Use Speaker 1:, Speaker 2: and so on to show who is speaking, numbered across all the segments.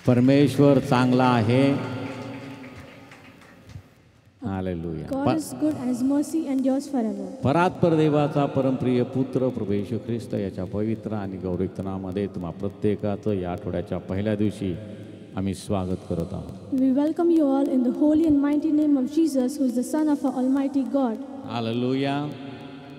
Speaker 1: परमेश्वर चांगला आहे. Hallelujah.
Speaker 2: God is good and His mercy endures forever.
Speaker 1: परात्पर देवाचा परमप्रिय पुत्र प्रभू येशू ख्रिस्त याच्या पवित्र आणि गौरवयुक्त नामामध्ये तुम्हा प्रत्येकाचं या आठवड्याच्या पहिल्या दिवशी आम्ही स्वागत करत आहोत.
Speaker 2: We welcome you all in the holy and mighty name of Jesus, who is the Son of our Almighty God.
Speaker 1: Hallelujah.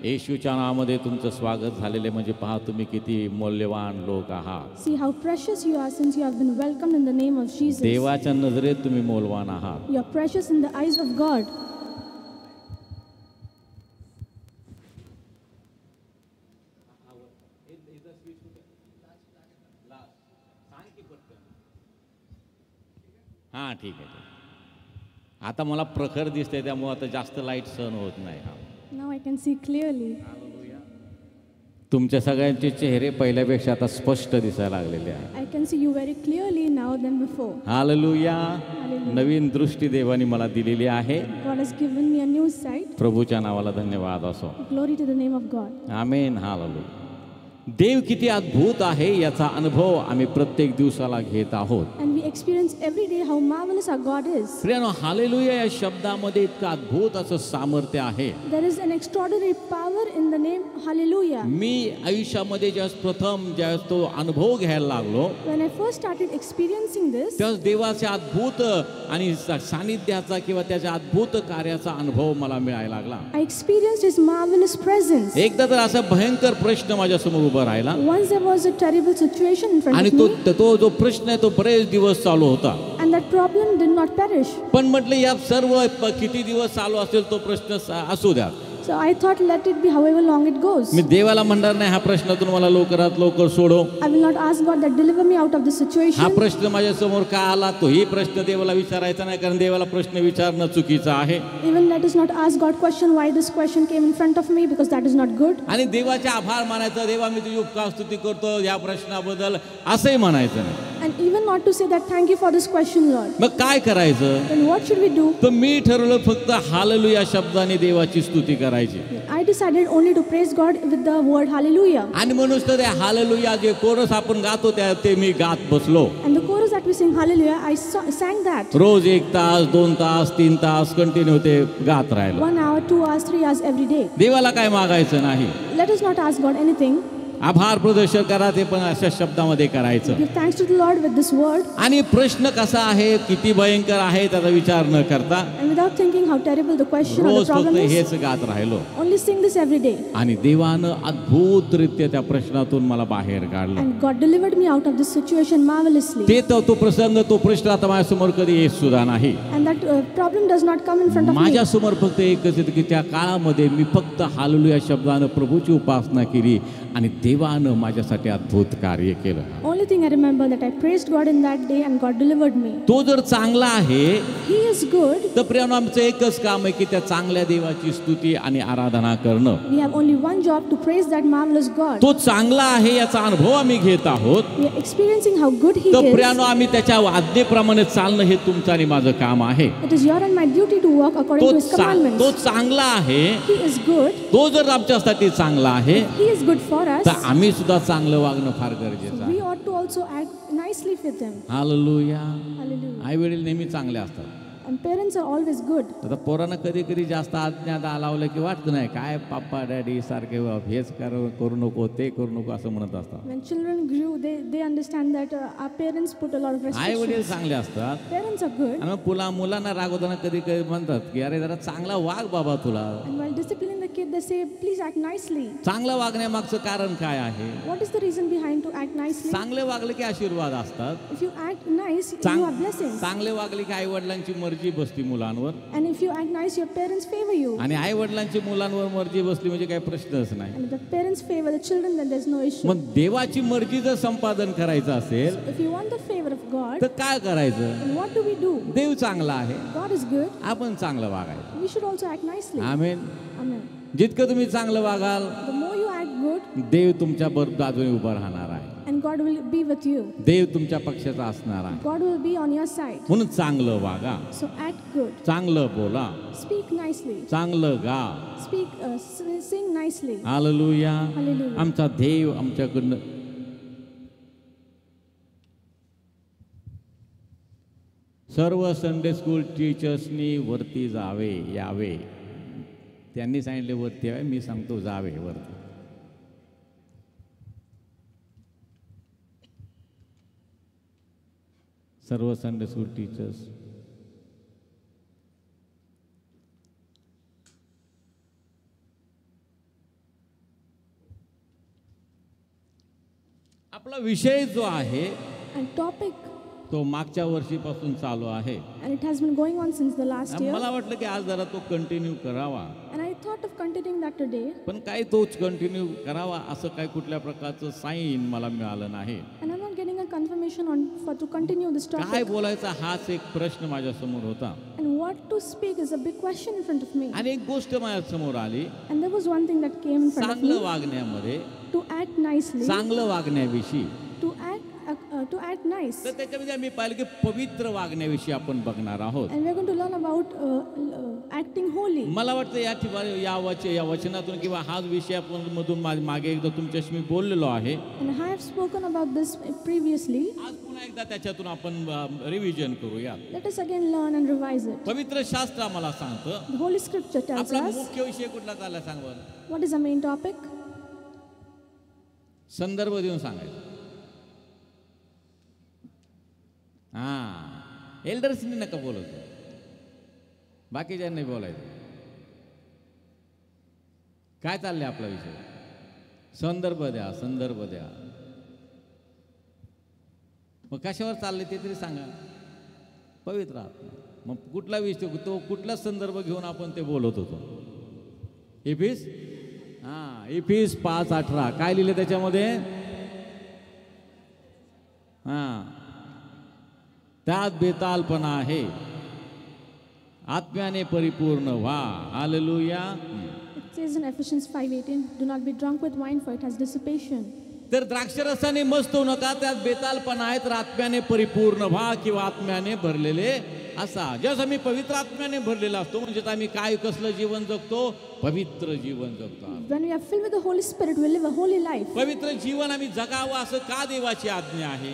Speaker 1: येशूच्या नामामध्ये तुमचं स्वागत झालेले म्हणजे पहा तुम्ही किती मौल्यवान लोक आहात.
Speaker 2: See how precious you are since you have been welcomed in the name of Jesus.
Speaker 1: देवाच्या नजरेत तुम्ही मौल्यवान आहात.
Speaker 2: You are precious in the eyes of God.
Speaker 1: हां ठीक आहे. आता मला प्रखर दिसते त्यामुळे आता जास्त लाईट सहन होत नाही.
Speaker 2: Now I can see clearly.
Speaker 1: तुमच्या सगळ्यांचे चेहरे पहिल्यापेक्षा आता स्पष्ट दिसायला लागलेले आहेत.
Speaker 2: I can see you very clearly now than before.
Speaker 1: Hallelujah. नवीन दृष्टी देवाने मला दिलेली आहे.
Speaker 2: God has given me a new sight.
Speaker 1: प्रभूच्या नावाला धन्यवाद असो.
Speaker 2: Glory to the name of God.
Speaker 1: Amen. Hallelujah. देव किती अद्भुत आहे याचा अनुभव आम्ही प्रत्येक दिवसाला घेत आहोत.
Speaker 2: And we experience every day how marvelous our God is.
Speaker 1: प्रियानो, हालेलुया या शब्दामध्ये इतकं अद्भुत असं सामर्थ्य आहे.
Speaker 2: There is an extraordinary power in the name Hallelujah.
Speaker 1: मी आयुष्यामध्ये ज्यावेळेस ज्यावेळेस तो अनुभव घ्यायला लागलो,
Speaker 2: When I first started experiencing this,
Speaker 1: त्यावेळेस देवाच्या अद्भुत आणि सानिध्याचा किंवा त्याच्या अद्भुत कार्याचा अनुभव मला मिळायला लागला.
Speaker 2: I experienced His marvelous presence.
Speaker 1: एकदा तर असा भयंकर प्रश्न माझ्यासमोर उभा राहिला
Speaker 2: Once there was a terrible situation in front
Speaker 1: आणि
Speaker 2: of me,
Speaker 1: तो जो प्रश्न आहे तो बरेच दिवस चालू होता.
Speaker 2: and that problem did not perish.
Speaker 1: पण म्हटलं या सर्व किती दिवस चालू असेल तो प्रश्न असू द्या.
Speaker 2: So I thought, let it be however long it goes.
Speaker 1: मी देवाला म्हणणार नाही हा प्रश्नातून मला लवकरात लवकर सोडव.
Speaker 2: I will not ask God that deliver me out of this
Speaker 1: हा
Speaker 2: situation.
Speaker 1: प्रश्न माझ्या समोर का आला तोही प्रश्न देवाला विचारायचा नाही, कारण देवाला प्रश्न विचारणं चुकीचं आहे.
Speaker 2: Even let us not ask God question why this question came in front of me, because that is not good.
Speaker 1: आणि देवाचे आभार मानायचा, देवा मी तुझी उपकार स्तुती करतो या प्रश्नाबद्दल, असंही म्हणायचं नाही.
Speaker 2: And even not to say that thank you for this question, Lord.
Speaker 1: मग काय करायचं?
Speaker 2: Then what should we do?
Speaker 1: तर मी ठरवलं फक्त हालेलुया शब्दाने देवाची स्तुती करायची.
Speaker 2: I decided only to praise God with the word hallelujah.
Speaker 1: आणि म्हणूनच तर ते हालेलुया जे कोरस आपण गातो ते मी गात बसलो.
Speaker 2: And the chorus that we sing hallelujah, I sang that.
Speaker 1: रोज 1 तास 2 तास 3 तास कंटिन्यू ते गात राहिलो.
Speaker 2: 1 hour, 2 hours, 3 hours every day.
Speaker 1: देवाला काय मागायचं नाही.
Speaker 2: Let us not ask God anything.
Speaker 1: आभार प्रदर्शन करा, ते पण अशा शब्दामध्ये करायचं.
Speaker 2: Give thanks to the Lord with this word.
Speaker 1: आणि प्रश्न कसा आहे, किती भयंकर आहे त्याचा विचार न करता
Speaker 2: And without thinking how terrible the question or
Speaker 1: rose
Speaker 2: the problem
Speaker 1: फक्त
Speaker 2: is,
Speaker 1: हेच गात राहिलो.
Speaker 2: only sing this every day.
Speaker 1: आणि देवानं अद्भुतरित्या त्या प्रश्नातून मला बाहेर काढलं.
Speaker 2: And God delivered me out of this situation marvelously.
Speaker 1: ते तो प्रसंग, तो प्रश्न आता माझ्यासमोर कधी येत सुद्धा नाही.
Speaker 2: And that problem does not come in front of me.
Speaker 1: माझ्यासमोर फक्त एकच येतं की त्या काळामध्ये मी फक्त हालेलुया शब्दानं प्रभूची उपासना केली आणि देवानं माझ्यासाठी अद्भुत कार्य केलं.
Speaker 2: Only thing I remember that I praised God in that day and God delivered me.
Speaker 1: तो जर चांगला आहे
Speaker 2: He is good.
Speaker 1: तर प्रियानो, आमचं एकच काम आहे की त्या चांगल्या देवाची स्तुती आणि आराधना करणं.
Speaker 2: We have only one job, to praise that marvelous God.
Speaker 1: तो चांगला आहे याचा अनुभव आम्ही घेत आहोत.
Speaker 2: We are experiencing how good He
Speaker 1: तर
Speaker 2: is.
Speaker 1: प्रियानो, आम्ही त्याच्या आज्ञेप्रमाणे चालणं हे तुमचं आणि माझं काम आहे.
Speaker 2: It is your and my duty to walk according to His
Speaker 1: तो
Speaker 2: commandments.
Speaker 1: चांगला आहे.
Speaker 2: He is good.
Speaker 1: तो जर आमच्यासाठी चांगला आहे
Speaker 2: He is good for us.
Speaker 1: तर आम्ही सुद्धा चांगलं वागणं फार गरजेचं आहे.
Speaker 2: We ought to also act nicely with Him.
Speaker 1: Hallelujah.
Speaker 2: Hallelujah.
Speaker 1: आई वडील नेहमी चांगले असतात.
Speaker 2: And parents are always good.
Speaker 1: आता पोरांना कधी कधी जास्त आज्ञा लावलं की वाटतं नाही काय पप्पा डॅडी सारखे हेच करू नको ते करू नको असं म्हणत असतात.
Speaker 2: When children grew, they understand that our parents put a lot of
Speaker 1: आई वडील
Speaker 2: restrictions.
Speaker 1: चांगले असतात.
Speaker 2: Parents are good.
Speaker 1: आणि मग मुलांना रागवताना कधी कधी म्हणतात की अरे जरा चांगला वाग बाबा तुला.
Speaker 2: And while disciplining the kid, they say, please act nicely.
Speaker 1: चांगलं वागण्यामागचं कारण काय आहे?
Speaker 2: What is the reason behind to act nicely?
Speaker 1: चांगले वागले की आशीर्वाद असतात.
Speaker 2: If you act nice, you have blessings.
Speaker 1: चांगले वागले की आई वडिलांची मर्जी बसती मुलांवर.
Speaker 2: And if you act nice, your parents favor you.
Speaker 1: आणि आई वडिलांची मुलांवर मर्जी बसली म्हणजे काही प्रश्नच नाही.
Speaker 2: And if the parents favor the children, then there's no issue.
Speaker 1: मग देवाची मर्जी जर संपादन करायचं असेल
Speaker 2: If you want the favor of God,
Speaker 1: तर काय करायचं?
Speaker 2: then what do we do?
Speaker 1: देव चांगला आहे,
Speaker 2: God is good.
Speaker 1: आपण चांगलं वागायचं.
Speaker 2: We should also act nicely.
Speaker 1: Amen.
Speaker 2: Amen.
Speaker 1: जितकं तुम्ही चांगलं वागाल
Speaker 2: The more you act good,
Speaker 1: देव तुमच्या बाजूने उभं राहणार आहे.
Speaker 2: and God will be with you.
Speaker 1: देव तुमच्या पक्षाचा असणार आहे.
Speaker 2: God will be on your side.
Speaker 1: म्हणून चांगलं वागा,
Speaker 2: So act good.
Speaker 1: चांगलं बोला,
Speaker 2: Speak nicely.
Speaker 1: चांगलं गा.
Speaker 2: Speak, sing nicely.
Speaker 1: Hallelujah.
Speaker 2: Hallelujah.
Speaker 1: आमचा देव आमच्याकडनं सर्व संडे स्कूल टीचर्सनी वरती यावे. त्यांनी सांगितले वरती यावे, मी सांगतो जावे वरती. सर्व संडे स्कूल टीचर्स. आपला विषय जो आहे
Speaker 2: And topic,
Speaker 1: तो मागच्या वर्षीपासून चालू आहे.
Speaker 2: and it has been going on since the last year.
Speaker 1: मला वाटलं की आज जरा तो कंटिन्यू करावा,
Speaker 2: And I thought of continuing that today.
Speaker 1: पण काय तोच कंटिन्यू करावा असं काय कुठल्या प्रकारचं साईन मला मिळालं नाही.
Speaker 2: And I'm not getting a confirmation to continue this
Speaker 1: काय
Speaker 2: topic.
Speaker 1: बोलायचा हाच एक प्रश्न माझ्या समोर होता.
Speaker 2: And what to speak is a big question in front of me.
Speaker 1: आणि एक गोष्ट माझ्या समोर आली,
Speaker 2: And there was one thing that came in front of
Speaker 1: चांगलं
Speaker 2: me.
Speaker 1: वागण्यामध्ये,
Speaker 2: To act nicely.
Speaker 1: चांगलं वागण्याविषयी.
Speaker 2: To act nice.
Speaker 1: तर त्याच्यामध्ये आम्ही पाहिलं की पवित्र वागण्याविषयी आपण बघणार आहोत.
Speaker 2: And we're going to learn about acting holy.
Speaker 1: मला वाटतं या ठिकाणी या वचनातून किंवा हाच विषयामधून मागे एकदा तुमच्याशी मी बोललेलो आहे.
Speaker 2: And I have spoken about this previously.
Speaker 1: आज पुन्हा एकदा त्याच्यातून आपण रिव्हिजन करूया.
Speaker 2: Let us again learn and revise it.
Speaker 1: पवित्र शास्त्र आम्हाला सांगतं.
Speaker 2: The Holy Scripture tells
Speaker 1: आपला
Speaker 2: us.
Speaker 1: मुख्य विषय कुठला चालला सांग बरं.
Speaker 2: What is the main topic?
Speaker 1: संदर्भ देऊन सांगायचं. एल्डर्सनी नका बोलत, बाकीच्यांनी बोलायचं. काय चाललंय आपला विषय? संदर्भ द्या. मग कशावर चाललंय ते तरी सांगा. पवित्र आत्मा. मग कुठला विषय, तो कुठला संदर्भ घेऊन आपण ते बोलत होतो? इफिस 5:18 काय लिहिले त्याच्यामध्ये? त्यात बेतालपणा आहे, आत्म्याने परिपूर्ण व्हा. Hallelujah.
Speaker 2: It says in Ephesians 5:18, do not be drunk with wine, for it has dissipation.
Speaker 1: तर द्राक्षरसाने मस्त होऊ नका, त्यात बेतालपणा आहे, तर आत्म्याने परिपूर्ण व्हा किंवा आत्म्याने भरलेले असा. जसं मी पवित्र आत्म्याने भरलेला असतो म्हणजे आम्ही काय कसलं जीवन जगतो? पवित्र जीवन जगतो.
Speaker 2: When we are filled with the Holy Spirit, we live a holy life.
Speaker 1: पवित्र जीवन आम्ही जगावं असं का देवाची आज्ञा आहे?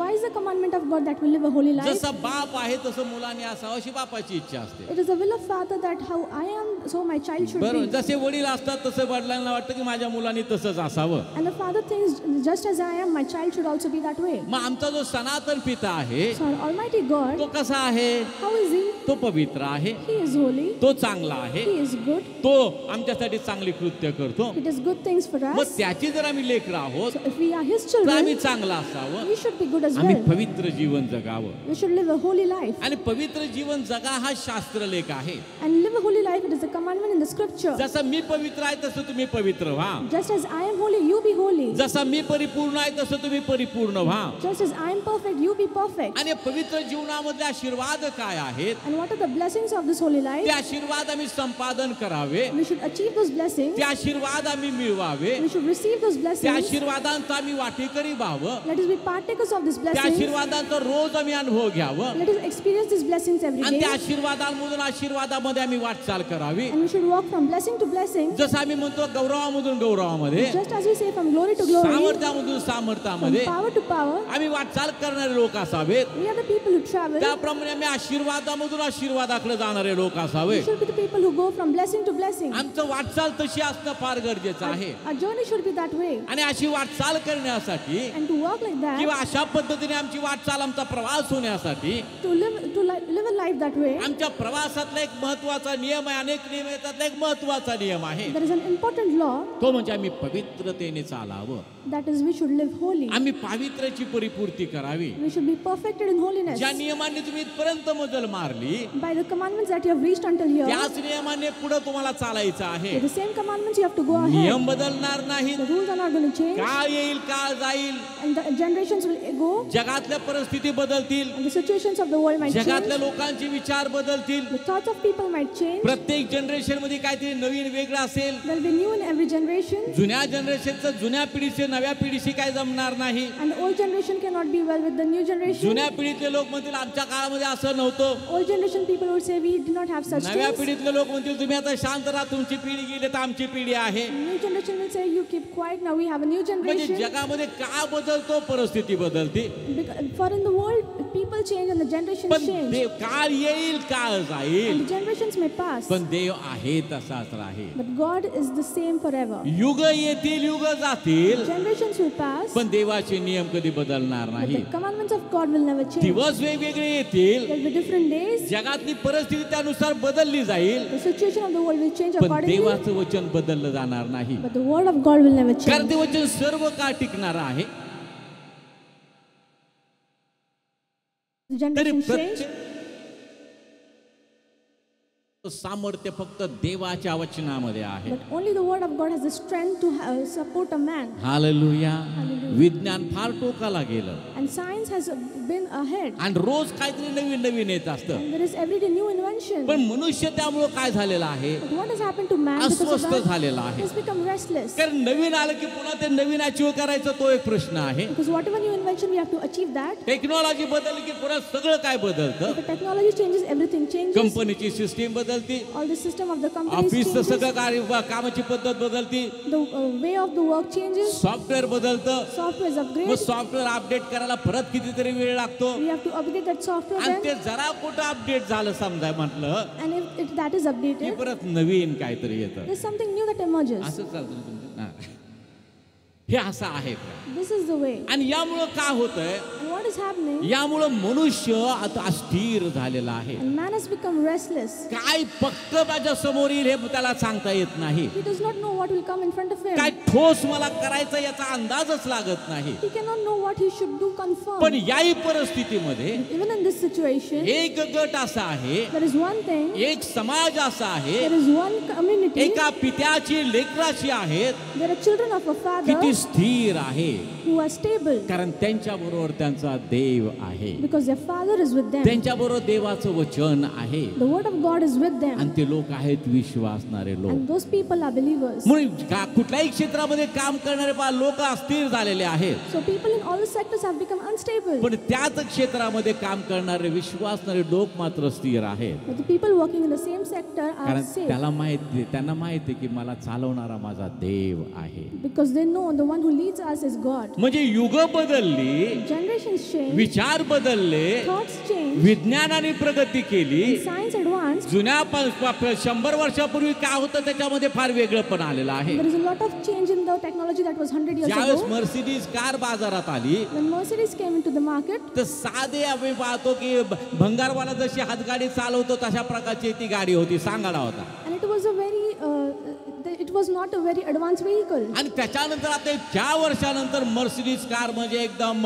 Speaker 2: Why is the commandment of God that we live a holy life?
Speaker 1: जसा बाप आहे तसं मुलांनी असावं अशी बापाची इच्छा असते.
Speaker 2: It is the will of Father that how I am, so my child should
Speaker 1: बरोबर.
Speaker 2: be.
Speaker 1: जसे वडील असतात तसं वडिलांना वाटतं की माझ्या मुलांनी तसंच असावं.
Speaker 2: And the Father thinks, just as I am, my child should also be that way.
Speaker 1: मग आमचा जो सनातन पिता आहे
Speaker 2: So our Almighty God,
Speaker 1: तो कसा आहे?
Speaker 2: how is He?
Speaker 1: तो पवित्र आहे,
Speaker 2: He is holy.
Speaker 1: तो चांगला आहे,
Speaker 2: He is good.
Speaker 1: तो आमच्यासाठी चांगली कृत्य करतो.
Speaker 2: It is good things for
Speaker 1: मग
Speaker 2: us.
Speaker 1: त्याची जर आम्ही लेकरं आहोत
Speaker 2: So if we are His
Speaker 1: तर आम्ही
Speaker 2: children,
Speaker 1: चांगलं असावं,
Speaker 2: we should be good as
Speaker 1: आम्ही
Speaker 2: well.
Speaker 1: पवित्र जीवन जगावं.
Speaker 2: We should live a holy life.
Speaker 1: आणि पवित्र जीवन जगा हा शास्त्रलेख आहे.
Speaker 2: And live a holy life, it is a commandment in the scripture.
Speaker 1: जसं मी पवित्र आहे तसं तुम्ही पवित्र व्हा.
Speaker 2: Just as I am holy, you be holy.
Speaker 1: जसं मी परिपूर्ण आहे तसं तुम्ही परिपूर्ण व्हा.
Speaker 2: Just as I am perfect, you be perfect.
Speaker 1: आणि पवित्र जीवनामधले आशीर्वाद काय आहेत?
Speaker 2: And what are the blessings of this holy life?
Speaker 1: ते आशीर्वाद आम्ही संपादन करावे,
Speaker 2: We should achieve those blessings.
Speaker 1: ते आशीर्वाद आम्ही मिळवावे,
Speaker 2: We should receive those
Speaker 1: त्या
Speaker 2: blessings.
Speaker 1: आशीर्वादांचा आम्ही वाटेकरी व्हावं,
Speaker 2: Let us be partakers of these
Speaker 1: त्या
Speaker 2: blessings.
Speaker 1: आशीर्वादांचा रोज आम्ही अनुभव घ्यावं
Speaker 2: Let us experience these blessings every
Speaker 1: आणि
Speaker 2: day.
Speaker 1: त्या आशीर्वादांमधून आशीर्वादामध्ये आम्ही वाटचाल करावी.
Speaker 2: And we should walk from blessing to blessing.
Speaker 1: जसं आम्ही म्हणतो गौरवामधून गौरवामध्ये,
Speaker 2: Just as we say from glory to glory,
Speaker 1: सामर्थ्यामधून
Speaker 2: from
Speaker 1: सामर्थ्यामध्ये
Speaker 2: power to power,
Speaker 1: आम्ही वाटचाल करणारे लोक असावेत.
Speaker 2: we are the people who travel.
Speaker 1: त्याप्रमाणे आम्ही आशीर्वादामधून आशीर्वादाकडे जाणारे लोक असावे.
Speaker 2: We should be the people who go from blessing to blessing.
Speaker 1: आमचं वाटचाल तशी असणं फार गरजेचं आहे.
Speaker 2: Our journey should be that way.
Speaker 1: आणि अशी वाटचाल करण्यासाठी
Speaker 2: And to walk like
Speaker 1: किंवा
Speaker 2: that,
Speaker 1: अशा पद्धतीने आमची वाटचाल, आमचा प्रवास होण्यासाठी
Speaker 2: to live a life that way,
Speaker 1: आमच्या प्रवासातला एक महत्वाचा नियम आहे. अनेक नियम आहेत, त्यातला एक महत्वाचा नियम आहे.
Speaker 2: there is an important law,
Speaker 1: तो म्हणजे आम्ही पवित्रतेने चालावं.
Speaker 2: that is we should live holy.
Speaker 1: आम्ही पावित्र्याची परिपूर्ती करावी.
Speaker 2: We should be perfected in holiness.
Speaker 1: ज्या नियमांनी तुम्ही इथपर्यंत मजल मारली
Speaker 2: By the commandments that you have reached until here,
Speaker 1: त्याच नियमाने पुढे तुम्हाला चालायचं आहे.
Speaker 2: with the same commandments you have to go ahead.
Speaker 1: नियम बदलणार नाही.
Speaker 2: The rules are not going to change,
Speaker 1: काळ येईल, काळ जाईल,
Speaker 2: and the generations will go,
Speaker 1: जगातल्या परिस्थिती बदलतील,
Speaker 2: and the situations of the world might change.
Speaker 1: जगातल्या लोकांचे विचार बदलतील.
Speaker 2: The thoughts of people might change.
Speaker 1: प्रत्येक जनरेशन मध्ये काहीतरी नवीन वेगळं असेल.
Speaker 2: There will be new in every generation,
Speaker 1: जुन्या जनरेशनचं जुन्या पिढीचे नव्या पिढीशी काय जमणार नाही.
Speaker 2: and the old generation cannot be well with the new generation.
Speaker 1: जुन्या पिढीतले लोक म्हणतील आमच्या काळामध्ये असं नव्हतं.
Speaker 2: Old generation people would say we did not have such
Speaker 1: नव्या
Speaker 2: things.
Speaker 1: पिढीतले लोक म्हणतील तुम्ही आता शांत राहा, तुमची पिढी गेली तर आमची पिढी आहे.
Speaker 2: New generation will say you keep quiet, now we have a new
Speaker 1: म्हणजे
Speaker 2: generation.
Speaker 1: जगामध्ये काळ बदलतो, परिस्थिती बदलते.
Speaker 2: For in the world people change and the generations
Speaker 1: पण
Speaker 2: change.
Speaker 1: काळ येईल, काळ जाईल,
Speaker 2: And the generations may pass.
Speaker 1: पण देव आहे तसाच राहील.
Speaker 2: But God is the same forever.
Speaker 1: युग येतील, युग जातील,
Speaker 2: Generations will pass.
Speaker 1: पण देवाचे नियम कधी बदलणार
Speaker 2: But
Speaker 1: नाही.
Speaker 2: the commandments of God will never change.
Speaker 1: दिवस वेगवेगळे येतील,
Speaker 2: There will be different days.
Speaker 1: जगातली परिस्थिती त्यानुसार बदलली जाईल,
Speaker 2: The situation of the world will change
Speaker 1: पण
Speaker 2: accordingly.
Speaker 1: देवाचं वचन बदललं जाणार नाही.
Speaker 2: But the word of God will never
Speaker 1: कारण
Speaker 2: change.
Speaker 1: ते वचन सर्व काळ टिकणार आहे.
Speaker 2: The
Speaker 1: तरी
Speaker 2: generations change.
Speaker 1: प्रत्येक सामर्थ्य फक्त देवाच्या वचनामध्ये आहे.
Speaker 2: But only the word of God has the strength to support a man.
Speaker 1: Hallelujah.
Speaker 2: Hallelujah.
Speaker 1: विज्ञान फार टोकाला गेलं
Speaker 2: And science has been ahead.
Speaker 1: आणि रोज काहीतरी नवीन नवीन येत असतं.
Speaker 2: And there is everyday new invention.
Speaker 1: पण मनुष्य त्यामुळं काय झालेलं आहे,
Speaker 2: But what has happened to man because of
Speaker 1: अस्वस्थ
Speaker 2: that?
Speaker 1: झालेला
Speaker 2: He
Speaker 1: आहे.
Speaker 2: has become restless.
Speaker 1: कारण नवीन आलं की पुन्हा ते नवीन अचीव करायचं, तो एक प्रश्न आहे.
Speaker 2: Because whatever new invention we have to achieve that.
Speaker 1: Technology बदलली की पुन्हा सगळं काय बदलतं.
Speaker 2: If the technology changes, everything changes.
Speaker 1: कंपनीची सिस्टीम बदलती,
Speaker 2: All the system of the company
Speaker 1: ऑफिसचं
Speaker 2: changes.
Speaker 1: सगळं कार्य कामाची पद्धत बदलती,
Speaker 2: The way of the work changes.
Speaker 1: Software बदलतं.
Speaker 2: Software is
Speaker 1: मग
Speaker 2: upgraded.
Speaker 1: सॉफ्टवेअर अपडेट करायला परत कितीतरी वेळ लागतो.
Speaker 2: We have to upgrade that software
Speaker 1: आणि
Speaker 2: then.
Speaker 1: ते जरा कुठं अपडेट झालं समजा म्हटलं
Speaker 2: And if that is
Speaker 1: की
Speaker 2: updated,
Speaker 1: परत नवीन काहीतरी येतं.
Speaker 2: there's something new that emerges.
Speaker 1: असं चालतं ना तुमचं. हा. हे असं आहे का?
Speaker 2: This is the way.
Speaker 1: आणि यामुळं काय होतंय,
Speaker 2: And what is happening?
Speaker 1: यामुळं मनुष्य आता अस्थिर झालेला आहे.
Speaker 2: And man has become restless.
Speaker 1: काय पक्क माझ्या समोर येईल हे त्याला सांगता येत नाही.
Speaker 2: He does not know what will come in front of him.
Speaker 1: काय ठोस मला करायचं याचा अंदाजच लागत नाही.
Speaker 2: He cannot know what he should do confirm.
Speaker 1: पण याही परिस्थितीमध्ये
Speaker 2: Even in this situation,
Speaker 1: एक गट असा आहे,
Speaker 2: there is one thing,
Speaker 1: एक समाज असा आहे,
Speaker 2: there is one community,
Speaker 1: एका पित्याची लेकराची आहेत,
Speaker 2: there are children of a father
Speaker 1: किती स्थिर आहे,
Speaker 2: who are stable
Speaker 1: कारण त्यांच्या बरोबर त्यांचा देव आहे,
Speaker 2: because their father is with them.
Speaker 1: त्यांच्या बरोबर देवाचं वचन आहे,
Speaker 2: The word of God is with them.
Speaker 1: आणि ते लोक आहेत विश्वासणारे लोक.
Speaker 2: And those people are believers.
Speaker 1: म्हणून कुठल्याही क्षेत्रामध्ये काम करणारे लोक अस्थिर झालेले आहेत,
Speaker 2: So people in all the sectors have become unstable.
Speaker 1: पण त्याच क्षेत्रामध्ये काम करणारे विश्वासणारे लोक मात्र स्थिर आहेत.
Speaker 2: But the people working in the same sector are
Speaker 1: कारण
Speaker 2: safe
Speaker 1: त्यांना माहिती की मला चालवणारा माझा देव आहे.
Speaker 2: because they know the one who leads us is God.
Speaker 1: म्हणजे युग बदलली,
Speaker 2: Generations change,
Speaker 1: विचार बदलले,
Speaker 2: thoughts change,
Speaker 1: विज्ञानाने प्रगती केली.
Speaker 2: science advanced.
Speaker 1: जुन्या 100 वर्षापूर्वी काय होतं त्याच्यामध्ये फार वेगळं पण आलेलं आहे.
Speaker 2: There is a lot of change in the technology that was 100 years
Speaker 1: ज्यावेळेस
Speaker 2: ago.
Speaker 1: मर्सिडीज कार बाजारात आली,
Speaker 2: When Mercedes came into the market,
Speaker 1: तर साधे आम्ही पाहतो की भंगारवाला जशी हातगाडी चालवतो तशा प्रकारची ती गाडी होती, सांगाडा होता.
Speaker 2: and it was a very it was not a very advanced vehicle.
Speaker 1: आणि त्याच्यानंतर आता 4 वर्षानंतर मर्सिडीज कार म्हणजे एकदम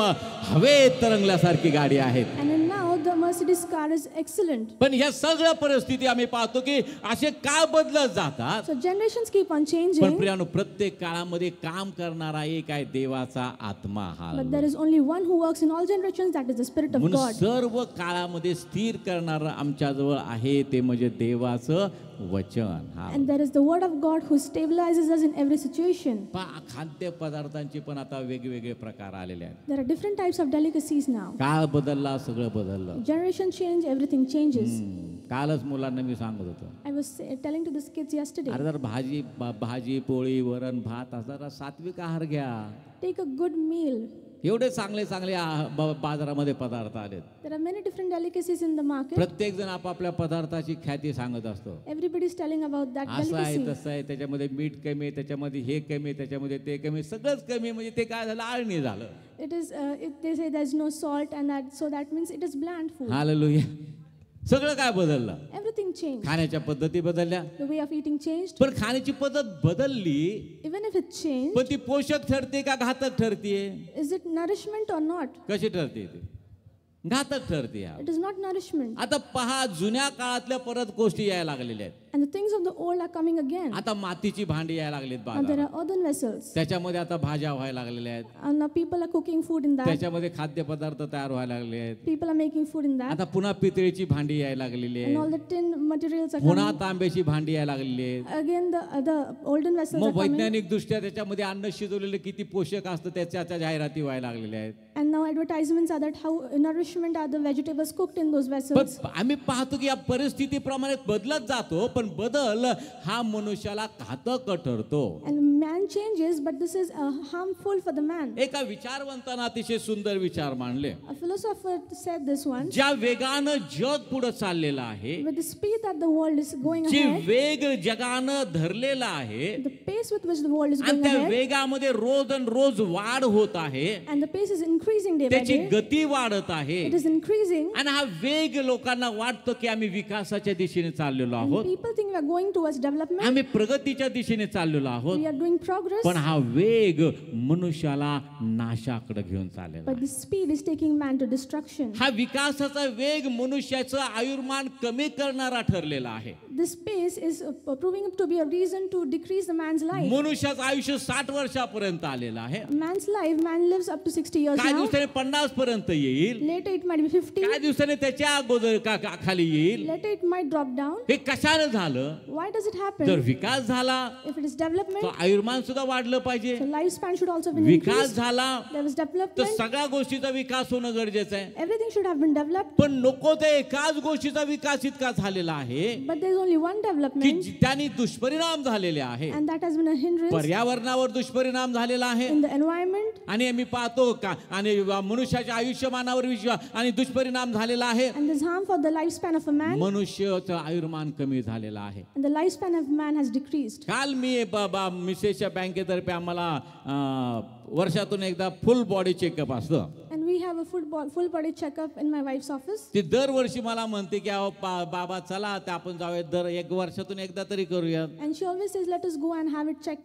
Speaker 1: हवेत तरंगल्यासारखी गाडी आहे.
Speaker 2: And then now the Mercedes car is excellent.
Speaker 1: पण ह्या सगळ्या परिस्थिती आम्ही पाहतो की असे का बदलत जातात.
Speaker 2: So generations keep on
Speaker 1: पण
Speaker 2: changing,
Speaker 1: प्रियानो, प्रत्येक काळामध्ये काम करणारा एक आहे देवाचा आत्मा. हा
Speaker 2: but there is only one who works in all generations, that is the Spirit of
Speaker 1: म्हणून
Speaker 2: God.
Speaker 1: सर्व काळामध्ये स्थिर करणारं आमच्याजवळ आहे, ते म्हणजे देवाचं वचन. हा.
Speaker 2: And there is the word of God who stabilizes us in every situation.
Speaker 1: खाद्य पदार्थांचे पण आता वेगवेगळे प्रकार आलेले आहेत.
Speaker 2: There are different types of delicacies now.
Speaker 1: काळ बदलला, सगळं बदललं.
Speaker 2: Generation change, everything changes.
Speaker 1: कालच मुलांना मी सांगत होतो,
Speaker 2: I was telling to the kids yesterday,
Speaker 1: अरे जर भाजी पोळी वरण भात असा जरा सात्विक आहार घ्या.
Speaker 2: take a good meal.
Speaker 1: एवढे चांगले चांगले बाजारामध्ये पदार्थ आलेत.
Speaker 2: There are many different delicacies in the market.
Speaker 1: प्रत्येक जण आपापल्या पदार्थाची ख्याती सांगत असतो.
Speaker 2: Everybody is telling about that
Speaker 1: असं आहे
Speaker 2: delicacy.
Speaker 1: तसं आहे, त्याच्यामध्ये मीठ कमी आहे, त्याच्यामध्ये हे कमी आहे, त्याच्यामध्ये ते कमी आहे, सगळंच कमी आहे. म्हणजे ते काय झालं, आळणी झालं.
Speaker 2: It is they say there is no salt and that means it is bland food.
Speaker 1: Hallelujah. सगळं काय बदललं,
Speaker 2: Everything changed.
Speaker 1: खाण्याच्या पद्धती बदलल्या.
Speaker 2: The way of eating changed.
Speaker 1: पण खाण्याची पद्धत बदलली,
Speaker 2: Even if it changed,
Speaker 1: पण ती पोषक ठरते का घातक ठरतीये?
Speaker 2: is it nourishment or not?
Speaker 1: कशी ठरते ती? घातक ठरते.
Speaker 2: It is not nourishment.
Speaker 1: आता पहा, जुन्या काळातल्या परत गोष्टी यायला लागलेल्या आहेत.
Speaker 2: And the things of the old are coming again.
Speaker 1: आता मातीची भांडी यायला लागलीत
Speaker 2: Now there
Speaker 1: बाजारात.
Speaker 2: are earthen vessels.
Speaker 1: त्याच्यामध्ये आता भाज्या व्हायला लागलेल्या आहेत.
Speaker 2: And now people are cooking food in that.
Speaker 1: त्याच्यामध्ये खाद्यपदार्थ तयार व्हायला लागले आहेत.
Speaker 2: People are making food in that.
Speaker 1: आता पुन्हा पितळेची भांडी यायला लागलेली
Speaker 2: And all
Speaker 1: आहे.
Speaker 2: the tin materials are
Speaker 1: पुन्हा
Speaker 2: coming.
Speaker 1: तांब्याची भांडी यायला लागलेली आहेत.
Speaker 2: Again the olden vessels are
Speaker 1: मग
Speaker 2: coming.
Speaker 1: वैज्ञानिक दृष्ट्या त्याच्यामध्ये अन्न शिजवलेलं किती पोषक असतं त्याच्या जाहिराती व्हायला लागलेल्या आहेत.
Speaker 2: And now advertisements are that how nourishment are the vegetables cooked in those vessels.
Speaker 1: पण आम्ही पाहतो की या परिस्थितीप्रमाणे बदलत जातो, पण पण बदल हा मनुष्याला घातक ठरतो.
Speaker 2: And man changes, but this is harmful for the man.
Speaker 1: एका विचारवंतानं अतिशय सुंदर विचार मांडले.
Speaker 2: A philosopher said this once.
Speaker 1: ज्या वेगानं जग पुढे चाललेलं आहे,
Speaker 2: With the speed that the world is going
Speaker 1: जे
Speaker 2: ahead,
Speaker 1: वेग जगानं धरलेला आहे
Speaker 2: the pace with which the world is
Speaker 1: आणि
Speaker 2: going
Speaker 1: त्या
Speaker 2: ahead,
Speaker 1: वेगामध्ये रोज वाढ होत आहे,
Speaker 2: and the pace is increasing day by
Speaker 1: त्याची
Speaker 2: day.
Speaker 1: गती वाढत आहे
Speaker 2: It is increasing,
Speaker 1: आणि हा वेग लोकांना वाटतो की आम्ही विकासाच्या दिशेने चाललेलो
Speaker 2: and
Speaker 1: आहोत,
Speaker 2: people think we are going towards development.
Speaker 1: आम्ही प्रगतीच्या दिशेने चाललेलो आहोत.
Speaker 2: We are doing progress,
Speaker 1: पण हा वेग मनुष्याला नाशाकडे घेऊन चाललेला
Speaker 2: but the speed is taking man to destruction.
Speaker 1: हा विकासाचा वेग मनुष्याचं आयुर्मान कमी करणारा ठरलेला आहे.
Speaker 2: This pace is proving to be a reason to decrease the man's life.
Speaker 1: मनुष्याचं आयुष्य 60 वर्षापर्यंत आलेलं आहे.
Speaker 2: Man's life, man lives up to 60 years
Speaker 1: काही
Speaker 2: now.
Speaker 1: दिवसाने 50 पर्यंत येईल,
Speaker 2: Later it might be 50.
Speaker 1: काही दिवसाने त्याच्या अगोदर खाली येईल.
Speaker 2: Later it might drop down.
Speaker 1: हे कशाने झालं?
Speaker 2: Why does it
Speaker 1: जर
Speaker 2: happen?
Speaker 1: विकास झाला
Speaker 2: If it is development,
Speaker 1: तर आयुर्मान सुद्धा वाढलं पाहिजे.
Speaker 2: so lifespan should also be
Speaker 1: Vikas
Speaker 2: increased.
Speaker 1: झाला
Speaker 2: There was
Speaker 1: तर
Speaker 2: development.
Speaker 1: सगळ्या गोष्टीचा विकास होणं गरजेचं आहे.
Speaker 2: Everything should have been developed.
Speaker 1: पण नको ते एकाच गोष्टीचा विकास इतका झालेला आहे
Speaker 2: But there is only one
Speaker 1: की
Speaker 2: development,
Speaker 1: त्याने दुष्परिणाम झालेले आहे.
Speaker 2: and that has been a hindrance
Speaker 1: पर्यावरणावर दुष्परिणाम झालेला आहे
Speaker 2: in the environment,
Speaker 1: आणि मी पाहतो का आणि मनुष्याच्या आयुष्यमानावर आणि दुष्परिणाम झालेला आहे.
Speaker 2: and there's harm for the lifespan of a man,
Speaker 1: मनुष्याचं आयुर्मान कमी झालेलं आहे.
Speaker 2: and the lifespan of man has decreased.
Speaker 1: काल मी मिसेसच्या बँकेतर्फे आम्हाला वर्षातून एकदा फुल बॉडी चेकअप असतं.
Speaker 2: And we have a full body checkup in my wife's office.
Speaker 1: ती दरवर्षी मला म्हणते की अहो बाबा चला ते आपण जाऊया, दर एक वर्षातून एकदा तरी करूया.
Speaker 2: And she always says, let us go and have it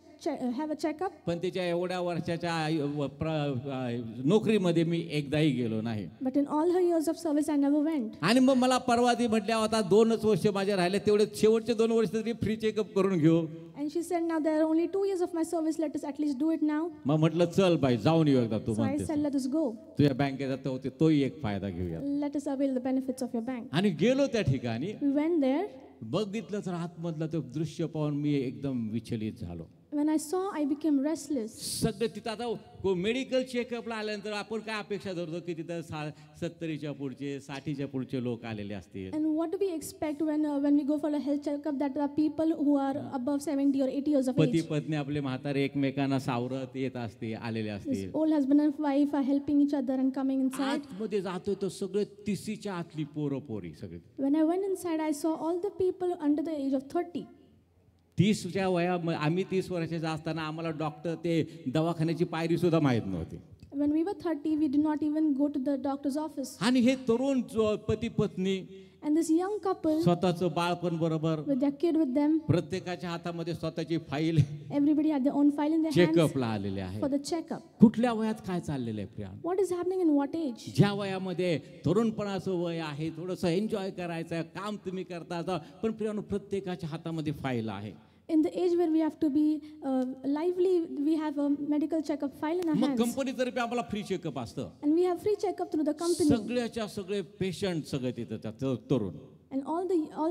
Speaker 2: have a checkup.
Speaker 1: पण तिच्या एवढ्या वर्षाच्या नोकरीमध्ये मी एकदाही गेलो नाही.
Speaker 2: But in all her years of service, I never went.
Speaker 1: आणि मग मला परवा ती म्हटल्या होता 2च वर्ष माझे राहिले, तेवढे शेवटचे 2 वर्ष तरी फ्री चेकअप करून घेऊ.
Speaker 2: And she said, now there are only 2 years of my service, let us at least do it now.
Speaker 1: मग म्हटलं चल बाई जाऊन येऊ एकदा. तू
Speaker 2: So I
Speaker 1: म्हणते
Speaker 2: said, let us go.
Speaker 1: तुझ्या बँकेत जाता होते तोही एक फायदा घेऊया.
Speaker 2: Let us avail the benefits of your bank.
Speaker 1: आणि गेलो त्या ठिकाणी,
Speaker 2: We went there.
Speaker 1: बघितलं तर आतमधलं ते दृश्य पाहून मी एकदम विचलित झालो.
Speaker 2: When I saw, I became restless.
Speaker 1: सगळं तिथं आता मेडिकल चेकअपला आल्यानंतर आपण काय अपेक्षा धरतो की तिथं 70च्या पुढचे 60च्या पुढचे लोक आलेले असतील.
Speaker 2: And what do we expect when we go for a health checkup? That there are people who are above 70 or 80 years of
Speaker 1: पती
Speaker 2: age.
Speaker 1: पत्नी आपले म्हातारे एकमेकांना सावरत येत असते, आलेले
Speaker 2: This
Speaker 1: असतील.
Speaker 2: old husband and wife are helping each other and coming inside.
Speaker 1: आतमध्ये जातोय तर सगळे 30च्या आतली पोरी सगळे.
Speaker 2: When I went inside, I saw all the people under the age of 30.
Speaker 1: 30च्या वया आम्ही 30 वर्षाचे असताना आम्हाला डॉक्टर ते दवाखान्याची पायरी सुद्धा माहित नव्हती.
Speaker 2: When we were 30, we did not even go to the doctor's office.
Speaker 1: आणि हे तरुण पती पत्नी
Speaker 2: And this young couple
Speaker 1: स्वतःचं बाळपण बरोबर,
Speaker 2: with their kid with them,
Speaker 1: प्रत्येकाच्या हातामध्ये स्वतःची file
Speaker 2: everybody had their own file in their hands
Speaker 1: चेकअपला आलेले आहे.
Speaker 2: for the checkup.
Speaker 1: कुठल्या वयात काय चाललेलं आहे Priya?
Speaker 2: What is happening in what age?
Speaker 1: ज्या वयामध्ये तरुणपणाचं वय आहे, थोडंसं एन्जॉय करायचं, काम तुम्ही करता, पण प्रियानो प्रत्येकाच्या हातामध्ये फाईल आहे.
Speaker 2: In the age where we have to be lively, we have a medical checkup file in our
Speaker 1: मग
Speaker 2: hands.
Speaker 1: कंपनीतर्फे आम्हाला फ्री चेकअप असतं.
Speaker 2: And we have free checkup through the company.
Speaker 1: सगळ्याच्या सगळे पेशंट सगळे तिथं तरुण.
Speaker 2: And all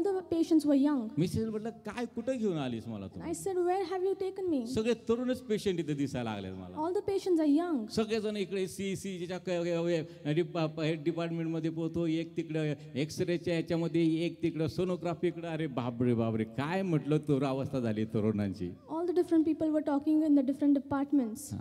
Speaker 2: the patients were young.
Speaker 1: Mrs म्हटलं काय कुठं घेऊन आलीस मला तू?
Speaker 2: I said, where have you taken me?
Speaker 1: सगळे तरुणच पेशंट इथे दिसायला लागले मला.
Speaker 2: All the patients are young.
Speaker 1: सगळेजण इकडे डिपार्टमेंटमध्ये पोहतो, एक तिकडे एक्सरेच्या याच्यामध्ये, एक तिकडे सोनोग्राफीकडे. अरे बापरे काय म्हटलं तर अवस्था झाली तरुणांची.
Speaker 2: All the different people were talking in the different departments.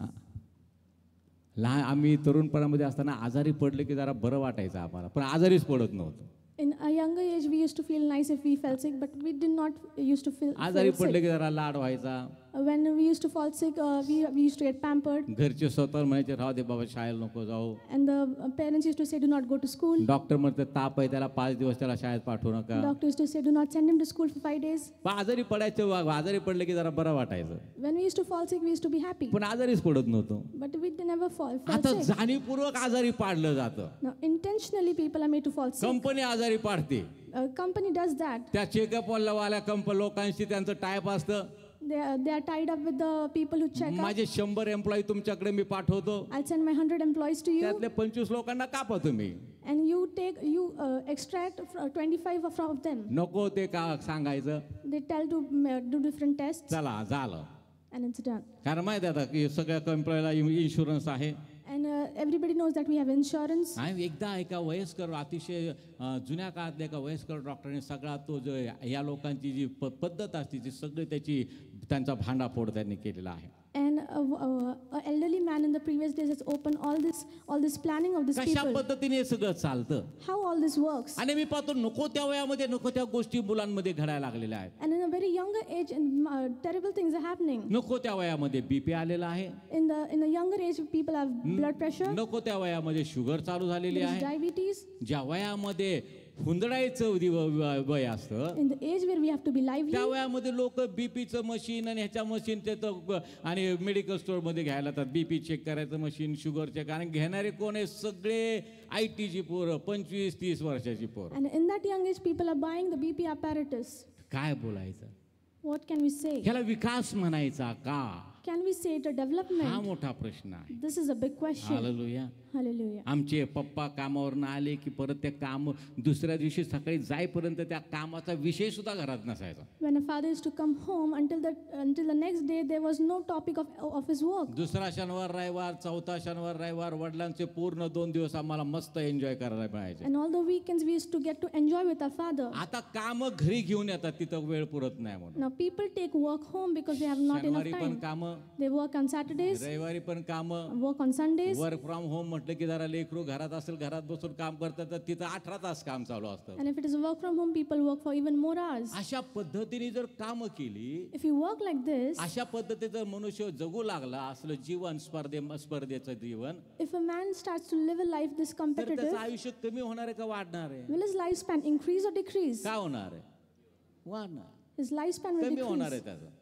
Speaker 1: आम्ही तरुणपणामध्ये असताना आजारी पडले की जरा बरं वाटायचं आम्हाला, पण आजारीच पडत नव्हतो.
Speaker 2: In a younger age, we used to feel nice if we felt sick, but we did not used to feel
Speaker 1: आजारी
Speaker 2: sick.
Speaker 1: पडले की जरा लाड व्हायचा.
Speaker 2: When we used to fall sick, we used to get pampered.
Speaker 1: घरचे स्वतः म्हणायचे राहू दे बाबा शाळेला नको जाऊ.
Speaker 2: And the parents used to say, do not go to school.
Speaker 1: Doctor म्हणते ताप आहे त्याला 5 दिवस त्याला शाळेत पाठवू नका.
Speaker 2: Doctor used to say, do not send him to school for 5 days.
Speaker 1: पण आजारी पडायचं, आजारी पडले की जरा बरं वाटायचं.
Speaker 2: When we used to fall sick, we used to be happy.
Speaker 1: पण आजारीच पडत नव्हतो.
Speaker 2: But we never fell
Speaker 1: आता
Speaker 2: sick.
Speaker 1: जाणीवपूर्वक आजारी पाडलं जातं.
Speaker 2: Now, intentionally, people are made to fall sick.
Speaker 1: Company आजारी पाडते.
Speaker 2: A company does that.
Speaker 1: त्या चेकअप वाल्या लोकांशी त्यांचं टाईप असतं.
Speaker 2: They are tied up with the people who check up.
Speaker 1: माझे 100 एम्प्लॉई तुमच्याकडे मी पाठवतो,
Speaker 2: I'll send my 100 employees to you,
Speaker 1: त्यातले 25 लोकांना कापा तुम्ही.
Speaker 2: and you extract 25 from them.
Speaker 1: नको ते का सांगायचं.
Speaker 2: They tell to do different tests,
Speaker 1: चला झालं.
Speaker 2: and it's done.
Speaker 1: कारण माहिती आहे आता की सगळ्या एम्प्लॉईला इन्शुरन्स आहे.
Speaker 2: And everybody knows that we have insurance.
Speaker 1: आणि एकदा एका वयस्कर अतिशय जुन्या काळातल्या एका वयस्कर डॉक्टरने सगळा तो जो या लोकांची जी पद्धत असते ती सगळी त्यांचा भांडाफोड त्यांनी केलेला आहे.
Speaker 2: And a elderly man in the previous days has opened all this planning of these
Speaker 1: कशा
Speaker 2: people.
Speaker 1: पद्धतीने हे सगळं चालतं
Speaker 2: How all this works.
Speaker 1: आणि मी पाहतो नको त्या वयामध्ये नको त्या गोष्टी मुलांमध्ये घडायला लागलेल्या आहेत.
Speaker 2: And in a very younger age, terrible things are happening.
Speaker 1: नको त्या वयामध्ये बीपी आलेला आहे.
Speaker 2: In the younger age, people have blood pressure,
Speaker 1: नको त्या वयामध्ये शुगर चालू झालेली
Speaker 2: there is
Speaker 1: आहे.
Speaker 2: diabetes.
Speaker 1: ज्या वयामध्ये हुंदडायचं वय असतं
Speaker 2: In the age where we have to be lively,
Speaker 1: त्या वयामध्ये लोक बीपीचं मशीन आणि ह्याच्या मशीन ते आणि मेडिकल स्टोअर मध्ये घ्यायला जातात. बीपी चेक करायचं मशीन, शुगर चेक. आणि घेणारे कोण आहे? सगळे ITची पोरं, 25-30 वर्षाची पोरं.
Speaker 2: and in that young age, people are buying the BP apparatus.
Speaker 1: काय बोलायचं?
Speaker 2: What can we say?
Speaker 1: ह्याला विकास म्हणायचा का?
Speaker 2: Can we say it a
Speaker 1: हा
Speaker 2: development?
Speaker 1: मोठा प्रश्न आहे.
Speaker 2: This is a big question.
Speaker 1: Hallelujah.
Speaker 2: Hallelujah.
Speaker 1: आमचे पप्पा कामावरनं आले की परत ते काम दुसऱ्या दिवशी सकाळी जाईपर्यंत त्या कामाचा विषय सुद्धा घरात नसायचा.
Speaker 2: When a father used to come home, until the next day, there was no topic of his work.
Speaker 1: दुसरा शनिवार रविवार, चौथा शनिवार रविवार वडिलांचे पूर्ण 2 दिवस आम्हाला मस्त एन्जॉय करायला मिळायचे.
Speaker 2: And all the weekends, we used to get to enjoy with our father.
Speaker 1: आता काम घरी घेऊन येतात, तिथं वेळ पुरत नाही म्हणून.
Speaker 2: Now people take work home because they have not enough
Speaker 1: शनिवारी पण
Speaker 2: time.
Speaker 1: काम,
Speaker 2: They work on Saturdays,
Speaker 1: रविवारी पण काम,
Speaker 2: work on Sundays.
Speaker 1: Work from home म्हटलं की जरा लेकरू घरात असेल, घरात बसून काम करतात, तर तिथं 18 तास काम चालू असतं.
Speaker 2: And if it is work from home, people work for even more hours.
Speaker 1: अशा पद्धतीने जर काम केली,
Speaker 2: If you work like this,
Speaker 1: अशा पद्धतीचं मनुष्य जगू लागला असलं जीवन, स्पर्धेचं जीवन,
Speaker 2: if a man starts to live a life this
Speaker 1: तर
Speaker 2: competitive,
Speaker 1: त्याचं आयुष्य कमी होणार आहे का वाढणार आहे?
Speaker 2: will his lifespan increase or decrease?
Speaker 1: काय होणार आहे? वाढणार,
Speaker 2: His lifespan will
Speaker 1: कमी होणार आहे
Speaker 2: decrease.
Speaker 1: त्याचं.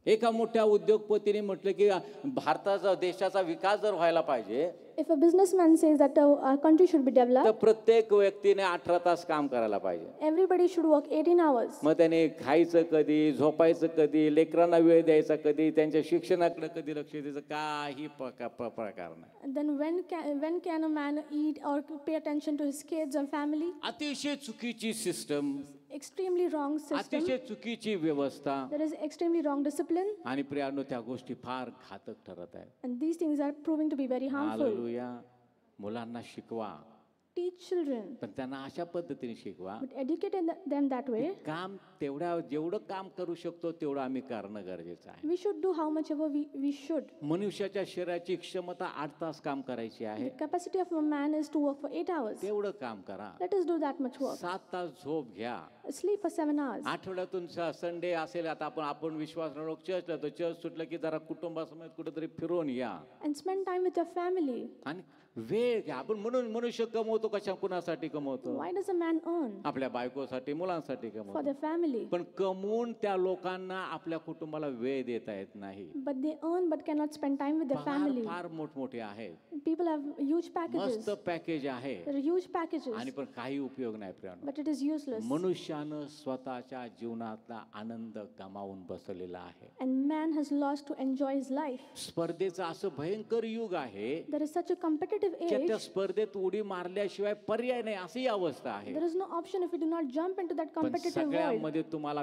Speaker 1: एका मोठ्या उद्योगपतीने म्हटलं की भारताचा देशाचा विकास जर व्हायला पाहिजे
Speaker 2: If a businessman says that our country should be
Speaker 1: तर
Speaker 2: developed,
Speaker 1: प्रत्येक व्यक्तीने 18 तास काम करायला पाहिजे.
Speaker 2: everybody should work 18 hours.
Speaker 1: मग त्याने खायचं कधी, झोपायचं कधी, लेकरांना वेळ द्यायचा कधी, त्यांच्या शिक्षणाकडे कधी लक्ष द्यायचं, काही प्रकार नाही.
Speaker 2: And then when can a man eat or pay attention to his kids or family?
Speaker 1: अतिशय चुकीची सिस्टम,
Speaker 2: Extremely wrong system.
Speaker 1: अतिशय चुकीची व्यवस्था.
Speaker 2: There is extremely wrong discipline,
Speaker 1: आणि प्रियानो त्या गोष्टी फार घातक ठरत आहेत.
Speaker 2: and these things are proving to be very harmful.
Speaker 1: Hallelujah. मुलांना शिकवा,
Speaker 2: Teach children,
Speaker 1: पण त्यांना अशा पद्धतीने शिकवा,
Speaker 2: but educate them that way.
Speaker 1: काम जेवढं काम करू शकतो तेवढं आम्ही करणं गरजेचं आहे.
Speaker 2: We should do how much ever we should.
Speaker 1: मनुष्याच्या शरीराची क्षमता 8 तास काम करायची आहे.
Speaker 2: The capacity of a man is to work for 8 hours.
Speaker 1: तेवढं काम करा.
Speaker 2: Let us do that much work.
Speaker 1: 7 तास झोप घ्या.
Speaker 2: Sleep for 7 hours.
Speaker 1: आठवड्यातून संडे असेल, आता आपण विश्वास लोक चर्चला तर चर्च सुटलं की जरा कुटुंबासमेत कुठेतरी फिरून या
Speaker 2: And spend time with your family.
Speaker 1: आणि वेळ घ्या. आपण म्हणून मनुष्य कमवतो कशा, कुणासाठी कमवतो?
Speaker 2: Why does a man earn?
Speaker 1: आपल्या बायकोसाठी, मुलांसाठी
Speaker 2: For
Speaker 1: कमवतो.
Speaker 2: their family.
Speaker 1: पण कमवून त्या लोकांना आपल्या कुटुंबाला वेळ देता येत नाही.
Speaker 2: But they earn but cannot spend time with their family.
Speaker 1: फार मोठमोठे आहेत,
Speaker 2: People have huge packages.
Speaker 1: मस्त पॅकेज आहे,
Speaker 2: There are huge packages.
Speaker 1: आणि पण काही उपयोग नाही प्रियानो.
Speaker 2: But it is useless.
Speaker 1: मनुष्यानं स्वतःच्या जीवनातला आनंद गमावून बसलेला आहे.
Speaker 2: And man has lost to enjoy his life.
Speaker 1: स्पर्धेचं असं भयंकर युग आहे
Speaker 2: There is such a competitive
Speaker 1: की त्या
Speaker 2: age.
Speaker 1: स्पर्धेत उडी मारल्याशिवाय पर्याय नाही, अशी अवस्था आहे.
Speaker 2: There is no option if we do not jump into that
Speaker 1: पण
Speaker 2: competitive world.
Speaker 1: सगळ्यामध्ये तुम्हाला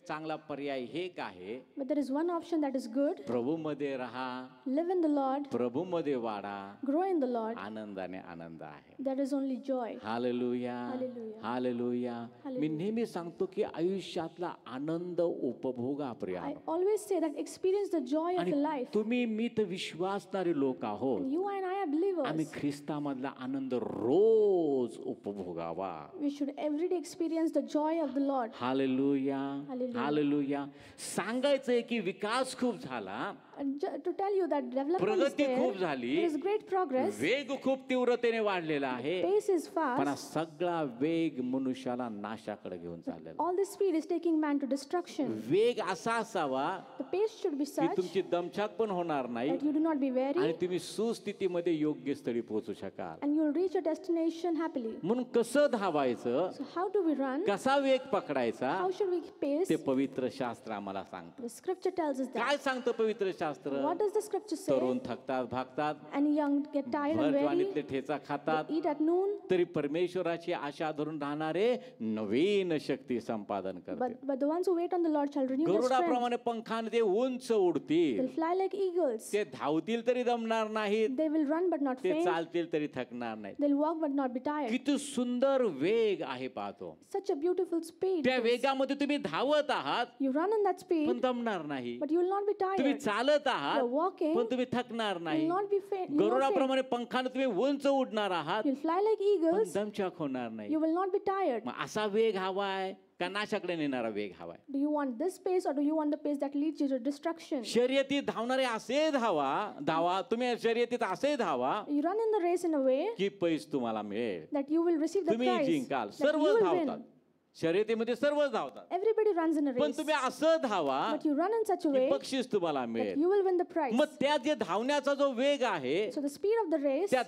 Speaker 1: चांगला पर्याय हे एक आहे,
Speaker 2: But there is one option that is good.
Speaker 1: प्रभूमध्ये राहा,
Speaker 2: Live in the Lord.
Speaker 1: प्रभूमध्ये वाढा,
Speaker 2: Grow in the Lord.
Speaker 1: आनंदाने आनंद आहे.
Speaker 2: There is only joy.
Speaker 1: Hallelujah,
Speaker 2: Hallelujah.
Speaker 1: Hallelujah. मी नेहमी सांगतो की आयुष्यातला आनंद उपभोगा
Speaker 2: I
Speaker 1: प्रियानो.
Speaker 2: always say that experience the joy of
Speaker 1: आणि
Speaker 2: the life.
Speaker 1: तुम्ही मी तर विश्वासणारे लोक आहोत.
Speaker 2: You and I are
Speaker 1: आम्ही
Speaker 2: believers.
Speaker 1: ख्रिस्तामधला आनंद रोज उपभोगावा.
Speaker 2: We should every day experience the joy of the Lord.
Speaker 1: Hallelujah,
Speaker 2: Hallelujah.
Speaker 1: Hallelujah. सांगायचंय की विकास खूप झाला,
Speaker 2: And to tell you that development is
Speaker 1: प्रगती
Speaker 2: there,
Speaker 1: खूप झाली,
Speaker 2: there is great progress.
Speaker 1: वेग खूप तीव्रतेने वाढलेला आहे,
Speaker 2: Pace is
Speaker 1: पण हा
Speaker 2: fast.
Speaker 1: सगळा वेग मनुष्याला नाशाकडे घेऊन चाललेला.
Speaker 2: All this speed is taking man to destruction.
Speaker 1: वेग असा असावा
Speaker 2: The pace should be
Speaker 1: की
Speaker 2: such
Speaker 1: तुमची दमछाक पण होणार नाही
Speaker 2: that you do not be
Speaker 1: आणि
Speaker 2: weary
Speaker 1: तुम्ही सुस्थितीमध्ये योग्य स्थळी पोहोचू शकाल.
Speaker 2: and you will reach your destination happily.
Speaker 1: म्हणून कसं धावायचं,
Speaker 2: So how do we run?
Speaker 1: कसा वेग पकडायचा,
Speaker 2: How should we pace?
Speaker 1: ते पवित्र शास्त्र आम्हाला सांगतं.
Speaker 2: The scripture tells us that.
Speaker 1: काय सांगतं पवित्र शास्त्र?
Speaker 2: What does the scripture say?
Speaker 1: तरुण थकतात, भागतात,
Speaker 2: And young get tired and weary.
Speaker 1: भरजवानीतले ठेचा खातात,
Speaker 2: Eat at noon.
Speaker 1: तरी परमेश्वराची आशा धरून राहणारे नवीन शक्ती संपादन करतात.
Speaker 2: But the ones who wait on the Lord shall renew their strength.
Speaker 1: गरुडाप्रमाणे पंखाने ते उंच उडतील,
Speaker 2: They'll fly like eagles.
Speaker 1: ते धावतील तरी दमणार नाहीत,
Speaker 2: They will run but not not
Speaker 1: ते
Speaker 2: faint.
Speaker 1: चालतील तरी थकणार नाही.
Speaker 2: They'll walk but not be tired.
Speaker 1: किती सुंदर वेग आहे पाहतो.
Speaker 2: Such a beautiful speed.
Speaker 1: त्या वेगामध्ये तुम्ही धावत आहात
Speaker 2: You run in that speed,
Speaker 1: पण दमणार नाही.
Speaker 2: but you will not be
Speaker 1: तुम्ही
Speaker 2: tired.
Speaker 1: चालत आहात
Speaker 2: You're walking,
Speaker 1: पण तुम्ही थकणार
Speaker 2: you
Speaker 1: नाही.
Speaker 2: will not be faint. You will not faint.
Speaker 1: गरुडाप्रमाणे पंखाने तुम्ही उंच उडणार आहात
Speaker 2: You'll fly like
Speaker 1: पण
Speaker 2: eagles.
Speaker 1: दमछाक होणार नाही.
Speaker 2: You will not be tired.
Speaker 1: मग असा वेग हवाय का नाशाकडे नेणारा वेग हवाय?
Speaker 2: Do you want this pace or do you want the pace that leads you to destruction?
Speaker 1: शर्यतीत धावणारे असे धावा तुम्ही शर्यतीत असे धावा
Speaker 2: You run in the race in a way
Speaker 1: की पैस तुम्हाला मिळेल,
Speaker 2: that you will receive the
Speaker 1: तुम्ही
Speaker 2: prize.
Speaker 1: जिंकाल.
Speaker 2: That you
Speaker 1: सर्व
Speaker 2: will
Speaker 1: धावतात
Speaker 2: win.
Speaker 1: शर्यतीमध्ये, सर्व धावतात,
Speaker 2: Everybody runs in a
Speaker 1: पण
Speaker 2: race,
Speaker 1: तुम्ही असं धावा
Speaker 2: but you run in such a
Speaker 1: की
Speaker 2: way
Speaker 1: बक्षीस तुम्हाला
Speaker 2: that
Speaker 1: मिळेल.
Speaker 2: you will win the prize.
Speaker 1: मग त्या जे धावण्याचा जो वेग आहे
Speaker 2: So the speed of the race,
Speaker 1: त्या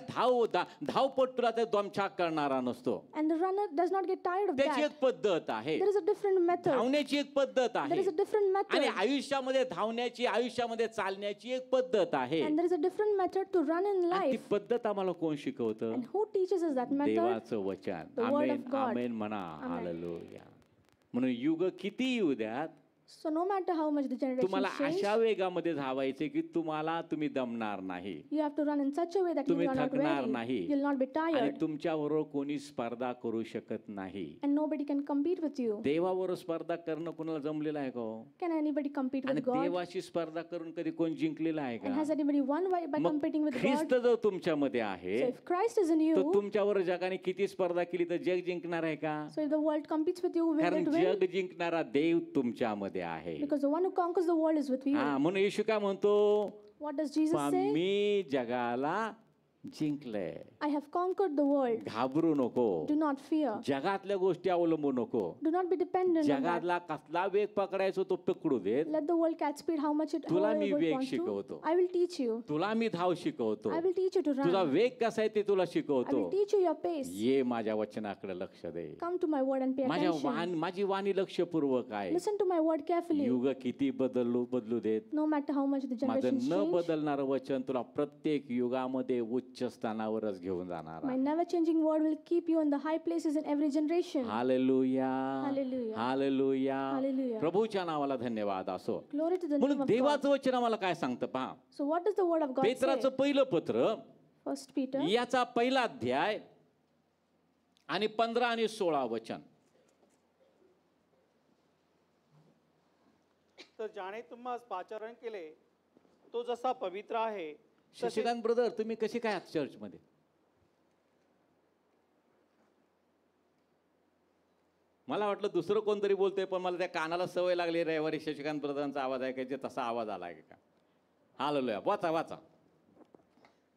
Speaker 1: धावपटूला ते दमछाक करणारा नसतो.
Speaker 2: and the runner does not get tired of
Speaker 1: त्याची
Speaker 2: that.
Speaker 1: एक पद्धत आहे,
Speaker 2: There is a different method.
Speaker 1: धावण्याची एक पद्धत
Speaker 2: There
Speaker 1: आहे
Speaker 2: is a different
Speaker 1: आणि
Speaker 2: method.
Speaker 1: आयुष्यामध्ये धावण्याची, आयुष्यामध्ये चालण्याची एक पद्धत आहे.
Speaker 2: And there is a different method to run in
Speaker 1: आणि ती
Speaker 2: life.
Speaker 1: पद्धत आम्हाला कोण शिकवतं?
Speaker 2: And who teaches us that method?
Speaker 1: देवाचं वचन.
Speaker 2: The word
Speaker 1: amen
Speaker 2: of God.
Speaker 1: आमेन म्हणा.
Speaker 2: Amen.
Speaker 1: हालेलुया. म्हणून युग किती येऊ द्यात,
Speaker 2: So no matter how much the generation
Speaker 1: तुम्हाला
Speaker 2: change,
Speaker 1: अशा वेगामध्ये धावायचे की तुम्ही दमणार नाही
Speaker 2: you have to run in such a way that you
Speaker 1: तुम्ही
Speaker 2: are not
Speaker 1: थकणार
Speaker 2: weary.
Speaker 1: नाही.
Speaker 2: You'll not be
Speaker 1: आणि
Speaker 2: tired.
Speaker 1: तुमच्याबरोबर कोणी स्पर्धा करू शकत नाही.
Speaker 2: And nobody can compete with you.
Speaker 1: देवाबरोबर स्पर्धा करणं कोणाला जमलेलं आहे का हो?
Speaker 2: Can anybody compete
Speaker 1: आणि
Speaker 2: with God?
Speaker 1: देवाशी स्पर्धा करून कधी कोण जिंकलेलं आहे
Speaker 2: And
Speaker 1: का?
Speaker 2: has anybody won by
Speaker 1: मग
Speaker 2: competing with
Speaker 1: ख्रिस्त
Speaker 2: God?
Speaker 1: जर तुमच्यामध्ये आहे
Speaker 2: So if Christ is in
Speaker 1: तर
Speaker 2: you,
Speaker 1: तुमच्यावर जगाने किती स्पर्धा केली तर जग जिंकणार आहे का?
Speaker 2: so if the world competes with you, will
Speaker 1: कारण
Speaker 2: it win?
Speaker 1: जग जिंकणारा देव तुमच्यामध्ये आहे.
Speaker 2: Because the one who conquers the world is with you.
Speaker 1: हा, म्हणून येशू काय म्हणतो?
Speaker 2: What does Jesus say?
Speaker 1: मी जगाला जिंकलंय.
Speaker 2: I have conquered the world.
Speaker 1: घाबरू नको.
Speaker 2: Do not fear.
Speaker 1: जगातल्या गोष्टी अवलंबू नको.
Speaker 2: Do not be dependent on that.
Speaker 1: जगातला कसला वेग पकडायचो तो पकडू देत.
Speaker 2: Let the world catch speed how much it
Speaker 1: तुला
Speaker 2: however
Speaker 1: मी
Speaker 2: it
Speaker 1: वेग
Speaker 2: wants to.
Speaker 1: शिकवतो.
Speaker 2: I will teach you.
Speaker 1: तुला मी धाव शिकवतो.
Speaker 2: I will teach you to
Speaker 1: तुझा
Speaker 2: run.
Speaker 1: वेग कसा आहे ते तुला
Speaker 2: I
Speaker 1: शिकवतो.
Speaker 2: will teach you your pace.
Speaker 1: ये माझ्या वचनाकडे लक्ष दे.
Speaker 2: Come to my word and pay attention.
Speaker 1: माझी वाणी लक्षपूर्वक आहे.
Speaker 2: Listen to my word carefully.
Speaker 1: युग किती बदलू देत,
Speaker 2: No matter how much the
Speaker 1: माझं
Speaker 2: generations
Speaker 1: न
Speaker 2: change,
Speaker 1: बदलणारं वचन तुला प्रत्येक युगामध्ये उच्च स्थानावरच घेऊन जाणार
Speaker 2: my
Speaker 1: आहे.
Speaker 2: never changing word will keep you in the high places in every generation.
Speaker 1: Hallelujah,
Speaker 2: Hallelujah.
Speaker 1: Hallelujah.
Speaker 2: Hallelujah.
Speaker 1: प्रभूच्या नावाला धन्यवाद असो.
Speaker 2: Glory to the
Speaker 1: म्हणून
Speaker 2: name of God.
Speaker 1: देवाचं वचन आम्हाला काय सांगतं पहा.
Speaker 2: So what does the word of God say?
Speaker 1: पेत्राचं पहिलं पत्र
Speaker 2: First Peter
Speaker 1: याचा पहिला अध्याय आणि 15 आणि 16 वचन.
Speaker 3: तर ज्याने तुम्हाला पाचारण केले तो जसा पवित्र आहे तसे
Speaker 1: शशिकांत ब्रदर, तुम्ही कशी काय आहात चर्चमध्ये? मला वाटलं दुसरं कोणतरी बोलतोय, पण मला त्या कानाला सवय लागली रविवारी शशिकांत ब्रदरांचा आवाज ऐकायचे, तसा आवाज आलाय का? हालेलुया. वाचा वाचा.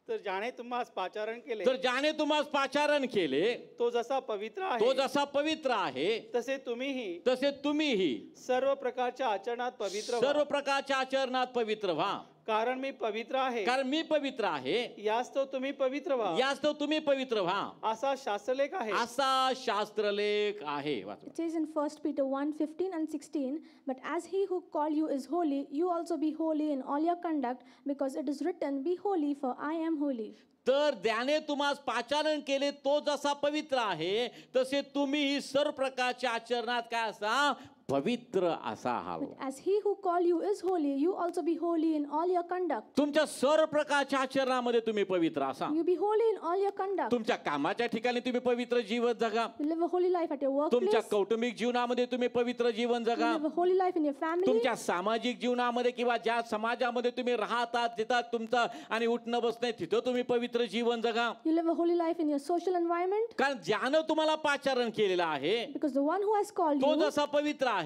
Speaker 3: तर ज्याने तुम्हाला पाचारण केले
Speaker 1: तर ज्याने तुम्हाला पाचारण केले
Speaker 3: तो जसा पवित्र
Speaker 1: तो
Speaker 3: आहे
Speaker 1: जसा पवित्र आहे
Speaker 3: तसे तुम्हीही
Speaker 1: तसे तुम्हीही
Speaker 3: सर्व प्रकारच्या आचरणात पवित्र व्हा.
Speaker 1: सर्व प्रकारच्या आचरणात पवित्र व्हा,
Speaker 3: कारण मी पवित्र आहे
Speaker 1: कारण मी पवित्र आहे.
Speaker 3: यास्तव तुम्ही पवित्र व्हा
Speaker 1: यास्तव तुम्ही पवित्र व्हा,
Speaker 3: असा शास्त्रलेख आहे.
Speaker 1: असा शास्त्रलेख आहे. वाचा.
Speaker 2: It says in 1 Peter 1:15 and 16, but as he who called you is holy, you also be holy in all your conduct, because it is written, be holy, for I am holy.
Speaker 1: तर ज्याने तुम्हाला पाचारण केले तो जसा पवित्र आहे तसे तुम्ही सर्व प्रकारच्या आचरणात काय असा पवित्र असा हवं.
Speaker 2: As he who called you is holy, you also be holy in all your conduct.
Speaker 1: तुमच्या सर्व प्रकारच्या आचरणामध्ये तुम्ही पवित्र असा.
Speaker 2: You be holy in all your conduct.
Speaker 1: तुमच्या कामाच्या ठिकाणी तुम्ही पवित्र जीवन जगा.
Speaker 2: You live a holy life at your
Speaker 1: तुमच्या
Speaker 2: workplace.
Speaker 1: कौटुंबिक जीवनामध्ये तुम्ही पवित्र जीवन
Speaker 2: You
Speaker 1: जगा.
Speaker 2: live a holy life in your family.
Speaker 1: तुमच्या सामाजिक जीवनामध्ये किंवा ज्या समाजामध्ये तुम्ही राहतात तिथं तुमचं आणि उठणं बसणं तिथं तुम्ही पवित्र जीवन जगा.
Speaker 2: You live a holy life in your social environment.
Speaker 1: कारण ज्यानं तुम्हाला पाचारण केलेलं आहे
Speaker 2: Because the one who has called
Speaker 1: तो
Speaker 2: you,
Speaker 1: जसा पवित्र आहे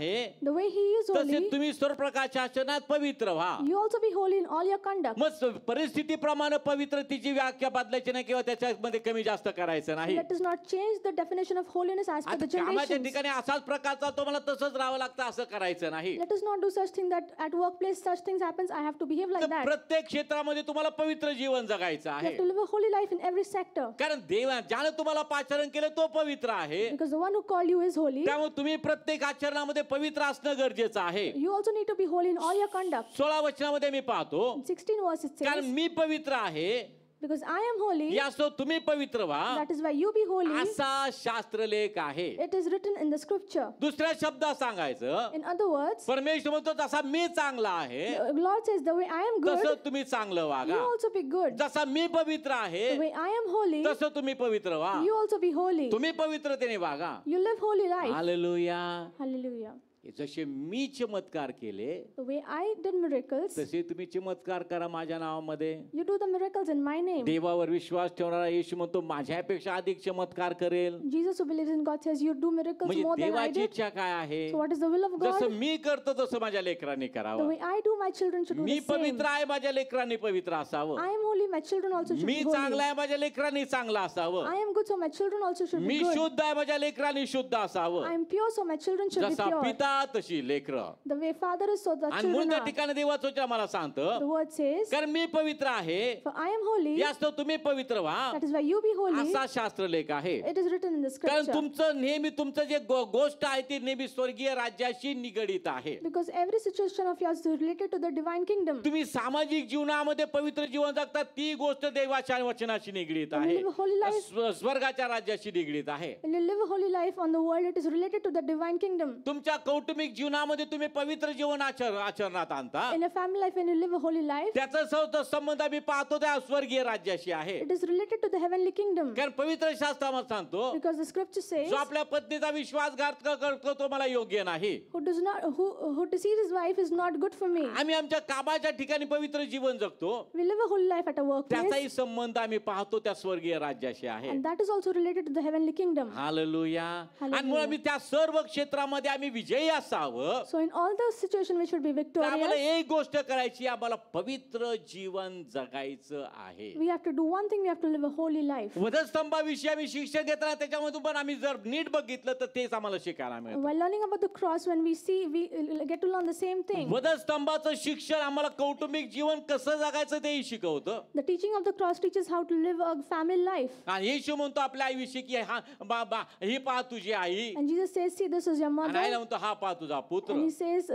Speaker 2: the way he is
Speaker 1: तसे
Speaker 2: holy,
Speaker 1: तुम्ही सर्व प्रकारच्या आचरणात पवित्र व्हा.
Speaker 2: you also be holy in all your conduct.
Speaker 1: मग परिस्थितीप्रमाणे पवित्रतेची व्याख्या बदलायची नाही किंवा त्याच्यामध्ये कमी जास्त करायचं नाही.
Speaker 2: Let us not change the definition of holiness as per
Speaker 1: आता
Speaker 2: the
Speaker 1: कामाच्या
Speaker 2: generations.
Speaker 1: ठिकाणी असाच प्रकारचा तो मला तसंच राहावं लागतं असं करायचं नाही.
Speaker 2: Let us not do such thing that at workplace such things happens. I have to behave like
Speaker 1: तर
Speaker 2: that.
Speaker 1: प्रत्येक क्षेत्रामध्ये तुम्हाला पवित्र जीवन जगायचं
Speaker 2: You
Speaker 1: आहे.
Speaker 2: have to live a holy life in every sector.
Speaker 1: कारण ज्याने तुम्हाला पाचारण केलं तो पवित्र आहे.
Speaker 2: Because the one who called you is holy.
Speaker 1: त्यामुळे तुम्ही प्रत्येक आचरणामध्ये पवित्र असणं गरजेचं आहे.
Speaker 2: You also need to be holy in all your conduct.
Speaker 1: 16 वचनामध्ये मी पाहतो
Speaker 2: 16 verses
Speaker 1: कारण
Speaker 2: says,
Speaker 1: मी पवित्र आहे
Speaker 2: Because I am holy,
Speaker 1: यास्तव तुम्ही पवित्र व्हा,
Speaker 2: that is why you be holy.
Speaker 1: असा शास्त्रलेख आहे.
Speaker 2: It is written in the scripture.
Speaker 1: दुसऱ्या शब्दात सांगायचं,
Speaker 2: In other words,
Speaker 1: परमेश्वर म्हणतो जसा मी चांगला आहे
Speaker 2: the Lord says, the way I am good,
Speaker 1: तसं तुम्ही चांगलं
Speaker 2: you
Speaker 1: वागा.
Speaker 2: also be good.
Speaker 1: जसा मी पवित्र आहे
Speaker 2: The way I am holy,
Speaker 1: तसं तुम्ही पवित्र व्हा.
Speaker 2: you also be holy.
Speaker 1: तुम्ही पवित्रतेने वागा.
Speaker 2: You live holy life.
Speaker 1: Hallelujah.
Speaker 2: Hallelujah.
Speaker 1: जसे मी चमत्कार केले
Speaker 2: The way I did miracles,
Speaker 1: तसे तुम्ही चमत्कार करा माझ्या नावामध्ये.
Speaker 2: you do the miracles in my name.
Speaker 1: देवावर विश्वास ठेवणारा येशू म्हणतो माझ्यापेक्षा अधिक चमत्कार करेल.
Speaker 2: Jesus who believes in God says, you do miracles
Speaker 1: म्हणजे
Speaker 2: more than I
Speaker 1: देवाची
Speaker 2: did.
Speaker 1: इच्छा काय आहे?
Speaker 2: So what is the will of God?
Speaker 1: जसं मी करतो तसं माझ्या लेकरांनी
Speaker 2: The
Speaker 1: करावं.
Speaker 2: way I do, my children should do
Speaker 1: me
Speaker 2: the same.
Speaker 1: पवित्र आहे, माझ्या लेकरांनी पवित्र असावं.
Speaker 2: I am holy, my children also should
Speaker 1: me
Speaker 2: be
Speaker 1: चांगला
Speaker 2: holy.
Speaker 1: आहे, माझ्या लेकरांनी चांगलं असावं.
Speaker 2: I am good, so my children also should
Speaker 1: me
Speaker 2: be good.
Speaker 1: शुद्ध आहे, माझ्या लेकरांनी शुद्ध असावं.
Speaker 2: I am pure, so my children should be
Speaker 1: जसा
Speaker 2: pure.
Speaker 1: पिता तशी लेकर.
Speaker 2: The way Father is, so the
Speaker 1: आणि
Speaker 2: children
Speaker 1: म्हणून त्या
Speaker 2: are.
Speaker 1: ठिकाणी देवाचं वचन मला
Speaker 2: The
Speaker 1: सांगतं,
Speaker 2: word says,
Speaker 1: कारण मी पवित्र आहे,
Speaker 2: for I am holy,
Speaker 1: यास्तव तुम्ही पवित्र व्हा,
Speaker 2: that is why you be holy.
Speaker 1: असा शास्त्रलेख आहे.
Speaker 2: It is written in the
Speaker 1: कारण
Speaker 2: scripture.
Speaker 1: तुमचं नेहमी तुमचं जे गोष्ट आहे ती नेहमी स्वर्गीय राज्याशी निगडीत आहे.
Speaker 2: Because every situation of yours is related to the divine kingdom.
Speaker 1: तुम्ही सामाजिक जीवनामध्ये पवित्र जीवन जगता ती गोष्ट देवाच्या वचनाशी निगडीत आहे,
Speaker 2: live a holy life.
Speaker 1: स्वर्गाच्या राज्याशी निगडीत आहे.
Speaker 2: When you live a holy life on the world, it is related to the divine kingdom.
Speaker 1: तुमच्या कौटुंबिक जीवनामध्ये तुम्ही पवित्र जीवन आचरणात आणता,
Speaker 2: In a family life, when you live a holy life,
Speaker 1: त्याचा संबंध आम्ही पाहतो त्या स्वर्गीय राज्याशी आहे.
Speaker 2: it is related to the heavenly kingdom.
Speaker 1: कारण पवित्र शास्त्र आम्हाला सांगतो,
Speaker 2: Because the scripture says,
Speaker 1: जो आपल्या पत्नीचा विश्वासघात करतो तो मला योग्य नाही.
Speaker 2: who deceives his wife is not good for me.
Speaker 1: आम्ही आमच्या कामाच्या ठिकाणी पवित्र जीवन जगतो,
Speaker 2: We live a holy life at a
Speaker 1: त्याचाही
Speaker 2: workplace,
Speaker 1: संबंध आम्ही पाहतो त्या स्वर्गीय राज्याशी आहे.
Speaker 2: and that is also related to the heavenly kingdom.
Speaker 1: Hallelujah.
Speaker 2: Hallelujah.
Speaker 1: आणि म्हणून आम्ही त्या सर्व क्षेत्रामध्ये आम्ही विजयी असावं.
Speaker 2: So in all the situations, we should be
Speaker 1: तर आम्हाला
Speaker 2: victorious.
Speaker 1: एक गोष्ट करायची, आम्हाला पवित्र जीवन जगायचं आहे.
Speaker 2: We have to do one thing, we have to live a holy life.
Speaker 1: वधस्तंभाविषयी आम्ही शिक्षण घेताना त्याच्यामधून पण आम्ही जर नीट बघितलं तर तेच आम्हाला शिकायला मिळतं.
Speaker 2: While learning about the cross, when we see, we get to learn the same thing.
Speaker 1: वधस्तंभाचं शिक्षण आम्हाला कौटुंबिक जीवन कसं जगायचं तेही शिकवतं.
Speaker 2: The teaching of the cross teaches how to live a family life.
Speaker 1: आणि येशू म्हणतो आपल्या आईविषयी की हा बाबा ही पहा तुझी आई,
Speaker 2: And Jesus says, see, this is your
Speaker 1: आणि आईला
Speaker 2: mother.
Speaker 1: म्हणतो हा पहा तुझा पुत्र.
Speaker 2: And he says,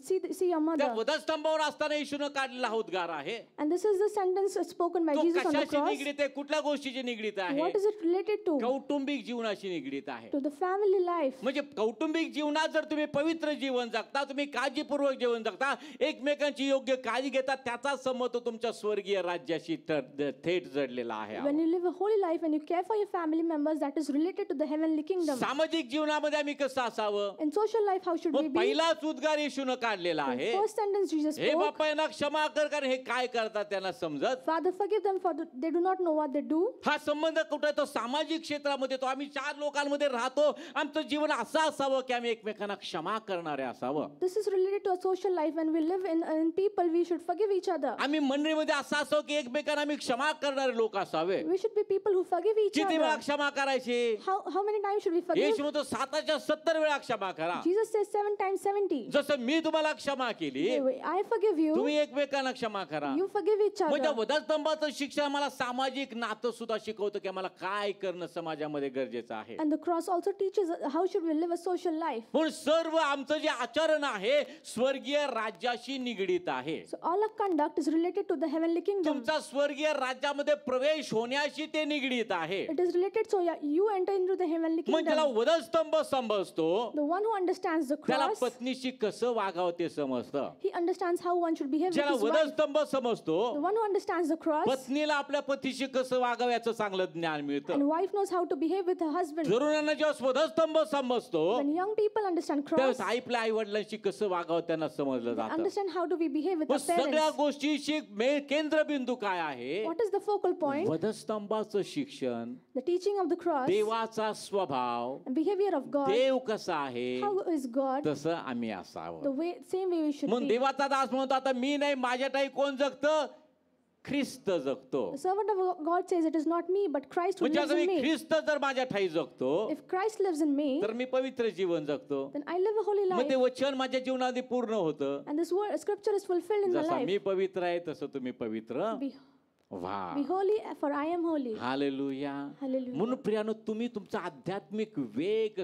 Speaker 2: see your
Speaker 1: त्या
Speaker 2: mother.
Speaker 1: वधस्तंभावर असताना येशूनं काढलेला उद्गार आहे.
Speaker 2: And this is the sentence spoken by
Speaker 1: तो
Speaker 2: Jesus on the
Speaker 1: कशाशी
Speaker 2: cross.
Speaker 1: निगडीत आहे, कुठल्या गोष्टीची निगडीत आहे?
Speaker 2: What is it related to?
Speaker 1: कौटुंबिक जीवनाशी निगडीत आहे.
Speaker 2: To the family life.
Speaker 1: म्हणजे कौटुंबिक जीवनात जर तुम्ही पवित्र जीवन जगता, तुम्ही काळजीपूर्वक जीवन जगता, एकमेकांची योग्य काळजी घेता, त्याचा संबंध तुमच्या स्वर्गीय राज्याशी थेट जडलेला आहे.
Speaker 2: When you live a holy life and you care for your family members, that is related to the heavenly kingdom.
Speaker 1: सामाजिक जीवनामध्ये आम्ही कसं असावं?
Speaker 2: In social life, how should we
Speaker 1: मग
Speaker 2: be?
Speaker 1: पहिलाच उद्गार येशूनं काढलेला
Speaker 2: The
Speaker 1: आहे,
Speaker 2: first sentence Jesus
Speaker 1: हे
Speaker 2: spoke,
Speaker 1: बापा यांना क्षमा कर, कारण हे काय करतात त्यांना समजत.
Speaker 2: Father, forgive them, for they do not know what they do.
Speaker 1: हा संबंध कुठे आहे? तो सामाजिक क्षेत्रामध्ये. तो आम्ही 4 लोकांमध्ये राहतो, आमचं जीवन असं असावं की आम्ही एकमेकांना क्षमा करणारे असावं.
Speaker 2: This is related to a social life. When we live in people, we should forgive each other.
Speaker 1: आम्ही मंडळीमध्ये असं असावं की एकमेकांना आम्ही क्षमा करणारे लोक असावे.
Speaker 2: We should be people who forgive each
Speaker 1: किती वेळा
Speaker 2: other.
Speaker 1: क्षमा करायची?
Speaker 2: How many times should we forgive?
Speaker 1: येशू म्हणतो 7 वेळा क्षमा करा.
Speaker 2: Jesus says 7 times 70.
Speaker 1: जसं मी तुम्हाला क्षमा केली,
Speaker 2: I forgive you.
Speaker 1: तुम्ही एकमेकांना क्षमा करा.
Speaker 2: You forgive each
Speaker 1: म्हणजे
Speaker 2: other.
Speaker 1: वधस्तंभाचं शिक्षण मला सामाजिक नातं सुद्धा शिकवतं की आम्हाला काय करणं समाजामध्ये गरजेचं आहे.
Speaker 2: And the cross also teaches how should we live a social life.
Speaker 1: म्हणून सर्व आमचं जे आचरण आहे स्वर्गीय राज्याशी निगडीत आहे.
Speaker 2: So all our conduct is related to the heavenly kingdom.
Speaker 1: तुमचा स्वर्गीय राज्यामध्ये प्रवेश होण्याशी ते निगडीत आहे.
Speaker 2: It is related, so you enter into the heavenly
Speaker 1: मग त्याला
Speaker 2: kingdom.
Speaker 1: वधस्तंभ समजतो,
Speaker 2: The one who understands the
Speaker 1: त्याला
Speaker 2: cross,
Speaker 1: पत्नीशी कसं वागावं ते समजतं.
Speaker 2: he understands how one should behave with
Speaker 1: ज्याला
Speaker 2: his wife.
Speaker 1: वधस्तंभ समजतो,
Speaker 2: The one who understands the cross,
Speaker 1: पत्नीला आपल्या पतीशी कसं वागावं याचं चांगलं ज्ञान मिळतं.
Speaker 2: and wife knows how to behave with her husband.
Speaker 1: तरुणांना जेव्हा वधस्तंभ समजतो,
Speaker 2: When young people understand cross,
Speaker 1: त्यावेळेस आपल्या आई वडिलांशी कसं वागावं त्यांना समजलं जातं.
Speaker 2: understand how do we behave with
Speaker 1: मग
Speaker 2: our
Speaker 1: सगळ्या
Speaker 2: parents.
Speaker 1: गोष्टीची केंद्रबिंदू काय आहे?
Speaker 2: What is the focal point?
Speaker 1: वधस्तंभाचं शिक्षण,
Speaker 2: The teaching of the cross,
Speaker 1: देवाचा स्वभाव,
Speaker 2: and behavior of God.
Speaker 1: देव कसा आहे
Speaker 2: How is God?
Speaker 1: तसं आम्ही असावं.
Speaker 2: The same way we should
Speaker 1: मग
Speaker 2: be.
Speaker 1: देवाचा दास म्हणतो आता मी नाही, माझ्या ठाई कोण जगतं? ख्रिस्त जगतो.
Speaker 2: The servant of God says, it is not me, but Christ who
Speaker 1: म्हणजे
Speaker 2: lives
Speaker 1: आता
Speaker 2: in
Speaker 1: मी
Speaker 2: me.
Speaker 1: ख्रिस्त जर माझ्या ठाई जगतो
Speaker 2: If Christ lives in me,
Speaker 1: तर मी पवित्र जीवन जगतो.
Speaker 2: then I live a holy
Speaker 1: मग ते
Speaker 2: life.
Speaker 1: वचन माझ्या जीवनामध्ये पूर्ण होतं.
Speaker 2: And this word, scripture is fulfilled in my
Speaker 1: जसा मी
Speaker 2: life.
Speaker 1: पवित्र आहे तसं तुम्ही पवित्र
Speaker 2: Be,
Speaker 1: व्हा.
Speaker 2: be holy, for I am holy.
Speaker 1: Hallelujah.
Speaker 2: Hallelujah.
Speaker 1: म्हणून प्रियानो, तुम्ही तुमचा आध्यात्मिक वेग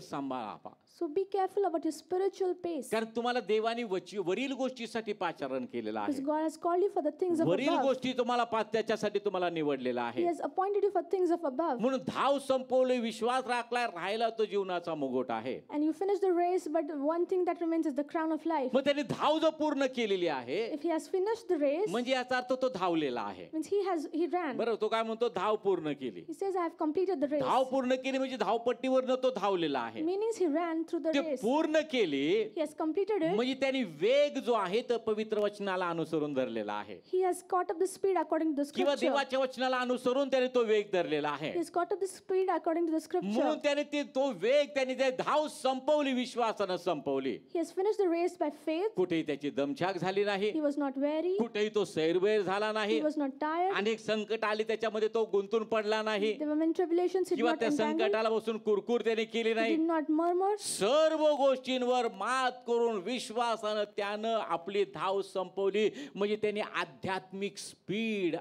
Speaker 2: So be careful about your spiritual pace.
Speaker 1: कारण तुम्हाला देवाने वरील गोष्टीसाठी पाचारण केलेलं
Speaker 2: Because
Speaker 1: आहे.
Speaker 2: God has called you for the things of
Speaker 1: वरील
Speaker 2: above.
Speaker 1: गोष्टी तुम्हाला त्याच्यासाठी तुम्हाला निवडलेला
Speaker 2: He
Speaker 1: आहे.
Speaker 2: has appointed you for things of above.
Speaker 1: म्हणून धाव संपवली, विश्वास राखला, राहिला तो जीवनाचा मुकुट आहे.
Speaker 2: And you finish the race, but one thing that remains is the crown of life.
Speaker 1: मग त्याने धाव जर पूर्ण केलेली आहे
Speaker 2: If he has finished the race,
Speaker 1: म्हणजे याचा अर्थ तो धावलेला आहे.
Speaker 2: means he ran.
Speaker 1: बरं, तो काय म्हणतो? धाव पूर्ण केली.
Speaker 2: He says, I have completed the
Speaker 1: धाव
Speaker 2: race.
Speaker 1: पूर्ण केली म्हणजे धावपट्टीवरनं तो धावलेला आहे.
Speaker 2: Meanings he ran through the
Speaker 1: ते
Speaker 2: race.
Speaker 1: पूर्ण केली
Speaker 2: He has completed it.
Speaker 1: म्हणजे त्यांनी वेग जो आहे तो पवित्र वचनाला अनुसरून धरलेला आहे,
Speaker 2: He has caught up the speed according to the
Speaker 1: किंवा
Speaker 2: scripture.
Speaker 1: देवाच्या वचनाला अनुसरून त्याने तो वेग धरलेला आहे.
Speaker 2: He has caught up the speed according to the scripture.
Speaker 1: म्हणून त्याने तो वेग त्याने ते धाव संपवली, विश्वासानं संपवली.
Speaker 2: He has finished the race by faith.
Speaker 1: कुठेही त्याची दमछाक झाली नाही,
Speaker 2: He was not weary.
Speaker 1: कुठेही तो सैरभैर झाला नाही,
Speaker 2: He was not tired.
Speaker 1: अनेक संकट आली त्याच्यामध्ये तो गुंतून पडला नाही,
Speaker 2: There were many tribulations. He did
Speaker 1: किंवा
Speaker 2: not
Speaker 1: त्या
Speaker 2: entangle.
Speaker 1: संकटाला बसून कुरकुर त्याने केली
Speaker 2: He
Speaker 1: नाही.
Speaker 2: did not murmur.
Speaker 1: सर्व गोष्टींवर मात करून विश्वासानं त्यानं आपली धाव संपवली. म्हणजे त्याने आध्यात्मिक स्पीड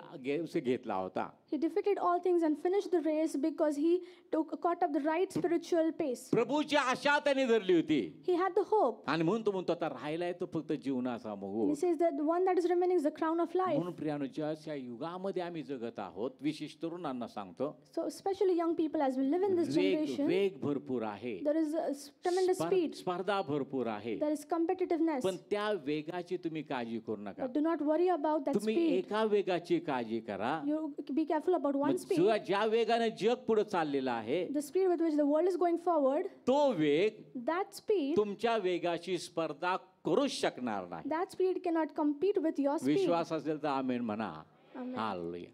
Speaker 1: घेतला होता.
Speaker 2: He defeated all things and finished the race because he caught up the right spiritual pace.
Speaker 1: प्रभूची आशा त्याने धरली होती,
Speaker 2: He had the hope.
Speaker 1: आणि म्हणून तो म्हणतो आता राहिलाय तो फक्त जीवनाचा
Speaker 2: And he
Speaker 1: मुकुट.
Speaker 2: says that the one that is remaining is the crown of life.
Speaker 1: म्हणून प्रियानो, ज्या युगामध्ये आम्ही जगत आहोत, विशेष तरुणांना सांगतो,
Speaker 2: So especially young people, as we live in this generation,
Speaker 1: वेग भरपूर आहे,
Speaker 2: there is a tremendous speed.
Speaker 1: स्पर्धा भरपूर आहे,
Speaker 2: There is competitiveness.
Speaker 1: पण त्या वेगाची तुम्ही काळजी करू नका.
Speaker 2: But do not worry about that
Speaker 1: तुम्ही
Speaker 2: speed.
Speaker 1: एका वेगाची काळजी करा.
Speaker 2: You be careful about one speed.
Speaker 1: ज्या वेगाने जग पुढे चाललेलं आहे,
Speaker 2: The speed with which the world is going forward,
Speaker 1: तो वेग
Speaker 2: that speed,
Speaker 1: तुमच्या वेगाची स्पर्धा करूच शकणार नाही.
Speaker 2: that speed cannot compete with your speed.
Speaker 1: विश्वास असेल तर आमेन म्हणा.
Speaker 2: Amen.
Speaker 1: हालेलुया.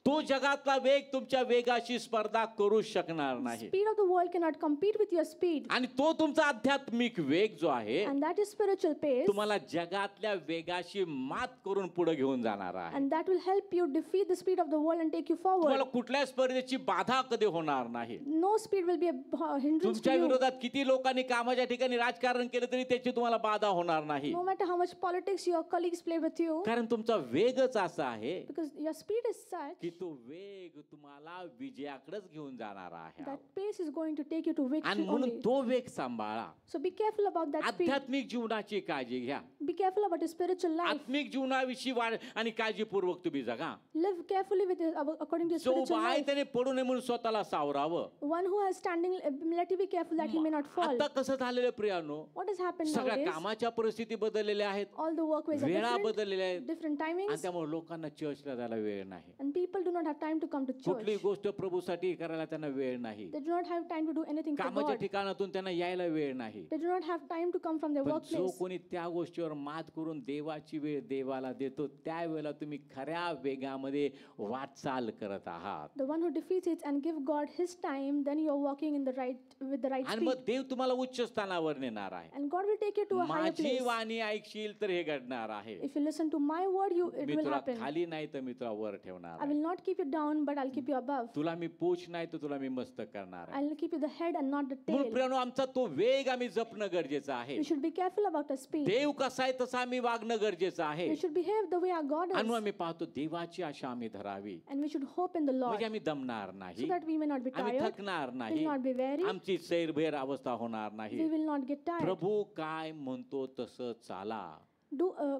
Speaker 1: तो जगातला वेग तुमच्या वेगाशी स्पर्धा करू शकणार नाही,
Speaker 2: Speed of the world cannot compete with your speed.
Speaker 1: आणि तो तुमचा आध्यात्मिक वेग जो आहे
Speaker 2: And that is spiritual pace.
Speaker 1: तुम्हाला जगातल्या वेगाशी मात करून पुढे घेऊन जाणार आहे.
Speaker 2: And that will help you defeat the speed of the world and take you
Speaker 1: तुम्हाला
Speaker 2: forward.
Speaker 1: कुठल्या स्पर्धेची बाधा कधी होणार नाही.
Speaker 2: No speed will be a hindrance to
Speaker 1: तुमच्या
Speaker 2: you.
Speaker 1: विरोधात किती लोकांनी कामाच्या ठिकाणी राजकारण केलं तरी त्याची तुम्हाला बाधा होणार नाही,
Speaker 2: No matter how much politics your colleagues play with you,
Speaker 1: कारण तुमचा वेगच असा आहे
Speaker 2: because your speed is such
Speaker 1: की तो वेग तुम्हाला विजयाकडेच घेऊन जाणार आहे.
Speaker 2: that pace is going to take you to
Speaker 1: आणि
Speaker 2: victory
Speaker 1: म्हणून
Speaker 2: only.
Speaker 1: तो वेग सांभाळा.
Speaker 2: So be careful about that speed.
Speaker 1: आध्यात्मिक जीवनाची काळजी घ्या.
Speaker 2: Be careful about your spiritual life.
Speaker 1: आत्मिक जीवनाविषयी वाढ आणि काळजीपूर्वक तुम्ही जगा.
Speaker 2: Live carefully with according to your
Speaker 1: जो
Speaker 2: spiritual
Speaker 1: आहे
Speaker 2: life.
Speaker 1: त्याने पडू नये म्हणून स्वतःला सावरावं.
Speaker 2: One who is standing, let him be careful that he may not fall.
Speaker 1: आता कसं झालेलं प्रियानो,
Speaker 2: What has happened
Speaker 1: सगळ्या
Speaker 2: nowadays?
Speaker 1: कामाच्या परिस्थिती बदललेल्या आहेत,
Speaker 2: All the workways are
Speaker 1: वेळा
Speaker 2: different,
Speaker 1: बदललेल्या आहेत,
Speaker 2: different
Speaker 1: आणि
Speaker 2: timings,
Speaker 1: त्यामुळे लोकांना चर्चला जायला वेळ नाही.
Speaker 2: and people do not have time to come to
Speaker 1: कुठली
Speaker 2: church.
Speaker 1: गोष्ट प्रभूसाठी करायला त्यांना वेळ नाही.
Speaker 2: They do not have time to do anything for
Speaker 1: कामाच्या
Speaker 2: God.
Speaker 1: ठिकाणातून त्यांना यायला वेळ नाही.
Speaker 2: They do not have time to come from their
Speaker 1: पण जो
Speaker 2: workplace.
Speaker 1: कोणी त्या गोष्टीवर मात करून देवाची वेळ देवाला देतो, त्यावेळेला तुम्ही खऱ्या वेगामध्ये वाटचाल करत आहात.
Speaker 2: The one who defeats it and give God His time, then you are walking in the right with the right
Speaker 1: आणि
Speaker 2: speed.
Speaker 1: मग देव तुम्हाला उच्च स्थानावर नेणार आहे.
Speaker 2: And God will take you to a higher
Speaker 1: माझी
Speaker 2: place.
Speaker 1: वाणी ऐकशील तर हे घडणार आहे.
Speaker 2: If you listen to my word, it
Speaker 1: me
Speaker 2: will
Speaker 1: तुला
Speaker 2: happen.
Speaker 1: खाली नाही तर मी तुला वर ठेवणार
Speaker 2: I
Speaker 1: आहे.
Speaker 2: will not keep you down, but I'll keep you above.
Speaker 1: तुला मी पूछ नाही तर तुला मी मस्तक करणार आहे.
Speaker 2: I'll keep you the head and not the
Speaker 1: म्हणून
Speaker 2: tail.
Speaker 1: प्रियानो, आमचा तो वेग आम्ही जपणं गरजेचं आहे.
Speaker 2: We should be careful about our speed.
Speaker 1: देव कसा आहे तसं आम्ही वागणं गरजेचं आहे.
Speaker 2: We should behave the way our God
Speaker 1: आणि
Speaker 2: is.
Speaker 1: आम्ही पाहतो देवाची आशा आम्ही धरावी,
Speaker 2: And we should hope in the Lord,
Speaker 1: म्हणजे आम्ही दमणार
Speaker 2: so
Speaker 1: नाही,
Speaker 2: that we may not be
Speaker 1: आम्ही
Speaker 2: tired,
Speaker 1: थकणार
Speaker 2: will
Speaker 1: नाही,
Speaker 2: not be weary,
Speaker 1: आमची सैरभैर अवस्था होणार
Speaker 2: we
Speaker 1: नाही.
Speaker 2: will not get tired.
Speaker 1: प्रभू काय म्हणतो तसं चाला.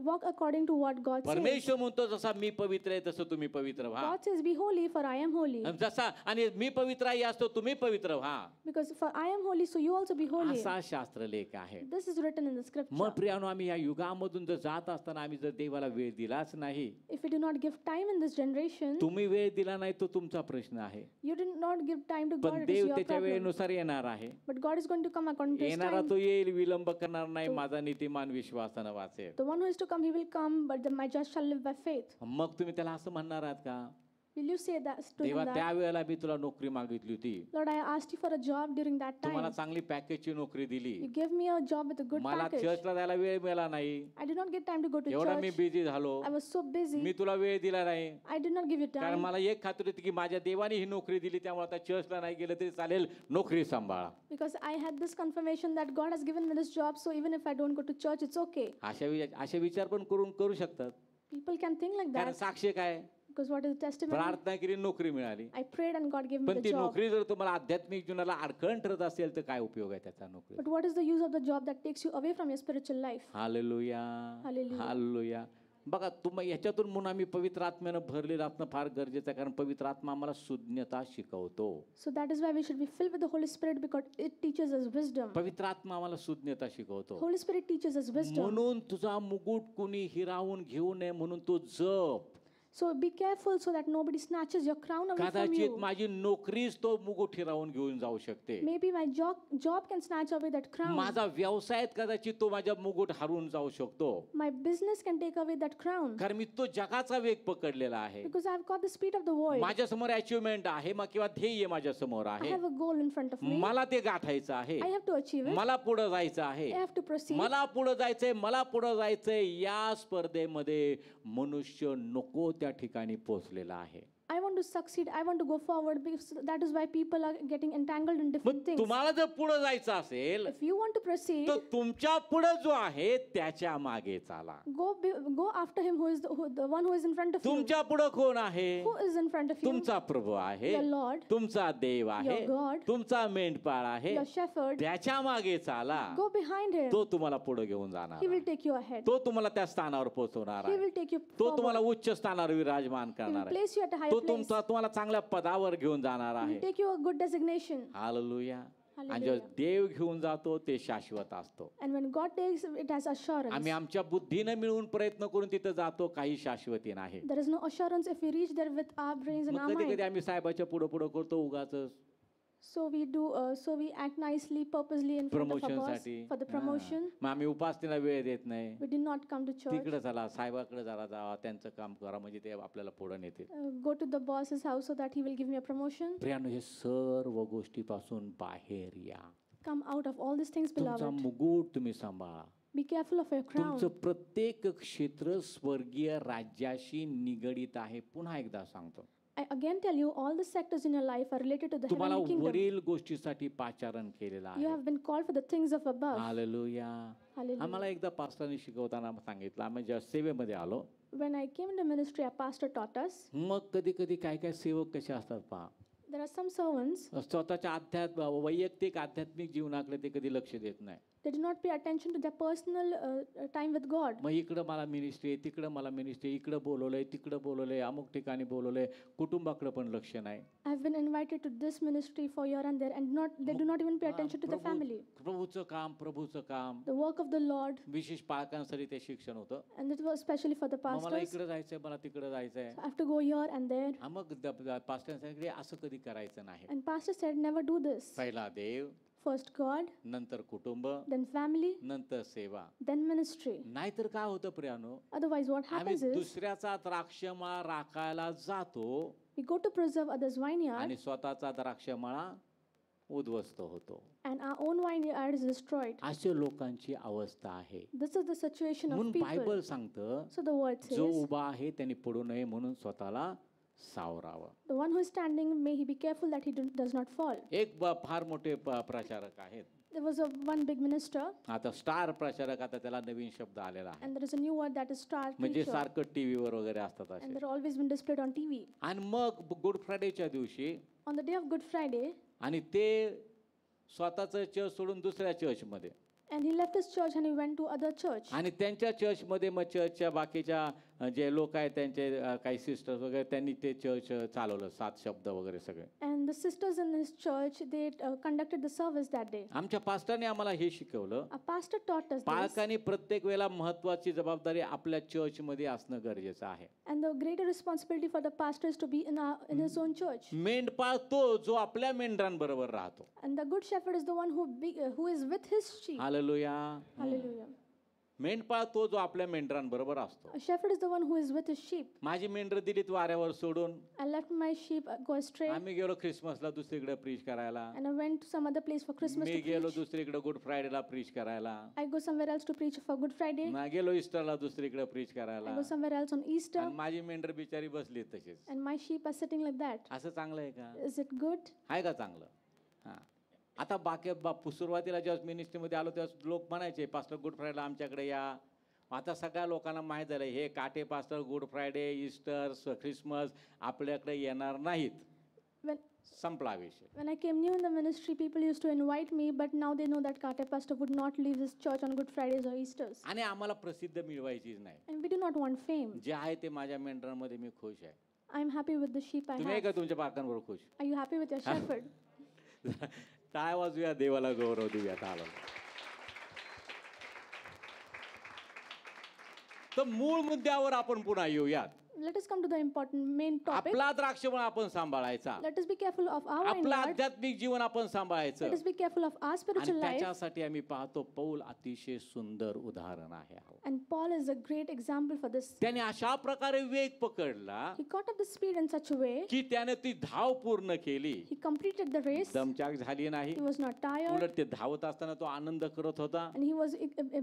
Speaker 2: Walk according to what God says.
Speaker 1: परमेश्वर म्हणतो जसा मी पवित्र आहे तसं तुम्ही पवित्र व्हा.
Speaker 2: God says, be holy, for I am holy.
Speaker 1: जसा आणि मी पवित्र आहे असतो तुम्ही पवित्र व्हा,
Speaker 2: Because for I am holy, so you also be holy.
Speaker 1: असा शास्त्रलेख आहे.
Speaker 2: This is written in the scripture.
Speaker 1: मग प्रियानो, आम्ही या युगामधून जर जात असताना आम्ही जर देवाला वेळ दिलाच नाही,
Speaker 2: If we do not give time in this generation,
Speaker 1: तुम्ही वेळ दिला नाही तो तुमचा प्रश्न आहे,
Speaker 2: you did not give time to
Speaker 1: पण
Speaker 2: God, it is
Speaker 1: Dev
Speaker 2: your
Speaker 1: त्याच्या
Speaker 2: problem.
Speaker 1: वेळेनुसार येणार आहे.
Speaker 2: But God is going to come according to His
Speaker 1: येणारा
Speaker 2: time.
Speaker 1: तो येईल, विलंब करणार नाही, माझा नीतिमान विश्वासानं वाचेल.
Speaker 2: The one who is to come, he will come, but my just shall live by faith.
Speaker 1: मग तुम्ही त्याला असं म्हणणार आहात का,
Speaker 2: Will you say that to him
Speaker 1: देवा
Speaker 2: that,
Speaker 1: त्या वेळेला मी तुला नोकरी मागितली होती,
Speaker 2: Lord, I asked you for a job during that
Speaker 1: तुम्हाला
Speaker 2: time.
Speaker 1: चांगली पॅकेजची नोकरी दिली,
Speaker 2: You gave me a job with a good
Speaker 1: मला
Speaker 2: package.
Speaker 1: चर्चला जायला वेळ मिळाला नाही,
Speaker 2: I did not get time to go to
Speaker 1: एवढा मी
Speaker 2: church.
Speaker 1: बिझी झालो,
Speaker 2: I was so busy.
Speaker 1: मी तुला वेळ दिला नाही.
Speaker 2: I did not give you
Speaker 1: कारण
Speaker 2: time.
Speaker 1: मला एक खात्री होती की माझ्या देवाने ही नोकरी दिली, त्यामुळे आता चर्चला नाही गेलं तरी चालेल, नोकरी सांभाळा.
Speaker 2: Because I had this confirmation that God has given me this job, so even if I don't go to church, it's okay.
Speaker 1: असे विचार पण करू शकतात.
Speaker 2: People can think like
Speaker 1: कारण
Speaker 2: that.
Speaker 1: साक्ष काय,
Speaker 2: Because what is the testimony?
Speaker 1: प्रार्थना केली, नोकरी मिळाली.
Speaker 2: I prayed and God gave me
Speaker 1: पण
Speaker 2: the
Speaker 1: ती
Speaker 2: job.
Speaker 1: नोकरी जर तुम्हाला आध्यात्मिक जीवनाला अडखळण ठरत असेल तर काय उपयोग आहे त्याचा नोकरी?
Speaker 2: But what is the use of the job that takes you away from your spiritual life?
Speaker 1: Hallelujah,
Speaker 2: Hallelujah.
Speaker 1: Hallelujah. बघा ह्याच्यातून म्हणून आम्ही पवित्र आत्म्यानं भरलेलं असणं फार गरजेचं आहे, कारण पवित्र आत्मा आम्हाला सुज्ञता शिकवतो.
Speaker 2: So that is why we should be filled with the Holy Spirit, because it teaches us wisdom.
Speaker 1: पवित्र आत्मा आम्हाला सुज्ञता शिकवतो.
Speaker 2: Holy Spirit teaches us wisdom.
Speaker 1: म्हणून तुझा मुकुट कुणी हिरावून घेऊ नये म्हणून तो जप.
Speaker 2: So be careful so that nobody snatches your crown away from
Speaker 1: कदाचित
Speaker 2: you.
Speaker 1: माझी नोकरीच तो मुकुट हिरावून घेऊन जाऊ शकते.
Speaker 2: Maybe my job can snatch away that crown.
Speaker 1: माझा व्यवसायात कदाचित तो माझा मुकुट हरवून जाऊ शकतो,
Speaker 2: My business can take away that crown.
Speaker 1: कारण मी तो जगाचा वेग पकडलेला आहे.
Speaker 2: Because I've got the speed of the world.
Speaker 1: माझ्या समोर अचिव्हमेंट आहे मग किंवा ध्येय माझ्या समोर
Speaker 2: I
Speaker 1: आहे,
Speaker 2: have a goal in front of me.
Speaker 1: मला ते गाठायचं आहे,
Speaker 2: I have to achieve it.
Speaker 1: मला पुढे जायचं आहे,
Speaker 2: I have to proceed.
Speaker 1: मला पुढे जायचंय, मला पुढे जायचंय. या स्पर्धेमध्ये मनुष्य नको त्या ठिकाणी पोहोचलेला आहे.
Speaker 2: I want to succeed. I want to go forward, because that is why people are getting entangled in
Speaker 1: मग
Speaker 2: different things.
Speaker 1: तुम्हाला जर पुढे जायचं असेल
Speaker 2: If you want to proceed,
Speaker 1: तर तुमच्या पुढे जो आहे त्याच्या मागे चाला.
Speaker 2: go after him who is the one who is in front of you.
Speaker 1: तुमच्या पुढे कोण आहे?
Speaker 2: Who is in front of you?
Speaker 1: तुमचा प्रभू आहे,
Speaker 2: Your Lord,
Speaker 1: तुमचा देव आहे,
Speaker 2: your God,
Speaker 1: तुमचा मेंढपाळ आहे.
Speaker 2: your shepherd.
Speaker 1: त्याच्या मागे चाला.
Speaker 2: Go behind him.
Speaker 1: तो तुम्हाला पुढे घेऊन जाणार,
Speaker 2: He will take you ahead.
Speaker 1: तो तुम्हाला त्या स्थानावर पोहोचवणार
Speaker 2: He
Speaker 1: आहे,
Speaker 2: will take you
Speaker 1: तो
Speaker 2: forward.
Speaker 1: तुम्हाला उच्च स्थानावर विराजमान
Speaker 2: He will
Speaker 1: करणार आहे,
Speaker 2: place you at a higher
Speaker 1: तो
Speaker 2: place.
Speaker 1: तुम्हाला चांगल्या पदावर घेऊन जाणार
Speaker 2: He
Speaker 1: आहे.
Speaker 2: will take you a good designation.
Speaker 1: Hallelujah. आणि
Speaker 2: Hallelujah.
Speaker 1: जो देव घेऊन जातो ते शाश्वत असतो.
Speaker 2: And when God takes, it has assurance.
Speaker 1: आम्ही आमच्या बुद्धीने मिळून प्रयत्न करून तिथं जातो, काही शाश्वती नाही.
Speaker 2: There is no assurance if we reach there with our brains and
Speaker 1: मग
Speaker 2: our
Speaker 1: कधी
Speaker 2: mind.
Speaker 1: कधी आम्ही साहेबाच्या पुढे पुढे करतो उगाच
Speaker 2: So we act nicely, purposely in front of our
Speaker 1: promotion
Speaker 2: boss
Speaker 1: साठी.
Speaker 2: for the promotion.
Speaker 1: मग आम्ही उपासनेला वेळ देत नाही.
Speaker 2: We did not come to church.
Speaker 1: तिकडे चला, साहेबाकडे जरा जावा, त्यांचं काम करा, म्हणजे ते आपल्याला पुढे नेतील.
Speaker 2: Go to the boss's house so that he will give me a promotion.
Speaker 1: प्रियानो, हे सर्व गोष्टीपासून बाहेर या.
Speaker 2: Come out of all these things,
Speaker 1: तुमचा
Speaker 2: beloved.
Speaker 1: मुकुट तुम्ही सांभाळा.
Speaker 2: Be careful of your crown.
Speaker 1: तुमचं प्रत्येक क्षेत्र स्वर्गीय राज्याशी निगडित आहे. पुन्हा एकदा सांगतो,
Speaker 2: I again tell you, all the sectors in your life are related to the
Speaker 1: तुम्हाला
Speaker 2: heavenly kingdom.
Speaker 1: वरील गोष्टीसाठी पाचारण केलेलं
Speaker 2: You
Speaker 1: आहे.
Speaker 2: have been called for the things of above.
Speaker 1: Hallelujah.
Speaker 2: Hallelujah.
Speaker 1: आम्हाला एकदा पास्टरने शिकवताना सांगितलं, आम्ही जेव्हा सेवेमध्ये आलो,
Speaker 2: When I came into ministry, our pastor taught us.
Speaker 1: मग कधी कधी काय काय सेवक कसे असतात पहा,
Speaker 2: There are some servants,
Speaker 1: स्वतःच्या वैयक्तिक आध्यात्मिक जीवनाकडे ते कधी लक्ष देत नाही.
Speaker 2: they do not pay attention to their personal time with God.
Speaker 1: मग इकडं मला मिनिस्ट्री आहे, तिकडं मला मिनिस्ट्री, इकडं बोलवलंय, तिकडं बोलवलंय, अमुक ठिकाणी बोलवलंय, कुटुंबाकडे पण लक्ष नाही.
Speaker 2: I have been invited to this ministry for here and there, and they do not even pay attention to the family.
Speaker 1: प्रभूचं काम
Speaker 2: The work of the Lord,
Speaker 1: विशेष पालकांसाठी ते शिक्षण होतं.
Speaker 2: and it was especially for the
Speaker 1: मग मला
Speaker 2: pastors.
Speaker 1: इकडे जायचंय, मला तिकडे जायचंय.
Speaker 2: I have to go here and there.
Speaker 1: मग पास्टरांकडे असं कधी करायचं नाही.
Speaker 2: And pastor said, never do this.
Speaker 1: पहिला देव,
Speaker 2: First God,
Speaker 1: नंतर कुटुंब,
Speaker 2: then family,
Speaker 1: नंतर सेवा.
Speaker 2: then ministry.
Speaker 1: नाहीतर काय होतं प्रियानो,
Speaker 2: Otherwise, what
Speaker 1: आम्ही
Speaker 2: happens is
Speaker 1: दुसऱ्याचा द्राक्षमळा राखायला जातो
Speaker 2: we go to preserve others' vineyard,
Speaker 1: आणि स्वतःचा द्राक्षमळा उद्ध्वस्त होतो.
Speaker 2: and our own vineyard is destroyed.
Speaker 1: अशा लोकांची अवस्था आहे.
Speaker 2: This is the situation of
Speaker 1: म्हणून
Speaker 2: people.
Speaker 1: बायबल सांगतं,
Speaker 2: So the word
Speaker 1: जो
Speaker 2: says,
Speaker 1: उभा आहे त्यांनी पडू नये म्हणून स्वतःला सावरावं.
Speaker 2: the one who is standing, may he be careful that he does not fall.
Speaker 1: एक फार मोठे प्रचारक आहेत.
Speaker 2: There was one big minister,
Speaker 1: आता स्टार प्रचारक, आता त्याला नवीन शब्द आलेला आहे,
Speaker 2: and there is a new word that is star
Speaker 1: म्हणजे
Speaker 2: preacher,
Speaker 1: सारखं टीव्हीवर वगैरे असतात
Speaker 2: and
Speaker 1: असे.
Speaker 2: they're always been displayed on TV.
Speaker 1: आणि मग गुड फ्रायडेच्या दिवशी
Speaker 2: On the day of Good Friday,
Speaker 1: आणि ते स्वतःचं चर्च सोडून दुसऱ्या चर्चमध्ये,
Speaker 2: and he left his church and he went to other church.
Speaker 1: आणि त्यांच्या चर्चमध्ये मग चर्चच्या बाकीच्या जे लोक आहेत त्यांचे काही सिस्टर्स वगैरे, त्यांनी ते चर्च चालवलं, 7 शब्द वगैरे सगळे.
Speaker 2: And the sisters in his church, they conducted the service that day.
Speaker 1: आमच्या पास्टरने आम्हाला हे शिकवलं,
Speaker 2: A pastor taught us this.
Speaker 1: पालकांनी प्रत्येक वेळेला महत्वाची जबाबदारी आपल्या चर्चमध्ये असणं गरजेचं आहे.
Speaker 2: And the greater responsibility for the pastor is to be in his own church.
Speaker 1: मेंढपाळ तो जो आपल्या मेंढरांबरोबर राहतो.
Speaker 2: And the good shepherd is the one who is with his sheep.
Speaker 1: Hallelujah.
Speaker 2: Hallelujah.
Speaker 1: मेंढपाळ तो जो आपल्या मेंढरांबरोबर असतो.
Speaker 2: A shepherd is the one who is with his sheep.
Speaker 1: माझी मेंढर दिलीत वाऱ्यावर सोडून,
Speaker 2: I left my sheep go astray,
Speaker 1: आम्ही गेलो ख्रिसमसला दुसरीकडे प्रीच करायला,
Speaker 2: and I went to some other place for Christmas
Speaker 1: me
Speaker 2: to
Speaker 1: गेलो
Speaker 2: preach.
Speaker 1: दुसरीकडे गुड फ्रायडेला प्रीच करायला,
Speaker 2: I go somewhere else to preach for Good Friday.
Speaker 1: ना गेलो इस्टरला दुसरीकडे प्रीच
Speaker 2: I
Speaker 1: करायला,
Speaker 2: go somewhere else on Easter,
Speaker 1: आणि माझी मेंढर बिचारी बसली तशीच.
Speaker 2: and my sheep are sitting like that.
Speaker 1: असं चांगलं आहे का?
Speaker 2: Is it good?
Speaker 1: आहे का चांगलं? हां. आता बाकी सुरुवातीला जेव्हा मिनिस्ट्रीमध्ये आलो तेव्हा लोक म्हणायचे, पास्टर गुड फ्रायडेला आमच्याकडे या, आता सगळ्या लोकांना माहीत झालं हे काटे pastor good Friday Easter Christmas आपल्याकडे येणार नाहीत.
Speaker 2: When,
Speaker 1: संपला विषय.
Speaker 2: when I came new in the ministry, people used to invite me, but now they know that Kate Pastor would not leave his church on Good Fridays or Easters.
Speaker 1: आणि आम्हाला प्रसिद्ध मिळवायचीच नाही.
Speaker 2: And we do not want fame.
Speaker 1: जे आहे ते माझ्या मेंढरांमध्ये मी खुश आहे.
Speaker 2: I am happy with the sheep I
Speaker 1: तुम्ही आहे
Speaker 2: have.
Speaker 1: का तुमच्या पालकांबरोबर खुश?
Speaker 2: Are you happy with your shepherd?
Speaker 1: टाळ वाजूया, देवाला गौरव देऊया. आलो तर मूळ मुद्द्यावर आपण पुन्हा येऊयात.
Speaker 2: Let us come to the important main topic.
Speaker 1: आपला द्राक्षवण आपण सांभाळायचा.
Speaker 2: Let us be careful of our
Speaker 1: आपलं
Speaker 2: vineyard.
Speaker 1: आध्यात्मिक जीवन आपण सांभाळायचं.
Speaker 2: Let us be careful of our
Speaker 1: आणि
Speaker 2: spiritual life.
Speaker 1: त्याच्यासाठी आम्ही पाहतो पौल अतिशय सुंदर उदाहरण आहे.
Speaker 2: And Paul is a great example for this.
Speaker 1: त्याने अशा प्रकारे वेग पकडला
Speaker 2: He caught up the speed in such a way.
Speaker 1: की त्याने ती धाव पूर्ण केली.
Speaker 2: He completed the race.
Speaker 1: दमछाक झाली नाही.
Speaker 2: He was not tired.
Speaker 1: उलट ते धावत असताना तो आनंद करत होता.
Speaker 2: And he was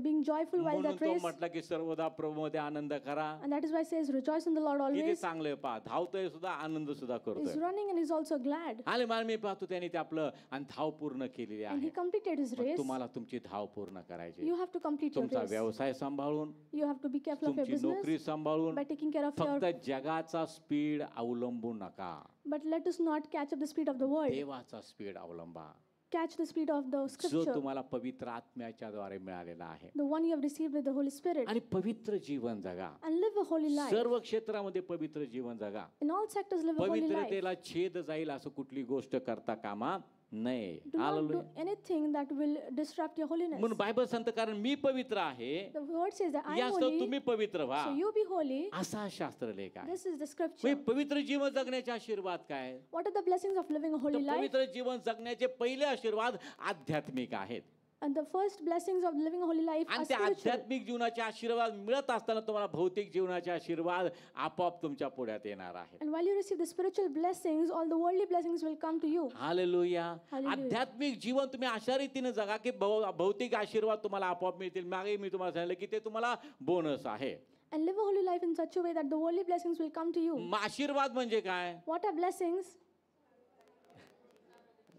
Speaker 2: being joyful while
Speaker 1: म्हणून
Speaker 2: that
Speaker 1: तो
Speaker 2: race.
Speaker 1: म्हटला की सर्वदा प्रभूमध्ये आनंद करा.
Speaker 2: And that is why it says, rejoice in the Lord
Speaker 1: किती
Speaker 2: always.
Speaker 1: चांगले पहा धावतोय सुद्धा आनंद सुद्धा
Speaker 2: He's
Speaker 1: करतोय.
Speaker 2: running and he's also glad.
Speaker 1: आणि मला मी पाहतो त्याने ते आपलं आणि धाव पूर्ण केलेली
Speaker 2: And
Speaker 1: आहे.
Speaker 2: he completed his
Speaker 1: मग
Speaker 2: race.
Speaker 1: तुम्हाला तुमची धाव पूर्ण करायची.
Speaker 2: You have to complete your
Speaker 1: तुमचा
Speaker 2: race.
Speaker 1: व्यवसाय सांभाळून
Speaker 2: You have to be careful of your
Speaker 1: तुमची नोकरी
Speaker 2: business
Speaker 1: सांभाळून
Speaker 2: by taking care of
Speaker 1: फक्त
Speaker 2: your.
Speaker 1: जगाचा स्पीड अवलंबू नका.
Speaker 2: But let us not catch up the speed of the world.
Speaker 1: देवाचा speed अवलंबा
Speaker 2: Catch the speed of the
Speaker 1: जो
Speaker 2: scripture,
Speaker 1: तुम्हाला पवित्र आत्म्याच्या द्वारे मिळालेला आहे.
Speaker 2: the one you have received with the Holy Spirit,
Speaker 1: आणि पवित्र जीवन जगा.
Speaker 2: and live a holy life.
Speaker 1: सर्व क्षेत्रामध्ये पवित्र जीवन जगा.
Speaker 2: In all sectors, live a holy life.
Speaker 1: पवित्रतेला छेद जाईल असं कुठली गोष्ट करता कामा नये.
Speaker 2: Do not
Speaker 1: hallelujah.
Speaker 2: do anything that will disrupt your holiness.
Speaker 1: म्हणून बायबल सांगतं कारण मी पवित्र आहे
Speaker 2: The word says that I am
Speaker 1: यास्तव
Speaker 2: holy,
Speaker 1: तुम्ही पवित्र व्हा.
Speaker 2: so you be holy.
Speaker 1: असा शास्त्रलेख आहे.
Speaker 2: This is the scripture.
Speaker 1: पवित्र जीवन जगण्याचे आशीर्वाद काय?
Speaker 2: What are the blessings of living a holy
Speaker 1: तर
Speaker 2: life?
Speaker 1: पवित्र जीवन जगण्याचे पहिले आशीर्वाद आध्यात्मिक आहेत.
Speaker 2: And the first blessings of living a holy life are
Speaker 1: आणि त्या
Speaker 2: spiritual.
Speaker 1: आध्यात्मिक जीवनाचे आशीर्वाद मिळत असताना तुम्हाला भौतिक जीवनाचे आशीर्वाद आपोआप तुमच्या पुढ्यात येणार आहेत.
Speaker 2: And while you receive the spiritual blessings, all the worldly blessings will come to you.
Speaker 1: Hallelujah.
Speaker 2: Hallelujah.
Speaker 1: आध्यात्मिक जीवन तुम्ही अशा रीतीने जगा की भौतिक आशीर्वाद तुम्हाला आपोआप मिळतील. मागे मी तुम्हाला सांगितलं की ते तुम्हाला बोनस आहे.
Speaker 2: And live a holy life in such a way that the worldly blessings will come to you.
Speaker 1: मग आशीर्वाद म्हणजे काय?
Speaker 2: What are blessings?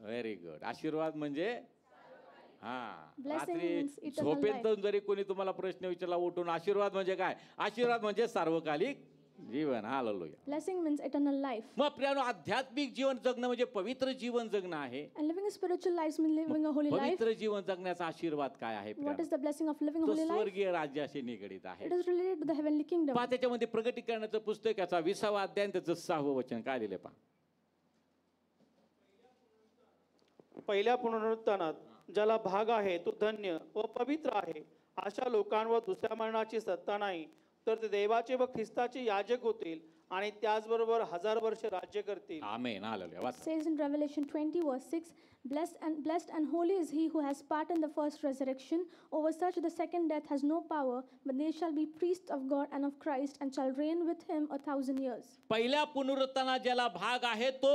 Speaker 1: Very good. आशीर्वाद म्हणजे हा
Speaker 2: Blessing
Speaker 1: रात्री
Speaker 2: means eternal
Speaker 1: झोपेतून जरी कोणी तुम्हाला प्रश्न विचारला उठून आशीर्वाद म्हणजे काय? आशीर्वाद म्हणजे सार्वकालिक जीवन. Hallelujah.
Speaker 2: Blessing means eternal life.
Speaker 1: मग प्रियानो आध्यात्मिक जीवन जगणं म्हणजे पवित्र जीवन जगणं आहे.
Speaker 2: And living a spiritual life means living a holy life.
Speaker 1: पवित्र जीवन जगण्याचा आशीर्वाद काय आहे
Speaker 2: What
Speaker 1: प्रियानो?
Speaker 2: is the blessing of living a
Speaker 1: तो
Speaker 2: holy life?
Speaker 1: स्वर्गीय राज्याशी निगडीत आहे.
Speaker 2: It is related to the heavenly kingdom.
Speaker 1: पहा त्याच्यामध्ये प्रगटीकरणाचं पुस्तक याचा 20वा अध्याय आणि त्याचं 6वं वचन काय लिहिले पहा.
Speaker 3: पहिल्या पुनरुत्थानात ज्याला भाग आहे तो धन्य व पवित्र आहे. अशा लोकांवर दुसऱ्या मरणाची सत्ता नाही, तर ते देवाचे व ख्रिस्ताचे याजक होतील आणि त्याचबरोबर 1000 वर्ष राज्य करतील.
Speaker 1: आमेन. हालेलुया. वाचा.
Speaker 2: Says in Revelation 20 verse 6, blessed and holy is he who has part in the first resurrection. Over such the second death has no power, but they shall be priests of God and of Christ, and shall reign with him 1000 years.
Speaker 1: पहिल्या पुनरुत्थानात ज्याला भाग आहे तो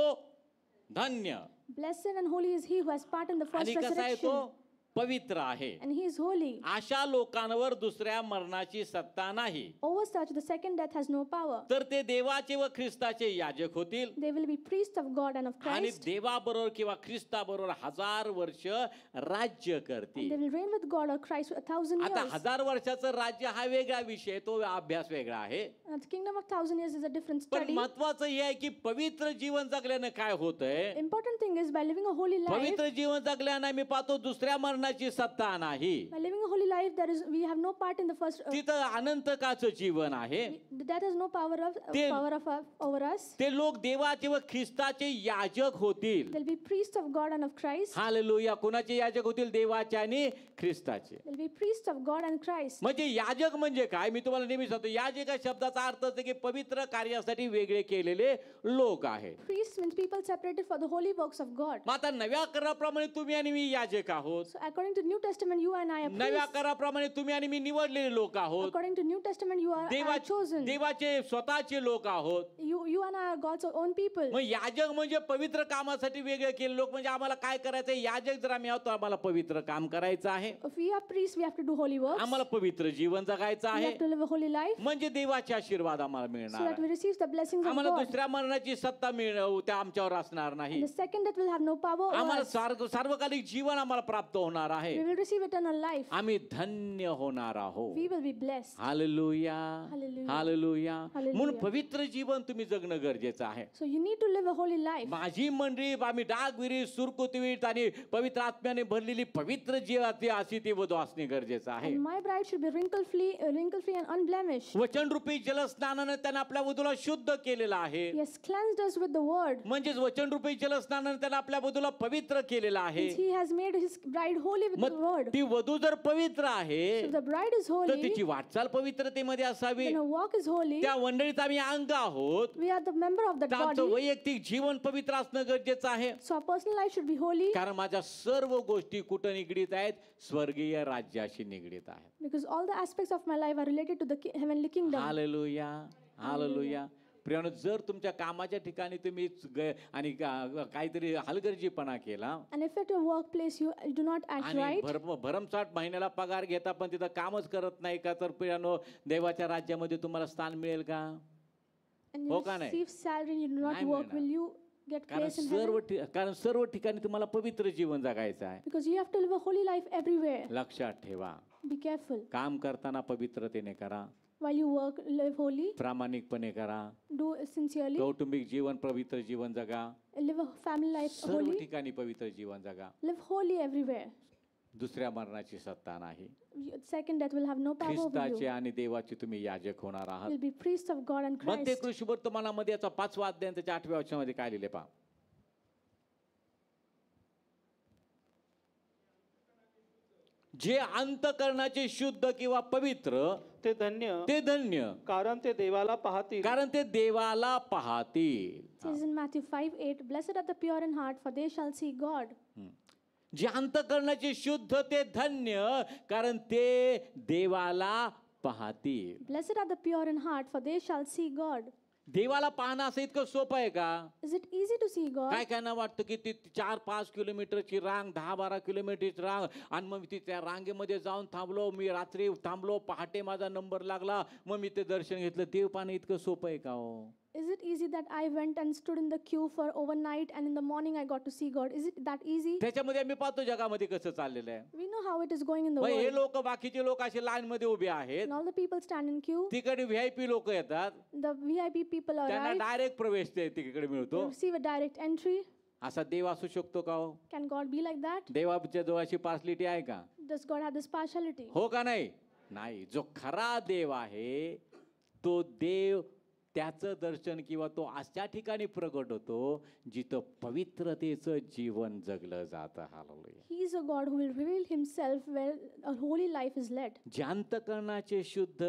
Speaker 1: धन्य.
Speaker 2: Blessed and holy is he who has part in the first
Speaker 1: आणि कसा आहे तो?
Speaker 2: resurrection,
Speaker 1: पवित्र आहे.
Speaker 2: and he is holy.
Speaker 1: अशा लोकांवर दुसऱ्या मरणाची सत्ता नाही,
Speaker 2: Over such the second death has no power.
Speaker 1: तर ते देवाचे व ख्रिस्ताचे याजक होतील
Speaker 2: They will be priests of God and of
Speaker 1: आणि
Speaker 2: Christ.
Speaker 1: देवाबरोबर किंवा ख्रिस्ताबरोबर 1000 वर्ष राज्य
Speaker 2: And they
Speaker 1: करतील.
Speaker 2: will reign with God or Christ for 1000
Speaker 1: आता
Speaker 2: years.
Speaker 1: 1000 वर्षाचं राज्य हा वेगळा विषय, तो अभ्यास वेगळा आहे.
Speaker 2: And the kingdom of 1000 years is a different
Speaker 1: पण
Speaker 2: study.
Speaker 1: महत्वाचं हे आहे की पवित्र जीवन जगल्यानं काय होतंय?
Speaker 2: Important thing is by living a holy life,
Speaker 1: पवित्र जीवन जगल्यानं मी पाहतो दुसऱ्या मरणाची सत्ता नाही.
Speaker 2: by living a holy life, we have no part in the first.
Speaker 1: तिथं अनंतकाचं जीवन आहे.
Speaker 2: That has no power
Speaker 1: ते-
Speaker 2: over us.
Speaker 1: ते लोक देवाचे व ख्रिस्ताचे याजक होतील.
Speaker 2: They'll be priests of God and of Christ.
Speaker 1: Hallelujah. कोणाचे याजक होतील? देवाचे आणि ख्रिस्ताचे.
Speaker 2: They'll be priests of God and Christ.
Speaker 1: म्हणजे याजक म्हणजे काय? मी तुम्हाला नेहमी सांगतो याजक या शब्दाचा अर्थ असतो की पवित्र कार्यासाठी वेगळे केलेले लोक आहेत.
Speaker 2: Priests means people separated for the holy works of God.
Speaker 1: मग आता नव्या कराप्रमाणे तुम्ही आणि मी याजक आहोत.
Speaker 2: So according to New Testament, you and I are
Speaker 1: नव्या
Speaker 2: priests.
Speaker 1: कराप्रमाणे तुम्ही आणि मी निवडलेले लोक आहोत.
Speaker 2: According to New Testament, you are chosen.
Speaker 1: देवाचे स्वतःचे लोक आहोत.
Speaker 2: You and I are God's own people.
Speaker 1: मग याजक म्हणजे पवित्र कामासाठी वेगळे केले लोक. म्हणजे आम्हाला काय करायचं? याजक जर आम्ही आहोत तर आम्हाला पवित्र काम करायचं आहे.
Speaker 2: If we are priests, we have to do holy works.
Speaker 1: आम्हाला पवित्र जीवन जगायचं
Speaker 2: We
Speaker 1: आहे.
Speaker 2: have to live a holy life
Speaker 1: म्हणजे देवाचे आशीर्वाद आम्हाला
Speaker 2: so
Speaker 1: मिळणार
Speaker 2: that we
Speaker 1: आहे.
Speaker 2: receive the blessings of
Speaker 1: आम्हाला
Speaker 2: God.
Speaker 1: दुसऱ्या मरणाची सत्ता त्या आमच्यावर असणार नाही.
Speaker 2: And the second death will have no power over
Speaker 1: आम्हाला
Speaker 2: us.
Speaker 1: सार्वकालिक जीवन आम्हाला प्राप्त होणार मिळणार आहे.
Speaker 2: We will receive eternal life.
Speaker 1: आम्ही धन्य होणार आहोत.
Speaker 2: We will be blessed.
Speaker 1: Hallelujah,
Speaker 2: Hallelujah.
Speaker 1: Hallelujah.
Speaker 2: Hallelujah.
Speaker 1: म्हणून पवित्र जीवन तुम्ही जगणं गरजेचं आहे.
Speaker 2: So you need to live a holy life.
Speaker 1: माझी मंडळी, आम्ही डागविरी, सुरकुतवीत आणि पवित्र आत्म्याने भरलेली पवित्र जीवाची अशी ती वधू असणे गरजेचं आहे.
Speaker 2: And my bride should be wrinkle-free and unblemished.
Speaker 1: वचनरूपी जलस्नानाने त्याने आपल्या वधूला शुद्ध केलेलं आहे.
Speaker 2: He has cleansed us with the word.
Speaker 1: म्हणजेच वचनरूपी जलस्नानाने त्याने आपल्या वधूला पवित्र केलेलं आहे.
Speaker 2: He has made his bride holy with the
Speaker 1: मग
Speaker 2: word.
Speaker 1: ती वधू जर पवित्र आहे
Speaker 2: So the bride is
Speaker 1: तर
Speaker 2: holy,
Speaker 1: तिची वाटचाल पवित्रतेमध्ये असावी.
Speaker 2: then her walk is holy.
Speaker 1: त्या मंडळीत आम्ही अंग आहोत.
Speaker 2: We are the member of that
Speaker 1: तर आमचं
Speaker 2: body.
Speaker 1: वैयक्तिक जीवन पवित्र असणं गरजेचं आहे.
Speaker 2: So our personal life should be holy,
Speaker 1: कारण माझ्या सर्व गोष्टी कुठं निगडीत आहेत? स्वर्गीय राज्याशी निगडीत आहेत.
Speaker 2: because all the aspects of my life are related to the heavenly kingdom.
Speaker 1: Hallelujah, hallelujah. प्रियानो, जर तुमच्या कामाच्या ठिकाणी तुम्ही आणि काहीतरी हलगर्जीपणा केला
Speaker 2: And if at your workplace you do not act
Speaker 1: आणि
Speaker 2: right,
Speaker 1: भरमसाठ महिन्याला पगार घेता पण तिथं कामच करत नाही का, तर प्रियानो देवाच्या राज्यामध्ये तुम्हाला स्थान मिळेल का?
Speaker 2: and
Speaker 1: हो
Speaker 2: you
Speaker 1: का नाही?
Speaker 2: receive salary and you do not
Speaker 1: नाही
Speaker 2: work,
Speaker 1: मिळणार.
Speaker 2: will you get
Speaker 1: कारण
Speaker 2: place in heaven?
Speaker 1: कारण सर्व ठिकाणी तुम्हाला पवित्र जीवन जगायचं आहे.
Speaker 2: Because you have to live a holy life everywhere.
Speaker 1: लक्षात ठेवा,
Speaker 2: Be careful.
Speaker 1: काम करताना पवित्रतेने करा,
Speaker 2: While you work, live holy,
Speaker 1: प्रामाणिकपणे करा,
Speaker 2: do sincerely,
Speaker 1: कौटुंबिक जीवन पवित्र जीवन जगा,
Speaker 2: live a family life
Speaker 1: सर्व
Speaker 2: holy,
Speaker 1: ठिकाणी पवित्र जीवन जगा.
Speaker 2: live holy everywhere.
Speaker 1: दुसऱ्या मरणाची सत्ता नाही.
Speaker 2: Second death will have no power over
Speaker 1: ख्रिस्ताचे
Speaker 2: you.
Speaker 1: आणि देवाचे तुम्ही याजक होणार आहात.
Speaker 2: You'll be priests of God and
Speaker 1: मग ते
Speaker 2: Christ.
Speaker 1: कृषी वर्तमानामध्ये याचा 5वा अध्याय त्याच्या 8व्या वचनामध्ये काय लिहिले पहा. जे अंतःकरणाचे शुद्ध किंवा पवित्र
Speaker 3: ते धन्य,
Speaker 1: ते धन्य,
Speaker 3: कारण ते देवाला पाहतील.
Speaker 1: कारण ते देवाला पाहतील.
Speaker 2: It says in Matthew 5:8, "Blessed are the pure in heart, for they shall see God."
Speaker 1: जे अंतःकरणाचे शुद्ध ते धन्य, कारण ते देवाला पाहतील.
Speaker 2: Blessed are the pure in heart, for they shall see God.
Speaker 1: देवाला पाहणं असं इतकं सोपं आहे का?
Speaker 2: Is it easy to see God?
Speaker 1: काय काय वाटतं की ती 4-5 किलोमीटरची रांग, 10-12 किलोमीटरची रांग, आणि मग ती त्या रांगेमध्ये जाऊन थांबलो, मी रात्री थांबलो, पहाटे माझा नंबर लागला, मग मी ते दर्शन घेतलं. देव पाहणं इतकं सोपं आहे का हो?
Speaker 2: Is it easy that I went and stood in the queue for overnight and in the morning I got to see God? Is it that easy?
Speaker 1: त्याच्यामध्ये आम्ही पाहतो जगामध्ये कसं चाललेलं आहे.
Speaker 2: We know how it is going in the
Speaker 1: मग हे
Speaker 2: world.
Speaker 1: लोक, बाकीचे लोक असे लाईन मध्ये उभे आहेत,
Speaker 2: And all the people stand in queue.
Speaker 1: तिकडे व्हीआयपी लोक येतात,
Speaker 2: The VIP people
Speaker 1: त्यांना
Speaker 2: arrive.
Speaker 1: डायरेक्ट प्रवेश तिकडे
Speaker 2: They
Speaker 1: मिळतो.
Speaker 2: receive a direct entry.
Speaker 1: असा देव असू शकतो का हो?
Speaker 2: Can God be like that?
Speaker 1: देवाच्या जवळची पार्सलिटी आहे का?
Speaker 2: Does God have this partiality?
Speaker 1: हो का नाही? नाही. जो खरा देव आहे तो देव, त्याचं दर्शन किंवा तो अशा ठिकाणी प्रगट होतो जिथं पवित्रतेचं जीवन जगलं जातं. Hallelujah.
Speaker 2: He is a God who will reveal himself where a holy life is led.
Speaker 1: जे अंतःकरणाचे शुद्ध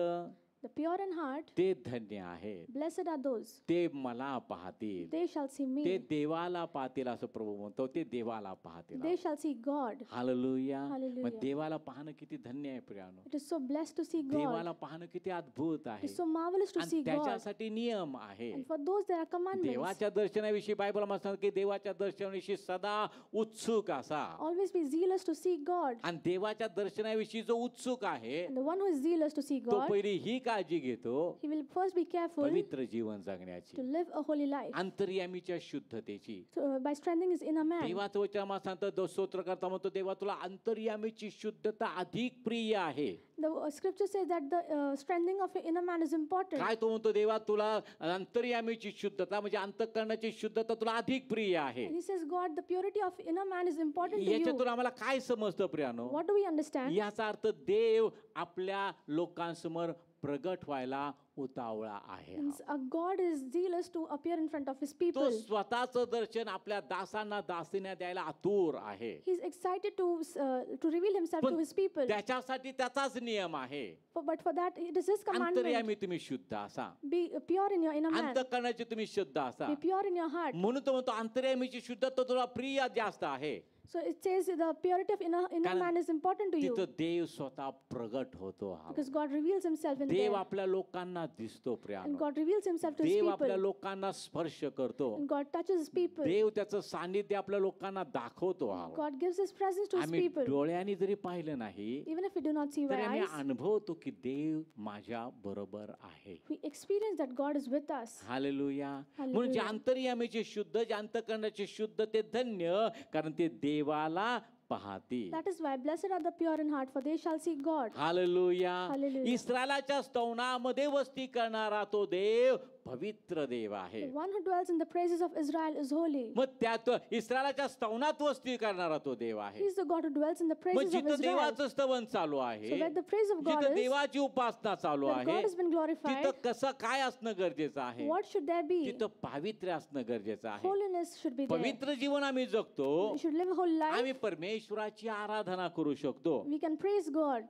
Speaker 2: The pure in heart,
Speaker 1: ते धन्य आहेत,
Speaker 2: blessed are those.
Speaker 1: ते मला पाहतील.
Speaker 2: They shall see
Speaker 1: ते
Speaker 2: me.
Speaker 1: देवाला पाहतील असं प्रभू म्हणतो. ते देवाला पाहतील.
Speaker 2: They shall see God.
Speaker 1: Hallelujah.
Speaker 2: Hallelujah.
Speaker 1: मग देवाला पाहणं किती धन्य आहे प्रियानो.
Speaker 2: It is so blessed to see God.
Speaker 1: देवाला पाहणं किती अद्भुत आहे.
Speaker 2: It is so marvelous to see
Speaker 1: आणि
Speaker 2: God.
Speaker 1: त्याच्यासाठी नियम आहे.
Speaker 2: And for those there are commandments.
Speaker 1: देवाच्या दर्शनाविषयी बायबल म्हणतात की देवाच्या दर्शनाविषयी सदा उत्सुक असा.
Speaker 2: Always be zealous to see God.
Speaker 1: आणि देवाच्या दर्शनाविषयी जो उत्सुक आहे
Speaker 2: And the one who is zealous to see
Speaker 1: तो
Speaker 2: God,
Speaker 1: पहिली ही काळजी घेतो
Speaker 2: he will first be careful
Speaker 1: पवित्र जीवन जगण्याची,
Speaker 2: to live a holy life.
Speaker 1: अंतर्यामीच्या शुद्धतेची.
Speaker 2: So, by strengthening his inner man.
Speaker 1: देवाचं वचन सांगतो, स्तोत्र करता म्हणतो देवा तुला अंतर्यामीची शुद्धता अधिक प्रिय आहे.
Speaker 2: The scripture says that the strengthening of your inner man is important.
Speaker 1: काय तो म्हणतो, देवा तुला अंतर्यामीची शुद्धता म्हणजे अंतःकरणाची शुद्धता तुला अधिक प्रिय आहे.
Speaker 2: And he says, God, the purity of inner man is important to you.
Speaker 1: याच्यातून आम्हाला काय समजतं प्रियानो?
Speaker 2: What do we understand?
Speaker 1: याचा अर्थ देव आपल्या लोकांसमोर प्रगट व्हायला उतावळा आहे.
Speaker 2: Means God is zealous to appear in front of his
Speaker 1: तो
Speaker 2: people.
Speaker 1: स्वतःचं दर्शन आपल्या दासांना दासींना द्यायला आतुर आहे.
Speaker 2: He is excited to reveal himself
Speaker 1: पण
Speaker 2: to his people.
Speaker 1: त्याच्यासाठी त्याचाच नियम आहे.
Speaker 2: But for that, it is his commandment.
Speaker 1: अंतर्यामी तुम्ही शुद्ध असा,
Speaker 2: Be pure in your inner man.
Speaker 1: अंतःकरणाचे तुम्ही शुद्ध असा.
Speaker 2: Be pure in your heart.
Speaker 1: म्हणून तो म्हणतो अंतर्यामीची शुद्धता तुला प्रिय जास्त आहे.
Speaker 2: So it says the purity of inner
Speaker 1: कारण
Speaker 2: man is important to you.
Speaker 1: तिथं देव स्वतः प्रगट होतो.
Speaker 2: Because God reveals himself in
Speaker 1: Dev
Speaker 2: there.
Speaker 1: आपल्या लोकांना दिसतो
Speaker 2: And
Speaker 1: प्रियानो.
Speaker 2: God reveals himself to his
Speaker 1: देव आपल्या
Speaker 2: people.
Speaker 1: लोकांना स्पर्श करतो.
Speaker 2: And God touches his people.
Speaker 1: देव त्याचं सानिध्य आपल्या लोकांना दाखवतो.
Speaker 2: God gives his presence to his
Speaker 1: आम्ही
Speaker 2: people.
Speaker 1: डोळ्यांनी जरी पाहिलं नाही
Speaker 2: Even if we do not see
Speaker 1: तरी
Speaker 2: by
Speaker 1: आम्ही
Speaker 2: eyes,
Speaker 1: अनुभवतो की देव माझ्या बरोबर आहे.
Speaker 2: we experience that God is with us.
Speaker 1: Hallelujah.
Speaker 2: Hallelujah.
Speaker 1: म्हणून जे अंतर्यामीचे शुद्ध, जे अंतःकरणाचे शुद्ध ते धन्य, कारण ते देवाला पाहतील.
Speaker 2: That is why blessed are the pure in heart, for they shall see God.
Speaker 1: Hallelujah.
Speaker 2: Hallelujah.
Speaker 1: इस्रायलाच्या स्तवनामध्ये वस्ती करणारा तो देव पवित्र देव आहे.
Speaker 2: The one who dwells in the praises of Israel is holy.
Speaker 1: मग त्यात इस्रायलाच्या स्तवनात वस्ती करणारा तो देव आहे.
Speaker 2: He is the God who dwells in the
Speaker 1: मग
Speaker 2: praises of
Speaker 1: जिथं
Speaker 2: Israel.
Speaker 1: देवाचं स्तवन चालू आहे,
Speaker 2: So where the praise of God
Speaker 1: जिथं
Speaker 2: is,
Speaker 1: देवाची उपासना चालू
Speaker 2: where
Speaker 1: आहे,
Speaker 2: God has been glorified,
Speaker 1: तिथं कसं काय असणं गरजेचं आहे?
Speaker 2: what should there be?
Speaker 1: तिथं पावित्र्य असणं गरजेचं आहे.
Speaker 2: Holiness should be there.
Speaker 1: पवित्र जीवन आम्ही जगतो,
Speaker 2: We should live a holy life.
Speaker 1: आम्ही परमेश्वराची आराधना करू शकतो.
Speaker 2: We can praise God.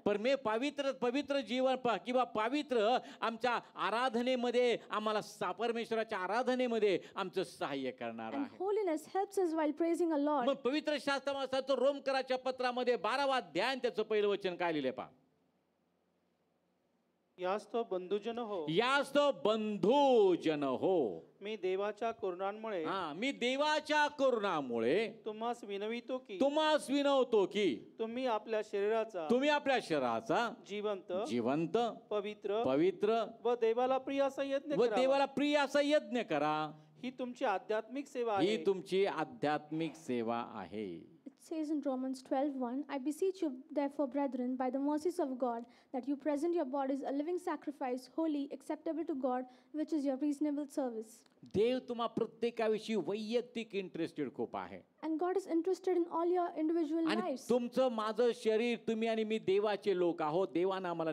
Speaker 1: पवित्र जीवन किंवा पवित्र आमच्या आराधनेमध्ये आम्हाला परमेश्वराच्या आराधनेमध्ये आमचं सहाय्य करणार
Speaker 2: And
Speaker 1: आहे.
Speaker 2: holiness helps us while praising a Lord.
Speaker 1: मग पवित्र शास्त्रामध्ये रोमकराच्या पत्रामध्ये 12वा अध्याय आणि त्याचं पहिलं वचन काय लिहिले पहा.
Speaker 3: यास तो बंधुजन हो,
Speaker 1: यास तो बंधू जन हो.
Speaker 3: मी देवाच्या करुणांमुळे
Speaker 1: मी देवाच्या करुणामुळे
Speaker 3: तुम्हास विनवितो की
Speaker 1: तुम्हास विनवतो की
Speaker 3: तुम्ही आपल्या शरीराचा
Speaker 1: तुम्ही आपल्या शरीराचा
Speaker 3: जिवंत
Speaker 1: पवित्र
Speaker 3: व देवाला प्रिय असा यज्ञ
Speaker 1: व
Speaker 3: करावा.
Speaker 1: देवाला प्रिय असा यज्ञ करा.
Speaker 3: ही तुमची आध्यात्मिक सेवा
Speaker 1: ही
Speaker 3: आहे.
Speaker 1: तुमची आध्यात्मिक सेवा आहे.
Speaker 2: It says in Romans 12:1, I beseech you, therefore, brethren, by the mercies of God, that you present your bodies a living sacrifice, holy, acceptable to God, which is your reasonable service.
Speaker 1: देव तुम्हा प्रत्येकाविषयी वैयक्तिक interested खूप आहे.
Speaker 2: And God is interested in all your individual
Speaker 1: आणि
Speaker 2: lives.
Speaker 1: तुमचं माझं शरीर, तुम्ही आणि मी देवाचे लोक आहोत. देवानं आम्हाला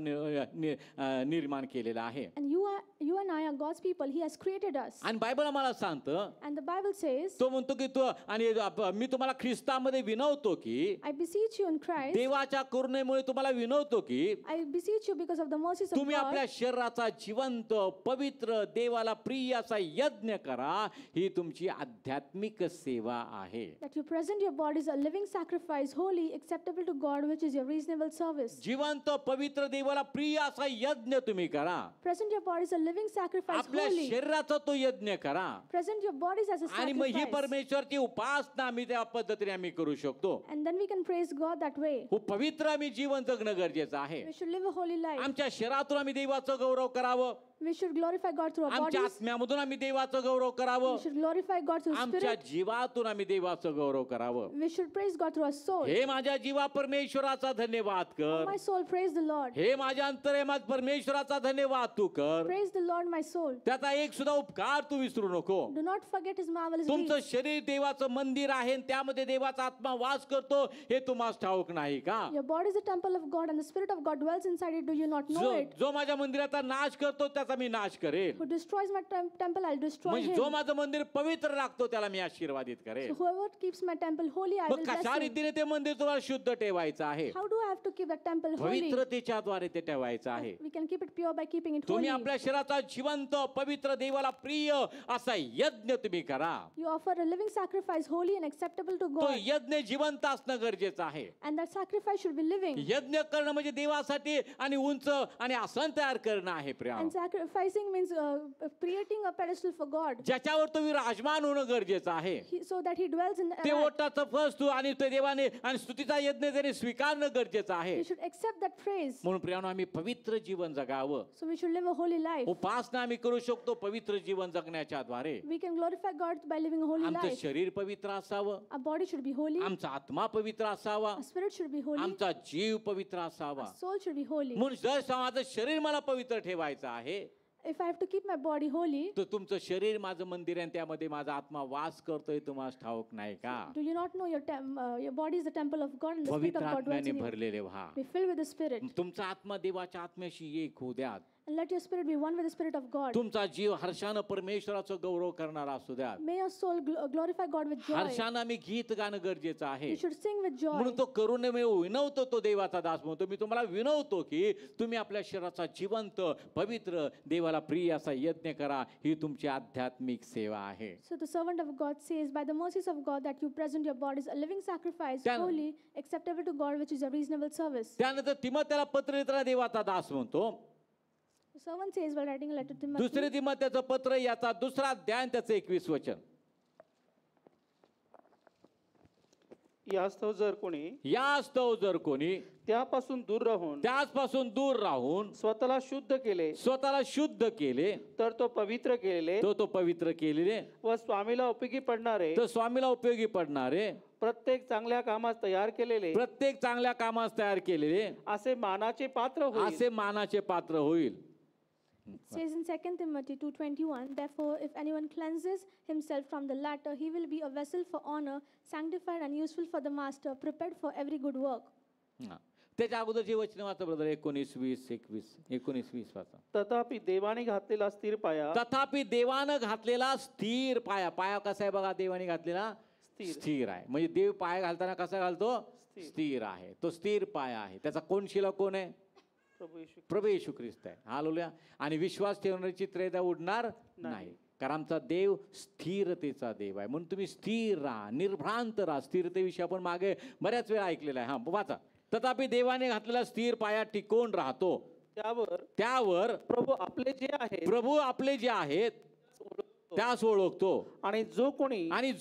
Speaker 1: निर्माण केलेलं आहे.
Speaker 2: And you and I are God's people. He has created us.
Speaker 1: आणि बायबल आम्हाला सांगतं,
Speaker 2: And the Bible says,
Speaker 1: तो म्हणतो की तो आणि मी तुम्हाला ख्रिस्तामध्ये विनवतो की
Speaker 2: I beseech you in Christ.
Speaker 1: देवाच्या करुणेमुळे तुम्हाला विनवतो की
Speaker 2: I beseech you because of the mercies of
Speaker 1: तुम्ही
Speaker 2: God,
Speaker 1: आपल्या शरीराचा जिवंत पवित्र देवाला प्रिय असा यज्ञ करा. ही तुमची आध्यात्मिक सेवा आहे.
Speaker 2: that you present your bodies a living sacrifice, holy, acceptable to God, which is your reasonable service.
Speaker 1: जिवंत पवित्र देवाला प्रिय असा यज्ञ तुम्ही करा.
Speaker 2: Present your bodies a living sacrifice,
Speaker 1: आपल्या
Speaker 2: holy.
Speaker 1: शरीराचा तो यज्ञ करा.
Speaker 2: Present your bodies as a
Speaker 1: आणि मग ही
Speaker 2: sacrifice.
Speaker 1: परमेश्वरची उपासना आम्ही त्या पद्धतीने आम्ही करू शकतो.
Speaker 2: And then we can praise God that way.
Speaker 1: पवित्र आम्ही जीवन जगणं गरजेचं आहे.
Speaker 2: We should live a holy life.
Speaker 1: आमच्या शरीरातून आम्ही देवाचं गौरव करावं.
Speaker 2: We should glorify God through our
Speaker 1: आमच्या
Speaker 2: bodies.
Speaker 1: आत्म्यामधून आम्ही देवाचं गौरव करावं.
Speaker 2: We should glorify God through
Speaker 1: आमच्या
Speaker 2: spirit.
Speaker 1: जीवातून आम्ही देवाचं गौरव करावं.
Speaker 2: We should praise God through our soul.
Speaker 1: हे माझ्या जीवा परमेश्वराचा धन्यवाद कर.
Speaker 2: My soul, praise the Lord.
Speaker 1: हे माझ्या अंतरेमात परमेश्वराचा धन्यवाद तू कर.
Speaker 2: Praise the Lord, my soul.
Speaker 1: त्याचा एक सुद्धा उपकार तू विसरू नको.
Speaker 2: Do not forget His marvelous
Speaker 1: तुमचं
Speaker 2: deeds.
Speaker 1: शरीर देवाचं मंदिर आहे आणि त्यामध्ये देवाचा आत्मा वास करतो हे तुम्हाला ठाऊक नाही का?
Speaker 2: Your body is a temple of God, and the Spirit of God dwells inside it. Do you not know it?
Speaker 1: जो माझ्या मंदिराचा नाश करतो त्याचा मी नाश करेन.
Speaker 2: Who destroys my temple, I'll destroy
Speaker 1: म्हणजे
Speaker 2: him.
Speaker 1: जो माझं मंदिर पवित्र राखतो त्याला मी आशीर्वादित करेन.
Speaker 2: So whoever keeps my temple holy, I
Speaker 1: मग
Speaker 2: will
Speaker 1: कशा
Speaker 2: bless him.
Speaker 1: रीतीने ते मंदिर तुम्हाला शुद्ध ठेवायचं आहे?
Speaker 2: How do I have to keep that temple holy?
Speaker 1: पवित्रतेच्याद्वारे ते ठेवायचं आहे.
Speaker 2: We can keep it pure by keeping it
Speaker 1: तुम्ही
Speaker 2: holy.
Speaker 1: आपल्या शरीराचा जिवंत पवित्र देवाला प्रिय असा यज्ञ तुम्ही करा.
Speaker 2: You offer a living sacrifice, holy and acceptable to
Speaker 1: तो
Speaker 2: God.
Speaker 1: यज्ञ जिवंत असणं गरजेचं आहे.
Speaker 2: And that sacrifice should be living.
Speaker 1: यज्ञ करणं म्हणजे देवासाठी आणि उंच आणि आसन तयार करणं आहे Priya.
Speaker 2: And sacrificing means creating a pedestal for God,
Speaker 1: ज्याच्यावर तो विराजमान होणं गरजेचं आहे.
Speaker 2: so that He dwells in
Speaker 1: ते
Speaker 2: that.
Speaker 1: ओटाचं फळ तू आणि ते देवाने आणि स्तुतीचा यज्ञ त्याने स्वीकारणं गरजेचं आहे.
Speaker 2: We should accept that praise.
Speaker 1: म्हणून प्रियानो आम्ही पवित्र जीवन जगावं.
Speaker 2: So we should live a holy life.
Speaker 1: उपासना आम्ही करू शकतो पवित्र जीवन जगण्याच्या द्वारे.
Speaker 2: We can glorify God by living a holy
Speaker 1: आमचं
Speaker 2: life.
Speaker 1: शरीर पवित्र असावं.
Speaker 2: Our body should be holy.
Speaker 1: आमचा आत्मा पवित्र असावा.
Speaker 2: Our spirit should be holy.
Speaker 1: आमचा जीव पवित्र असावा.
Speaker 2: Our soul should be holy.
Speaker 1: म्हणून जर माझं शरीर मला पवित्र ठेवायचं आहे
Speaker 2: If I have to keep my body holy,
Speaker 1: तर तुमचं शरीर माझं मंदिर आहे आणि त्यामध्ये माझा आत्मा वास करतोय तुम्हाला ठाऊक नाही का?
Speaker 2: do you not know your body is the temple of God and the Spirit
Speaker 1: पवित्र
Speaker 2: of God dwells
Speaker 1: आत्म्याने
Speaker 2: in you?
Speaker 1: भरलेले व्हा.
Speaker 2: Be filled with the Spirit.
Speaker 1: तुमचा आत्मा देवाच्या आत्म्याशी एक होऊ द्या.
Speaker 2: And let your spirit be one with the Spirit of God.
Speaker 1: तुमचा जीव हर्षानं परमेश्वराचं गौरव करणारा असू द्या.
Speaker 2: May your soul glorify God with joy.
Speaker 1: हर्षानं आम्ही गीत गाणं गरजेचं आहे.
Speaker 2: You should sing with joy.
Speaker 1: म्हणून तो करुणेमुळे विनवतो तो देवाचा दास म्हणतो मी तुम्हाला विनवतो की तुम्ही आपल्या शरीराचा जिवंत पवित्र देवाला प्रिय असा यज्ञ करा. ही तुमची आध्यात्मिक सेवा आहे.
Speaker 2: So the servant of God says, by the mercies of God, that you present your bodies a living sacrifice,
Speaker 1: Then-
Speaker 2: holy, acceptable to God, which is a reasonable service.
Speaker 1: त्यानंतर तिमोथेला पत्र लिहिताना देवाचा दास म्हणतो.
Speaker 2: The servant says while writing a letter to
Speaker 1: दुसरे
Speaker 2: Timothy,
Speaker 1: तिमोथेचं पत्र याचा दुसरा अध्याय त्याचं 21 वचन.
Speaker 3: यास्तव जर कोणी
Speaker 1: यास्तव जर कोणी
Speaker 3: त्यापासून दूर राहून
Speaker 1: त्याचपासून दूर राहून
Speaker 3: स्वतःला शुद्ध केले
Speaker 1: स्वतःला शुद्ध केले
Speaker 3: तर तो पवित्र केलेले
Speaker 1: तो पवित्र केलेले
Speaker 3: व स्वामीला उपयोगी पडणारे
Speaker 1: तर स्वामीला उपयोगी पडणारे
Speaker 3: प्रत्येक चांगल्या कामास तयार केलेले
Speaker 1: प्रत्येक चांगल्या कामास तयार केलेले
Speaker 3: असे मानाचे पात्र होईल.
Speaker 1: असे मानाचे पात्र होईल.
Speaker 2: It says in 2 Timothy 2:21, therefore, if anyone cleanses himself from the latter, he will be a vessel for honor, sanctified and useful for the master, prepared for every good work.
Speaker 1: हा. त्याच्या अगोदरची वचन वाचा ब्रदर 19, 20, 21, 19, 20 वाचा.
Speaker 3: तथापि देवाने घातलेला स्थिर पाया
Speaker 1: तथापि देवानं घातलेला स्थिर पाया. पाया कसा आहे बघा, देवाने घातलेला स्थिर आहे. म्हणजे देव पाया घालताना कसा घालतो, स्थिर आहे. तो स्थिर पाया आहे. त्याचा कोण शिला कोण आहे, प्रभू येशू ख्रिस्त आहे. हालेलुया. आणि विश्वास ठेवणारी त्रेधा उडणार नाही, कारण आमचा देव स्थिरतेचा देव आहे. म्हणून तुम्ही स्थिर राहा, निर्भ्रांत राहा. स्थिरतेविषयी आपण मागे बऱ्याच वेळा ऐकलेला आहे. हा वाचा. तथापि देवाने घातलेला स्थिर पाया टिकून राहतो. त्यावर
Speaker 3: प्रभू आपले जे आहेत
Speaker 1: त्यास ओळखतो.
Speaker 3: आणि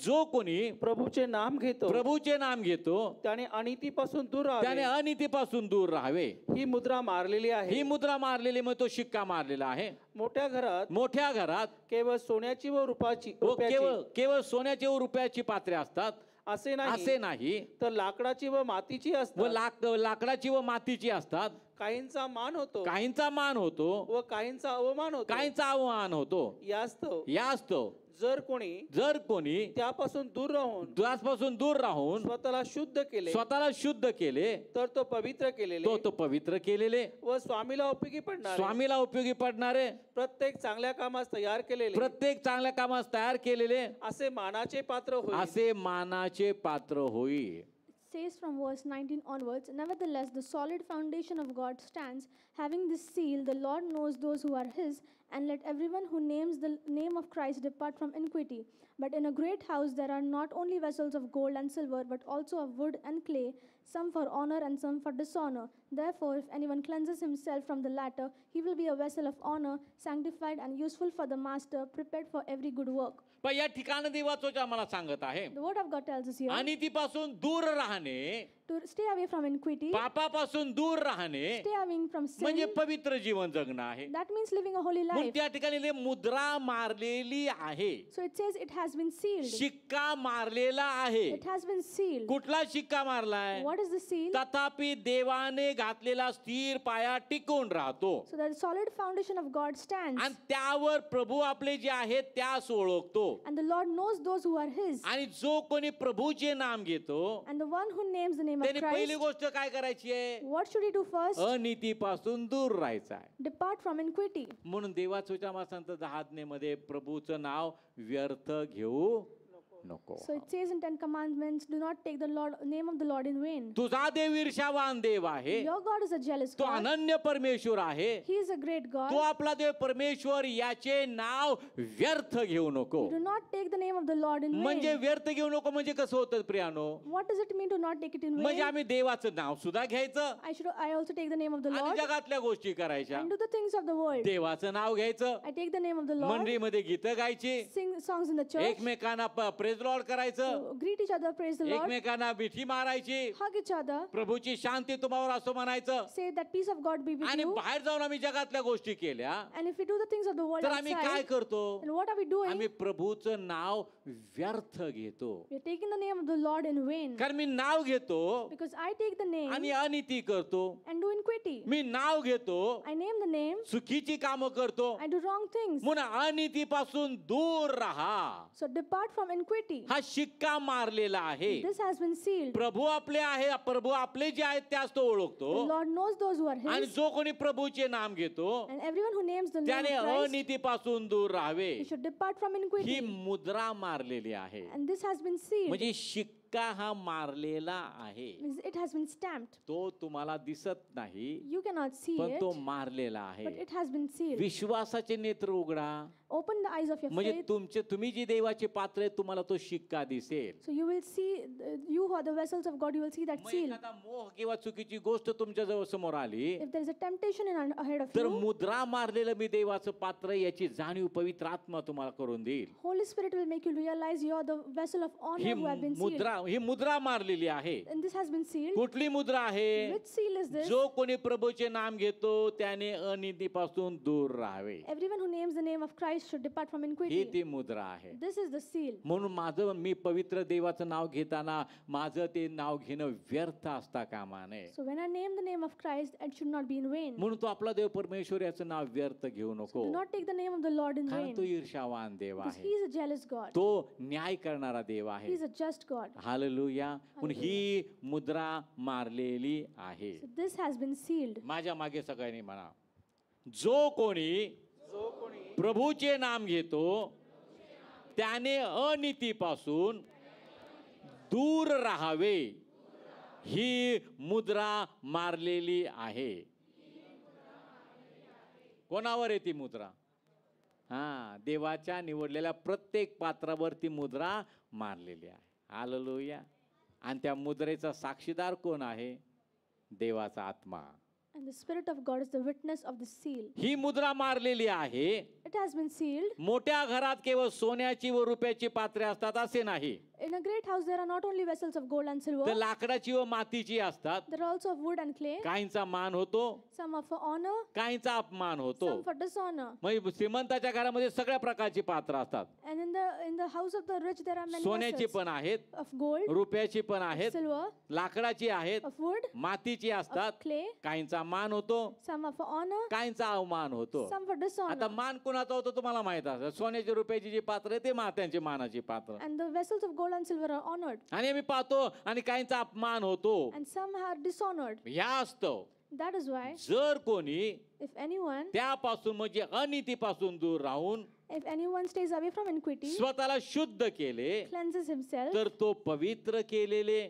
Speaker 3: जो कोणी प्रभूचे नाम घेतो त्याने अनितीपासून
Speaker 1: दूर राहावे.
Speaker 3: ही मुद्रा मारलेली आहे.
Speaker 1: मग तो शिक्का मारलेला आहे.
Speaker 3: मोठ्या घरात केवळ सोन्याची व रुपाची
Speaker 1: केवळ सोन्याची व रुपयाची पात्रे असतात
Speaker 3: असे
Speaker 1: नाही,
Speaker 3: तर लाकडाची व मातीची असतात.
Speaker 1: लाकडाची व मातीची असतात.
Speaker 3: काहींचा मान होतो व काहींचा
Speaker 1: अवमान होतो. यास्तव जर कोणी
Speaker 3: त्यापासून दूर राहून स्वतःला शुद्ध केले तर तो पवित्र केलेले
Speaker 1: व
Speaker 3: स्वामीला
Speaker 1: उपयोगी पडणारे
Speaker 3: प्रत्येक चांगल्या कामास तयार केलेले असे मानाचे पात्र होईल.
Speaker 2: Says from verse 19 onwards, nevertheless, the solid foundation of God stands, having this seal, the Lord knows those who are his, and let everyone who names the name of Christ depart from iniquity. But in a great house there are not only vessels of gold and silver, but also of wood and clay, some for honor and some for dishonor. Therefore, if anyone cleanses himself from the latter, he will be a vessel of honor, sanctified and useful for the master, prepared for every good work.
Speaker 1: पण या ठिकाणी देवाचं आम्हाला सांगत आहे,
Speaker 2: The word of God tells us here
Speaker 1: अनितीपासून दूर राहणे,
Speaker 2: to stay away from iniquity,
Speaker 1: पापापासून दूर राहणे
Speaker 2: stay away from sin.
Speaker 1: म्हणजे पवित्र जीवन जगणं आहे.
Speaker 2: That means living a holy
Speaker 1: म्हणून
Speaker 2: life.
Speaker 1: त्या ठिकाणी मुद्रा मारलेली आहे.
Speaker 2: So it says it has been sealed.
Speaker 1: शिक्का मारलेला आहे.
Speaker 2: It has been sealed.
Speaker 1: कुठला शिक्का मारलाय?
Speaker 2: What is the seal?
Speaker 1: तथापि देवाने घातलेला स्थिर पाया टिकून राहतो.
Speaker 2: So the solid foundation of God stands.
Speaker 1: आणि त्यावर प्रभू आपले जे आहेत त्यास ओळखतो.
Speaker 2: And the Lord knows those who are his.
Speaker 1: आणि जो कोणी प्रभूचे नाम घेतो
Speaker 2: And the one who names the name of
Speaker 1: त्याने पहिली
Speaker 2: Christ,
Speaker 1: गोष्ट काय करायची आहे?
Speaker 2: what should he do first?
Speaker 1: अनितीपासून दूर राहायचं आहे.
Speaker 2: Depart from iniquity.
Speaker 1: म्हणून देवाच्या माणसांचं 10 आज्ञेमध्ये प्रभूचं नाव व्यर्थ घेऊ नको.
Speaker 2: So it says in 10 commandments, do not take the name of the Lord in vain.
Speaker 1: तुझा देव ईर्ष्यावान देव आहे.
Speaker 2: Your God is a jealous
Speaker 1: तो
Speaker 2: God.
Speaker 1: अनन्य परमेश्वर आहे.
Speaker 2: He is a great God.
Speaker 1: तो आपला देव परमेश्वर याचे नाव व्यर्थ घेऊ नको.
Speaker 2: Do not take the name of the Lord in
Speaker 1: म्हणजे
Speaker 2: vain.
Speaker 1: व्यर्थ घेऊ नको म्हणजे कसं होतं प्रियानो?
Speaker 2: What does it mean to not take it in
Speaker 1: म्हणजे
Speaker 2: vain?
Speaker 1: आम्ही देवाचं नाव सुद्धा घ्यायचं
Speaker 2: I also take the name of the
Speaker 1: आणि
Speaker 2: Lord
Speaker 1: जगातल्या गोष्टी करायच्या.
Speaker 2: and do the things of the world.
Speaker 1: देवाचं नाव घ्यायचं,
Speaker 2: I take the name of the Lord,
Speaker 1: मंडळीमध्ये गीतं गायची,
Speaker 2: sing songs in the church,
Speaker 1: एकमेकांना प्रेज लॉर्ड करायचं,
Speaker 2: greet each other, praise the Lord,
Speaker 1: एकमेकांना बिठी मारायची,
Speaker 2: hug each other,
Speaker 1: प्रभूची शांती तुम्हावर असं म्हणायचं.
Speaker 2: say that peace of God be with
Speaker 1: आणि
Speaker 2: you.
Speaker 1: बाहेर जाऊन आम्ही जगातल्या गोष्टी केल्या
Speaker 2: And if we do the things of the world
Speaker 1: तर आम्ही काय
Speaker 2: outside,
Speaker 1: करतो?
Speaker 2: then what are we doing?
Speaker 1: आम्ही प्रभूचं नाव व्यर्थ घेतो.
Speaker 2: We are taking the name of the Lord in vain.
Speaker 1: कारण मी नाव घेतो
Speaker 2: Because I take the name
Speaker 1: आणि अनिती करतो.
Speaker 2: and do iniquity.
Speaker 1: मी नाव घेतो,
Speaker 2: I name the name,
Speaker 1: चुकीची कामं करतो.
Speaker 2: I do wrong things.
Speaker 1: म्हणून अनितीपासून दूर राहा.
Speaker 2: So depart from iniquity.
Speaker 1: हा शिक्का मारलेला आहे.
Speaker 2: This has been sealed.
Speaker 1: प्रभू आपले आहे, प्रभू आपले जे आहेत त्याच तो
Speaker 2: The
Speaker 1: ओळखतो.
Speaker 2: Lord knows those who are
Speaker 1: आणि
Speaker 2: his.
Speaker 1: जो कोणी प्रभूचे नाम घेतो
Speaker 2: And everyone who names the name
Speaker 1: त्याने
Speaker 2: of Christ,
Speaker 1: अनितीपासून दूर राहावे.
Speaker 2: he should depart from
Speaker 1: he
Speaker 2: iniquity.
Speaker 1: मुद्रा मारलेली आहे.
Speaker 2: And this has been sealed.
Speaker 1: म्हणजे शिक्का हा मारलेला आहे.
Speaker 2: Means it has been stamped.
Speaker 1: तो तुम्हाला दिसत नाही
Speaker 2: You cannot see
Speaker 1: पण
Speaker 2: it,
Speaker 1: तो मारलेला आहे.
Speaker 2: but it has been sealed.
Speaker 1: विश्वासाचे नेत्र उघडा
Speaker 2: Open the eyes of your
Speaker 1: म्हणजे
Speaker 2: faith,
Speaker 1: तुम्ही जी देवाची पात्र आहेत तुम्हाला तो शिक्का दिसेल.
Speaker 2: so you will see, you who are the vessels of God, you will see that
Speaker 1: मग
Speaker 2: seal.
Speaker 1: एखादा मोह किंवा चुकीची गोष्ट तुमच्या जवळ समोर आली
Speaker 2: If there is a temptation ahead of
Speaker 1: तर
Speaker 2: you,
Speaker 1: मुद्रा मारलेलं मी देवाचं पात्र आहे याची जाणीव पवित्र आत्मा तुम्हाला करून देईल.
Speaker 2: Holy Spirit will make you realize you are the vessel of honor
Speaker 1: he
Speaker 2: who have been sealed.
Speaker 1: ही मुद्रा मारलेली आहे.
Speaker 2: And this has been sealed.
Speaker 1: कुठली मुद्रा आहे?
Speaker 2: Which seal is this?
Speaker 1: जो कोणी प्रभूचे नाम घेतो त्याने अनीतीपासून दूर राहावे.
Speaker 2: Everyone who names the name of Christ should depart from
Speaker 1: he
Speaker 2: iniquity.
Speaker 1: ती मुद्रा आहे.
Speaker 2: This is the seal.
Speaker 1: म्हणून मी पवित्र देवाचं नाव घेताना माझं ते नाव घेणं व्यर्थ असता कामा नये.
Speaker 2: So when I name the name of Christ, it should not be in vain.
Speaker 1: म्हणून तो आपला देव परमेश्वर याचं नाव व्यर्थ घेऊ नको.
Speaker 2: Do not take the name of the Lord in
Speaker 1: कारण तो
Speaker 2: vain.
Speaker 1: ईर्ष्यावान देव
Speaker 2: Because
Speaker 1: आहे.
Speaker 2: He is a jealous God.
Speaker 1: तो न्याय करणारा देव
Speaker 2: He
Speaker 1: आहे.
Speaker 2: is a just God.
Speaker 1: Hallelujah. म्हणून ही मुद्रा मारलेली आहे.
Speaker 2: So this has been sealed.
Speaker 1: माझ्या मागे सगळ्यांनी म्हणा, जो कोणी प्रभूचे नाम घेतो त्याने अनीतीपासून दूर राहावे. ही मुद्रा मारलेली आहे. कोणावर आहे ती मुद्रा? देवाच्या निवडलेल्या प्रत्येक पात्रावर ती मुद्रा मारलेली आहे. हालेलुया. आणि त्या मुद्रेचा साक्षीदार कोण आहे? देवाचा आत्मा.
Speaker 2: And the Spirit of God is the witness of the seal.
Speaker 1: ही मुद्रा मारलेली आहे.
Speaker 2: It has been sealed.
Speaker 1: मोठ्या घरात केवळ सोन्याची व रुपयाची पात्रे असतात असे नाही,
Speaker 2: In a great house, there are not only vessels of gold and
Speaker 1: तर
Speaker 2: silver,
Speaker 1: लाकडाची व मातीची असतात.
Speaker 2: there are also of wood and clay,
Speaker 1: काहींचा मान होतो,
Speaker 2: some are for honor,
Speaker 1: काहींचा अपमान होतो.
Speaker 2: some for dishonor.
Speaker 1: मग श्रीमंताच्या घरामध्ये सगळ्या प्रकारची पात्र असतात.
Speaker 2: And in the house of the rich, there are many
Speaker 1: सोन्याची
Speaker 2: vessels
Speaker 1: पण आहेत,
Speaker 2: of gold,
Speaker 1: रुपयाची पण आहेत,
Speaker 2: silver,
Speaker 1: लाकडाची आहेत,
Speaker 2: of wood,
Speaker 1: मातीची असतात.
Speaker 2: of clay,
Speaker 1: काहींचा मान होतो,
Speaker 2: some are for honor,
Speaker 1: काहींचा अवमान होतो.
Speaker 2: some for
Speaker 1: आता
Speaker 2: dishonor.
Speaker 1: मान कोणाचा होतो तुम्हाला माहित असतं. सोन्याची रुपयाची जी पात्र आहे ते त्यांची मानाची पात्र.
Speaker 2: And the vessels of gold and silver are honored,
Speaker 1: आणि आम्ही पाहतो आणि काहींचा अपमान होतो.
Speaker 2: and some are dishonored.
Speaker 1: ह्या असतं
Speaker 2: That is why,
Speaker 1: जर कोणी
Speaker 2: if anyone
Speaker 1: त्यापासून म्हणजे अनीतीपासून दूर राहून
Speaker 2: if anyone stays away from iniquity,
Speaker 1: स्वतःला शुद्ध केले,
Speaker 2: cleanses himself,
Speaker 1: तर तो पवित्र केलेले,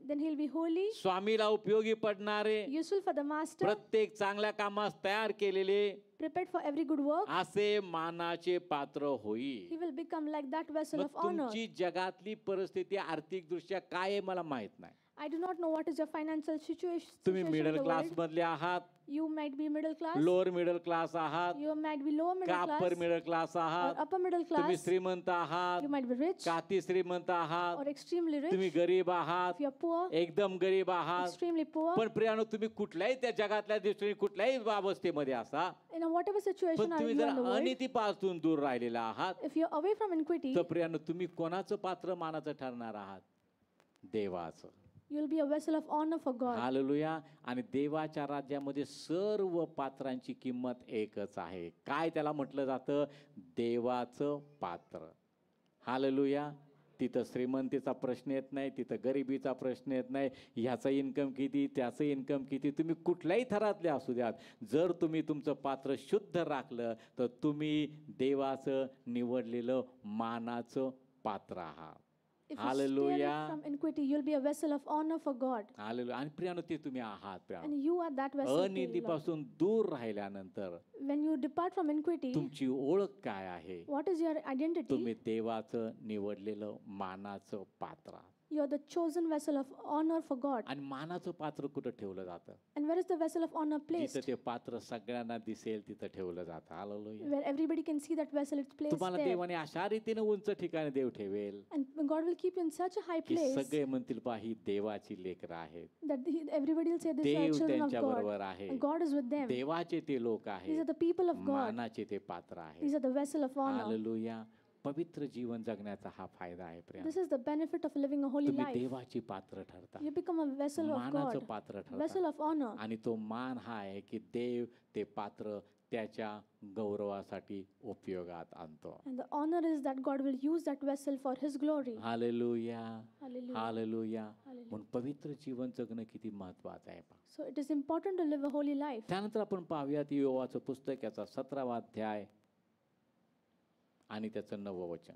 Speaker 2: then he'll be holy,
Speaker 1: स्वामीला उपयोगी पडणारे,
Speaker 2: useful for the master,
Speaker 1: प्रत्येक चांगल्या कामास तयार केलेले
Speaker 2: prepared for every good work.
Speaker 1: असे मानाचे पात्र होईल.
Speaker 2: He will become like that vessel
Speaker 1: मग
Speaker 2: of honor.
Speaker 1: तुमची जगातली परिस्थिती आर्थिक दृष्ट्या काय आहे मला माहित नाही.
Speaker 2: I do not know what is your financial situation
Speaker 1: तुम्ही
Speaker 2: in
Speaker 1: middle
Speaker 2: the
Speaker 1: class
Speaker 2: world.
Speaker 1: मधले आहात,
Speaker 2: You might be middle class,
Speaker 1: lower middle class आहात,
Speaker 2: you might be lower middle
Speaker 1: का upper
Speaker 2: class,
Speaker 1: middle class
Speaker 2: or
Speaker 1: आहात,
Speaker 2: upper middle
Speaker 1: तुम्ही
Speaker 2: class.
Speaker 1: श्रीमंत आहात,
Speaker 2: You might be rich
Speaker 1: का अति श्रीमंत आहात,
Speaker 2: or extremely
Speaker 1: तुम्ही
Speaker 2: rich.
Speaker 1: गरीब आहात,
Speaker 2: If you are poor,
Speaker 1: एकदम गरीब आहात.
Speaker 2: extremely poor,
Speaker 1: पण प्रियानो, तुम्ही कुठल्याही त्या जगातल्या दृष्टीने कुठल्याही अवस्थेमध्ये असा,
Speaker 2: in whatever situation
Speaker 1: पण
Speaker 2: are
Speaker 1: तुम्ही
Speaker 2: you in the
Speaker 1: जर
Speaker 2: world,
Speaker 1: अनितीपासून दूर राहिलेला आहात,
Speaker 2: if you are away from iniquity,
Speaker 1: तर प्रियानो तुम्ही कोणाचं पात्र मानाचं ठरणार आहात? देवाचं.
Speaker 2: you will be a vessel of honor for God.
Speaker 1: Hallelujah. आणि देवाच्या राज्यामध्ये सर्व पात्रांची किंमत एकच आहे. काय त्याला म्हटलं जातं? देवाचं पात्र. हालेलुया. तिथं श्रीमंतीचा प्रश्न येत नाही, तिथं गरिबीचा प्रश्न येत नाही, ह्याचं इन्कम किती, त्याचं इन्कम किती, तुम्ही कुठल्याही थरातले असू द्यात, जर तुम्ही तुमचं पात्र शुद्ध राखलं तर तुम्ही देवाचं निवडलेलं मानाचं पात्र आहात.
Speaker 2: If you stay away
Speaker 1: hallelujah.
Speaker 2: from iniquity, you'll be a vessel of honor for God.
Speaker 1: Hallelujah. आणि प्रियानो, ते तुम्ही आहात प्रियानो.
Speaker 2: And you are that vessel. to the Lord.
Speaker 1: अनितीपासून दूर राहिल्यानंतर
Speaker 2: When you depart from iniquity,
Speaker 1: तुमची ओळख काय आहे?
Speaker 2: what is your identity?
Speaker 1: तुम्ही देवाचं निवडलेलं मानाचं पात्र आहात.
Speaker 2: You are the chosen vessel of honor for God.
Speaker 1: आणि मानाचं पात्र कुठं ठेवलं जातं?
Speaker 2: And where is the vessel of honor placed?
Speaker 1: जिथं ते पात्र सगळ्यांना दिसेल तिथं ठेवलं जातं. Hallelujah.
Speaker 2: Where everybody can see that vessel, it's placed
Speaker 1: तुम्हाला
Speaker 2: there.
Speaker 1: देवाने अशा रीतीने उंच ठिकाणी देव ठेवेल
Speaker 2: And God will keep you in such a high
Speaker 1: की
Speaker 2: place
Speaker 1: सगळे म्हणतील पहा ही देवाची लेकरं आहेत,
Speaker 2: that everybody will say, these are
Speaker 1: Dev
Speaker 2: children of
Speaker 1: त्यांच्या
Speaker 2: God.
Speaker 1: बरोबर आहे,
Speaker 2: And God is with them.
Speaker 1: देवाचे ते लोक
Speaker 2: These
Speaker 1: आहेत,
Speaker 2: are the people of God.
Speaker 1: मानाचे ते पात्र आहेत.
Speaker 2: These are the vessel of honor.
Speaker 1: Hallelujah. पवित्र जीवन जगण्याचा हा फायदा आहे Priya.
Speaker 2: This is the benefit of living a holy
Speaker 1: तुम्ही
Speaker 2: life.
Speaker 1: देवाची पात्र ठरता,
Speaker 2: You become a vessel of
Speaker 1: मानाचं
Speaker 2: God,
Speaker 1: पात्र
Speaker 2: vessel
Speaker 1: ठरता.
Speaker 2: of honor.
Speaker 1: आणि तो मान हा आहे की देव ते पात्र त्याच्या गौरवासाठी उपयोगात आणतो.
Speaker 2: And the honor is that God will use that vessel for His glory.
Speaker 1: Hallelujah.
Speaker 2: Hallelujah.
Speaker 1: Hallelujah.
Speaker 2: Hallelujah.
Speaker 1: म्हणून पवित्र जीवन जगणं किती महत्वाचं आहे पहा.
Speaker 2: So it is important to live a holy life.
Speaker 1: त्यानंतर आपण पाहूयात योवाचं पुस्तक याचा 17वा अध्याय आणि त्याचं 9वं वचन.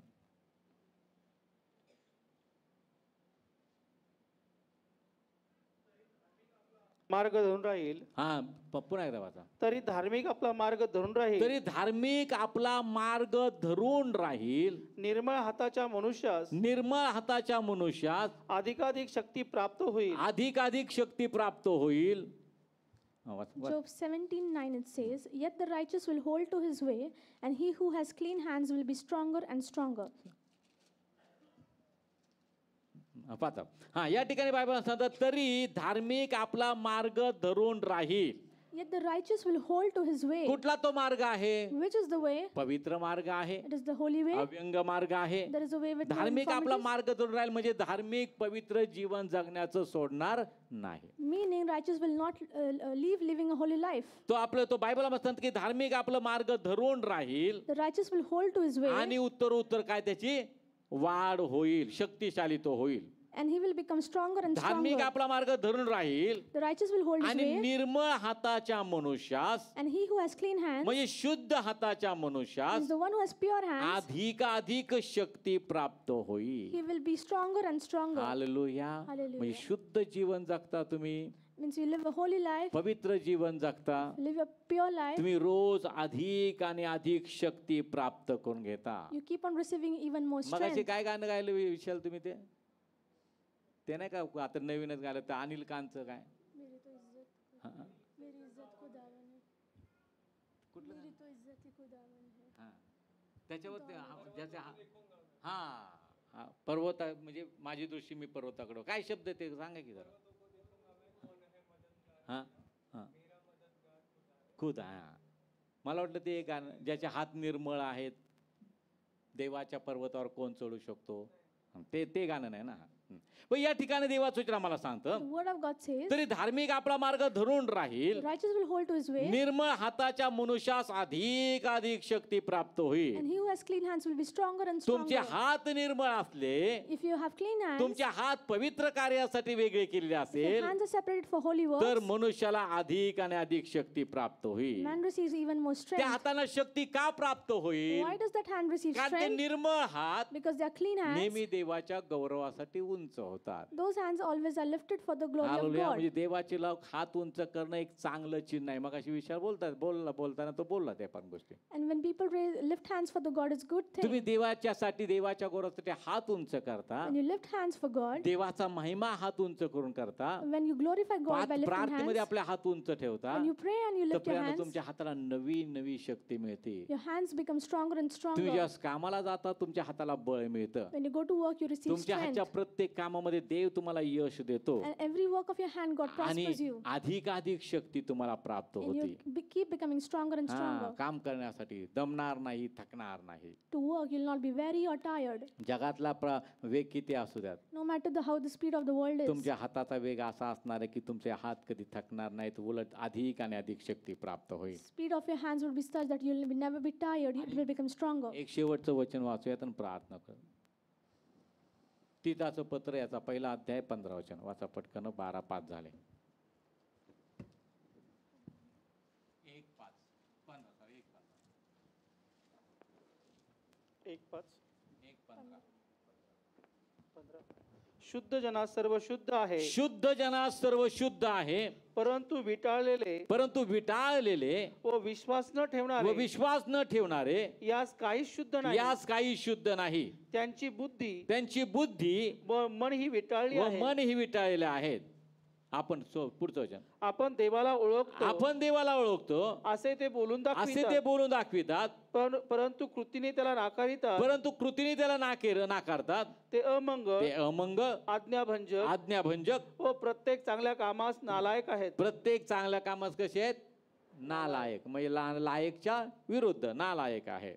Speaker 3: मार्ग धरून राहील,
Speaker 1: हा पुन्हा एकदा वाचा.
Speaker 3: तरी धार्मिक आपला मार्ग धरून राहील.
Speaker 1: तरी धार्मिक आपला मार्ग धरून राहील,
Speaker 3: निर्मळ हाताच्या मनुष्यास
Speaker 1: निर्मळ हाताच्या मनुष्यास
Speaker 3: अधिकाधिक शक्ती प्राप्त होईल.
Speaker 1: अधिकाधिक शक्ती प्राप्त होईल. हा, वाच.
Speaker 2: Job 17:9 it says, "Yet the righteous will hold to his way, and he who has clean hands will be stronger and stronger."
Speaker 1: पाहता हा या ठिकाणी बायबल सांगतात तरी धार्मिक आपला मार्ग धरून राहील.
Speaker 2: Yet the righteous will hold to his way.
Speaker 1: कुठला तो मार्ग आहे?
Speaker 2: Which is the way?
Speaker 1: पवित्र मार्ग आहे,
Speaker 2: It is the holy way.
Speaker 1: अव्यंग मार्ग आहे.
Speaker 2: There is a way with no
Speaker 1: धार्मिक आपला
Speaker 2: infirmities.
Speaker 1: मार्ग धरून राहील म्हणजे धार्मिक पवित्र जीवन जगण्याचं सोडणार नाही.
Speaker 2: Meaning righteous will not leave living a holy life.
Speaker 1: तो बायबलमध्ये सांगतो की धार्मिक आपलं मार्ग धरून राहील
Speaker 2: The righteous will hold to his way
Speaker 1: आणि उत्तर काय त्याची वाढ होईल, शक्तिशाली तो होईल.
Speaker 2: and he will become stronger and
Speaker 1: धार्मिक
Speaker 2: stronger.
Speaker 1: आपला मार्ग धरून राहील
Speaker 2: The righteous will hold his
Speaker 1: आणि
Speaker 2: way
Speaker 1: निर्मळ हाताच्या मनुष्यास
Speaker 2: and he who has clean hands
Speaker 1: म्हणजे शुद्ध हाताच्या मनुष्यास
Speaker 2: is the one who has pure hands.
Speaker 1: अधिक शक्ती प्राप्त होईल.
Speaker 2: He will be stronger and stronger.
Speaker 1: Hallelujah.
Speaker 2: Hallelujah.
Speaker 1: म्हणजे शुद्ध जीवन जगता तुम्ही,
Speaker 2: Means you live a holy life,
Speaker 1: पवित्र जीवन जगता,
Speaker 2: live a pure life.
Speaker 1: तुम्ही रोज अधिक आणि अधिक शक्ती प्राप्त करून घेता.
Speaker 2: You keep on receiving even more
Speaker 1: मगाशी
Speaker 2: strength.
Speaker 1: काय गाणं गायलं विशाल तुम्ही ते नाही का आता नवीनच गायलं तर अनिल कांतचं काय हा. कुठलं गाणं? हा. त्याच्यावर ज्याच्या हा पर्वत म्हणजे माझी दृष्टी मी पर्वताकडं काय शब्द ते सांगा की जरा. हा हा खुद हा मला वाटलं ते एक गाणं ज्याचे हात निर्मळ आहेत देवाच्या पर्वतावर कोण चढू शकतो ते गाणं नाही ना. पण या ठिकाणी देवाचं सूचना मला
Speaker 2: The
Speaker 1: सांगतं
Speaker 2: word of God says,
Speaker 1: तरी धार्मिक आपला मार्ग धरून राहील,
Speaker 2: righteous will hold to his way,
Speaker 1: निर्मळ हाताच्या मनुष्यास अधिक शक्ती प्राप्त होईल.
Speaker 2: and he who has clean hands will be stronger and
Speaker 1: तुमचे
Speaker 2: stronger.
Speaker 1: हात निर्मळ असले,
Speaker 2: If you have clean hands,
Speaker 1: तुमचे हात पवित्र कार्यासाठी वेगळे केलेले
Speaker 2: your
Speaker 1: असेल
Speaker 2: hands are separated for holy
Speaker 1: तर
Speaker 2: works,
Speaker 1: मनुष्याला अधिक शक्ती प्राप्त होईल.
Speaker 2: man receives even more
Speaker 1: त्या
Speaker 2: strength.
Speaker 1: हाताला शक्ती का प्राप्त होईल?
Speaker 2: Why does that hand receive
Speaker 1: कारण ते
Speaker 2: strength?
Speaker 1: निर्मळ हात
Speaker 2: Because they are clean hands.
Speaker 1: नेहमी देवाच्या गौरवासाठी उंच होतात.
Speaker 2: Those hands always are lifted for the glory of
Speaker 1: hallelujah.
Speaker 2: God.
Speaker 1: म्हणजे देवाचे लोक हात उंच करणं एक चांगलं चिन्ह आहे. मग अशी विचार बोलताना तो बोलला त्या पण गोष्टी.
Speaker 2: And when people lift hands for the God, it's good thing.
Speaker 1: तुम्ही देवाच्या गौरवासाठी हात उंच करता,
Speaker 2: When you lift hands for God,
Speaker 1: देवाचा महिमा हात उंच करून करता,
Speaker 2: when you glorify God by lifting
Speaker 1: प्रार्थनेमध्ये
Speaker 2: hands,
Speaker 1: आपले हात उंच ठेवता,
Speaker 2: when you pray and you
Speaker 1: तर
Speaker 2: lift your
Speaker 1: प्रियानो
Speaker 2: hands,
Speaker 1: तुमच्या हाताला नवी शक्ती मिळते.
Speaker 2: your hands become stronger and
Speaker 1: तुम्ही
Speaker 2: stronger.
Speaker 1: ज्या कामाला जाता तुमच्या हाताला बळ मिळतं.
Speaker 2: When you go to work, you receive
Speaker 1: तुमच्या हातच्या
Speaker 2: strength.
Speaker 1: प्रत्येक कामामध्ये देव तुम्हाला यश देतो
Speaker 2: And every work of your hand, God
Speaker 1: आणि
Speaker 2: prospers you.
Speaker 1: अधिक शक्ती तुम्हाला प्राप्त
Speaker 2: And
Speaker 1: होती.
Speaker 2: you keep becoming stronger and
Speaker 1: हा
Speaker 2: stronger.
Speaker 1: काम करण्यासाठी दमणार नाही, थकणार नाही.
Speaker 2: To work, you'll not be weary or tired.
Speaker 1: जगातला वेग किती असू द्यात,
Speaker 2: No matter how the speed of the world is.
Speaker 1: तुमच्या हाताचा वेग असा असणार आहे की तुमचे हात कधी थकणार नाहीत, उलट अधिक शक्ती प्राप्त होईल.
Speaker 2: Speed of your hands will be such that you'll never be tired. It will become stronger.
Speaker 1: एक शेवटचं वचन वाचूयात आणि प्रार्थना करू. तीताचं पत्र याचा पहिला अध्याय 15 वचन वाचा पटकन. 12:5 झाले.
Speaker 3: 1:15 शुद्ध जनास सर्व शुद्ध आहे,
Speaker 1: शुद्ध जनास सर्व शुद्ध आहे,
Speaker 3: परंतु
Speaker 1: विटाळलेले
Speaker 3: व विश्वास न
Speaker 1: व
Speaker 3: ठेवणारे
Speaker 1: विश्वास न ठेवणारे
Speaker 3: यास काही शुद्ध नाही.
Speaker 1: यास काही शुद्ध नाही.
Speaker 3: त्यांची बुद्धी
Speaker 1: व
Speaker 3: व मन ही विटाळली आहे.
Speaker 1: मन ही विटाळलेले आहेत. आपण पुढचं वचन.
Speaker 3: आपण देवाला ओळखतो असे ते बोलून
Speaker 1: दाखवितात,
Speaker 3: परंतु कृतीने त्याला
Speaker 1: नाकारतात.
Speaker 3: ते अमंग
Speaker 1: आज्ञाभंजक
Speaker 3: व प्रत्येक चांगल्या कामास नालायक आहेत.
Speaker 1: प्रत्येक चांगल्या कामास कसे आहेत? नालायक. म्हणजे लायकच्या विरुद्ध नालायक आहे.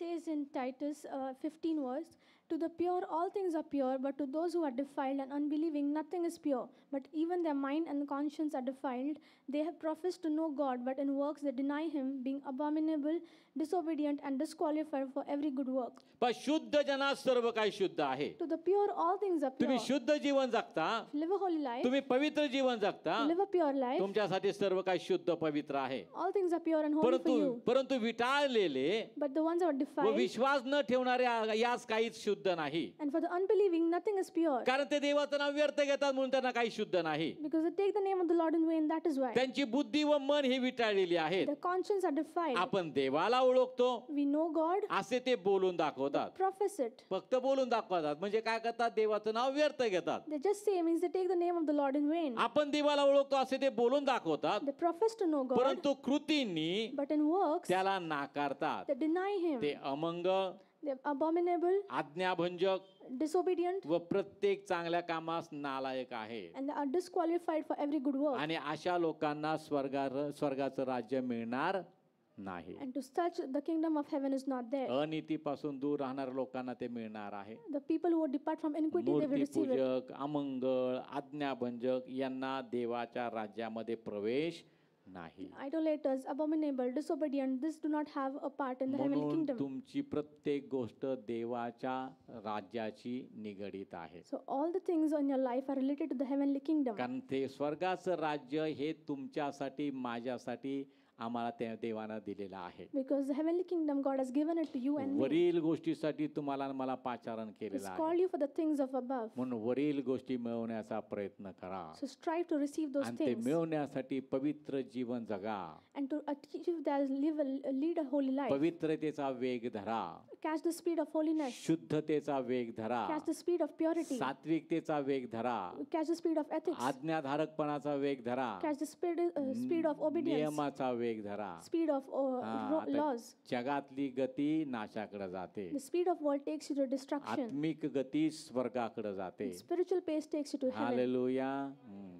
Speaker 2: Says in Titus 15 verse, to the pure all things are pure, but to those who are defiled and unbelieving nothing is pure, but even their mind and conscience are defiled. They have professed to know God, but in works they deny him, being abominable, disobedient and disqualified for every good work.
Speaker 1: पण शुद्ध जनास सर्व काही शुद्ध आहे.
Speaker 2: To the pure all things are pure.
Speaker 1: तुम्ही शुद्ध जीवन जगता,
Speaker 2: Live a holy life.
Speaker 1: तुम्ही पवित्र जीवन जगता,
Speaker 2: Live a pure life.
Speaker 1: तुमच्यासाठी सर्व काही शुद्ध पवित्र आहे.
Speaker 2: All things are pure and holy for you.
Speaker 1: परंतु विटाळलेले
Speaker 2: But the ones who are
Speaker 1: व
Speaker 2: defiled
Speaker 1: विश्वास न ठेवणारे यास काहीच शुद्ध नाही.
Speaker 2: and for the unbelieving nothing is pure.
Speaker 1: कारण ते देवाचं नाव व्यर्थ घेतात म्हणून त्यांना काही शुद्ध नाही.
Speaker 2: Because they take the name of the Lord in vain, that is why.
Speaker 1: त्यांची बुद्धी व मन ही विटाळलेली आहेत.
Speaker 2: Their conscience are defiled.
Speaker 1: आपण देवाला ओळखतो
Speaker 2: We know God,
Speaker 1: असे ते बोलून दाखवतात.
Speaker 2: profess it.
Speaker 1: फक्त बोलून दाखवतात. म्हणजे काय करतात? देवाचं नाव व्यर्थ घेतात.
Speaker 2: They just say, means they take the name of the Lord in vain.
Speaker 1: आपण देवाला ओळखतो असे ते बोलून दाखवतात,
Speaker 2: They profess to know God,
Speaker 1: परंतु कृतींनी
Speaker 2: but in works
Speaker 1: त्याला नाकारतात.
Speaker 2: they deny him.
Speaker 1: ते among
Speaker 2: They are abominable,
Speaker 1: आज्ञाभंजक
Speaker 2: disobedient,
Speaker 1: व प्रत्येक चांगल्या कामास नालायक आहे.
Speaker 2: and they are disqualified for every good work.
Speaker 1: आणि अशा लोकांना स्वर्गाचं राज्य मिळणार नाही.
Speaker 2: And to such, the kingdom of heaven is not there.
Speaker 1: अनीतीपासून दूर राहणाऱ्या लोकांना ते मिळणार आहे.
Speaker 2: The people who depart from iniquity, they will receive it.
Speaker 1: मूर्तीपूजक, अमंगळ, आज्ञाभंजक यांना देवाच्या राज्यामध्ये प्रवेश नाही.
Speaker 2: Idolaters, abominable, disobedient, this do not have a part in the heavenly
Speaker 1: म्हणून
Speaker 2: kingdom.
Speaker 1: तुमची प्रत्येक गोष्ट देवाच्या राज्याची निगडीत आहे.
Speaker 2: So all the things in your life are related to the heavenly kingdom.
Speaker 1: कारण ते स्वर्गाचं राज्य हे तुमच्यासाठी माझ्यासाठी आम्हाला त्या देवानं दिलेलं आहे.
Speaker 2: Because the heavenly kingdom, God has given it to you and me.
Speaker 1: वरील गोष्टीसाठी तुम्हाला आणि मला पाचारण
Speaker 2: He's
Speaker 1: केलेलं आहे.
Speaker 2: called you for the things of above.
Speaker 1: म्हणून वरील गोष्टी मिळवण्याचा प्रयत्न करा
Speaker 2: So strive to receive those
Speaker 1: आणि ते
Speaker 2: things.
Speaker 1: मिळवण्यासाठी पवित्र जीवन जगा.
Speaker 2: And to achieve that, lead a holy life.
Speaker 1: पवित्रतेचा वेग धरा.
Speaker 2: Catch the speed of holiness.
Speaker 1: शुद्धतेचा वेग धरा.
Speaker 2: Catch the speed of purity.
Speaker 1: सात्विकतेचा वेग धरा.
Speaker 2: Catch the speed of ethics.
Speaker 1: आज्ञाधारकपणाचा वेग धरा.
Speaker 2: Catch the speed of obedience.
Speaker 1: नियमाचा वेग धरा.
Speaker 2: Speed of
Speaker 1: आता
Speaker 2: laws.
Speaker 1: जगातली गती नाशाकडे जाते.
Speaker 2: The speed of world takes you to destruction.
Speaker 1: आत्मिक गती स्वर्गाकडे जाते.
Speaker 2: Spiritual pace takes you to heaven.
Speaker 1: Hallelujah.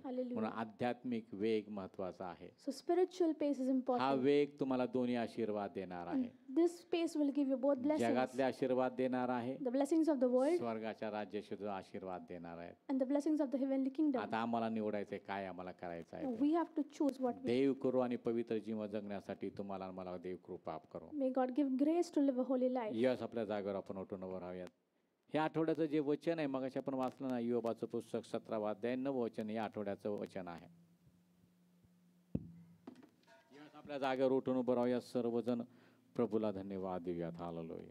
Speaker 2: Hallelujah.
Speaker 1: म्हणून आध्यात्मिक वेग महत्वाचा आहे.
Speaker 2: So spiritual pace is
Speaker 1: हा
Speaker 2: important.
Speaker 1: वेग तुम्हाला दोन्ही आशीर्वाद देणार आहे.
Speaker 2: This pace will give you both blessings.
Speaker 1: जगातले आशीर्वाद देणार आहे.
Speaker 2: The blessings of the world
Speaker 1: स्वर्गाच्या राज्याचे सुद्धा आशीर्वाद देणार आहे.
Speaker 2: and the blessings of the heavenly kingdom.
Speaker 1: आता आम्हाला निवडायचंय काय आम्हाला करायचं
Speaker 2: Now
Speaker 1: आहे.
Speaker 2: we have to choose what we.
Speaker 1: देव करू आणि पवित्र जीवन जगण्यासाठी तुम्हाला आणि मला देव कृपा करू.
Speaker 2: May God give grace to live a holy life.
Speaker 1: Yes आपल्या जागेवर आपण उठून उभं राहूयात. ह्या आठवड्याचं जे वचन आहे मगाशी आपण वाचलं ना, योबाचं पुस्तक 17वा अध्याय 9वं वचन या आठवड्याचं वचन आहे. यस आपल्या जागेवर उठून उभं राहूयात सर्वजण. प्रभूला धन्यवाद देऊयात. हालेलुया.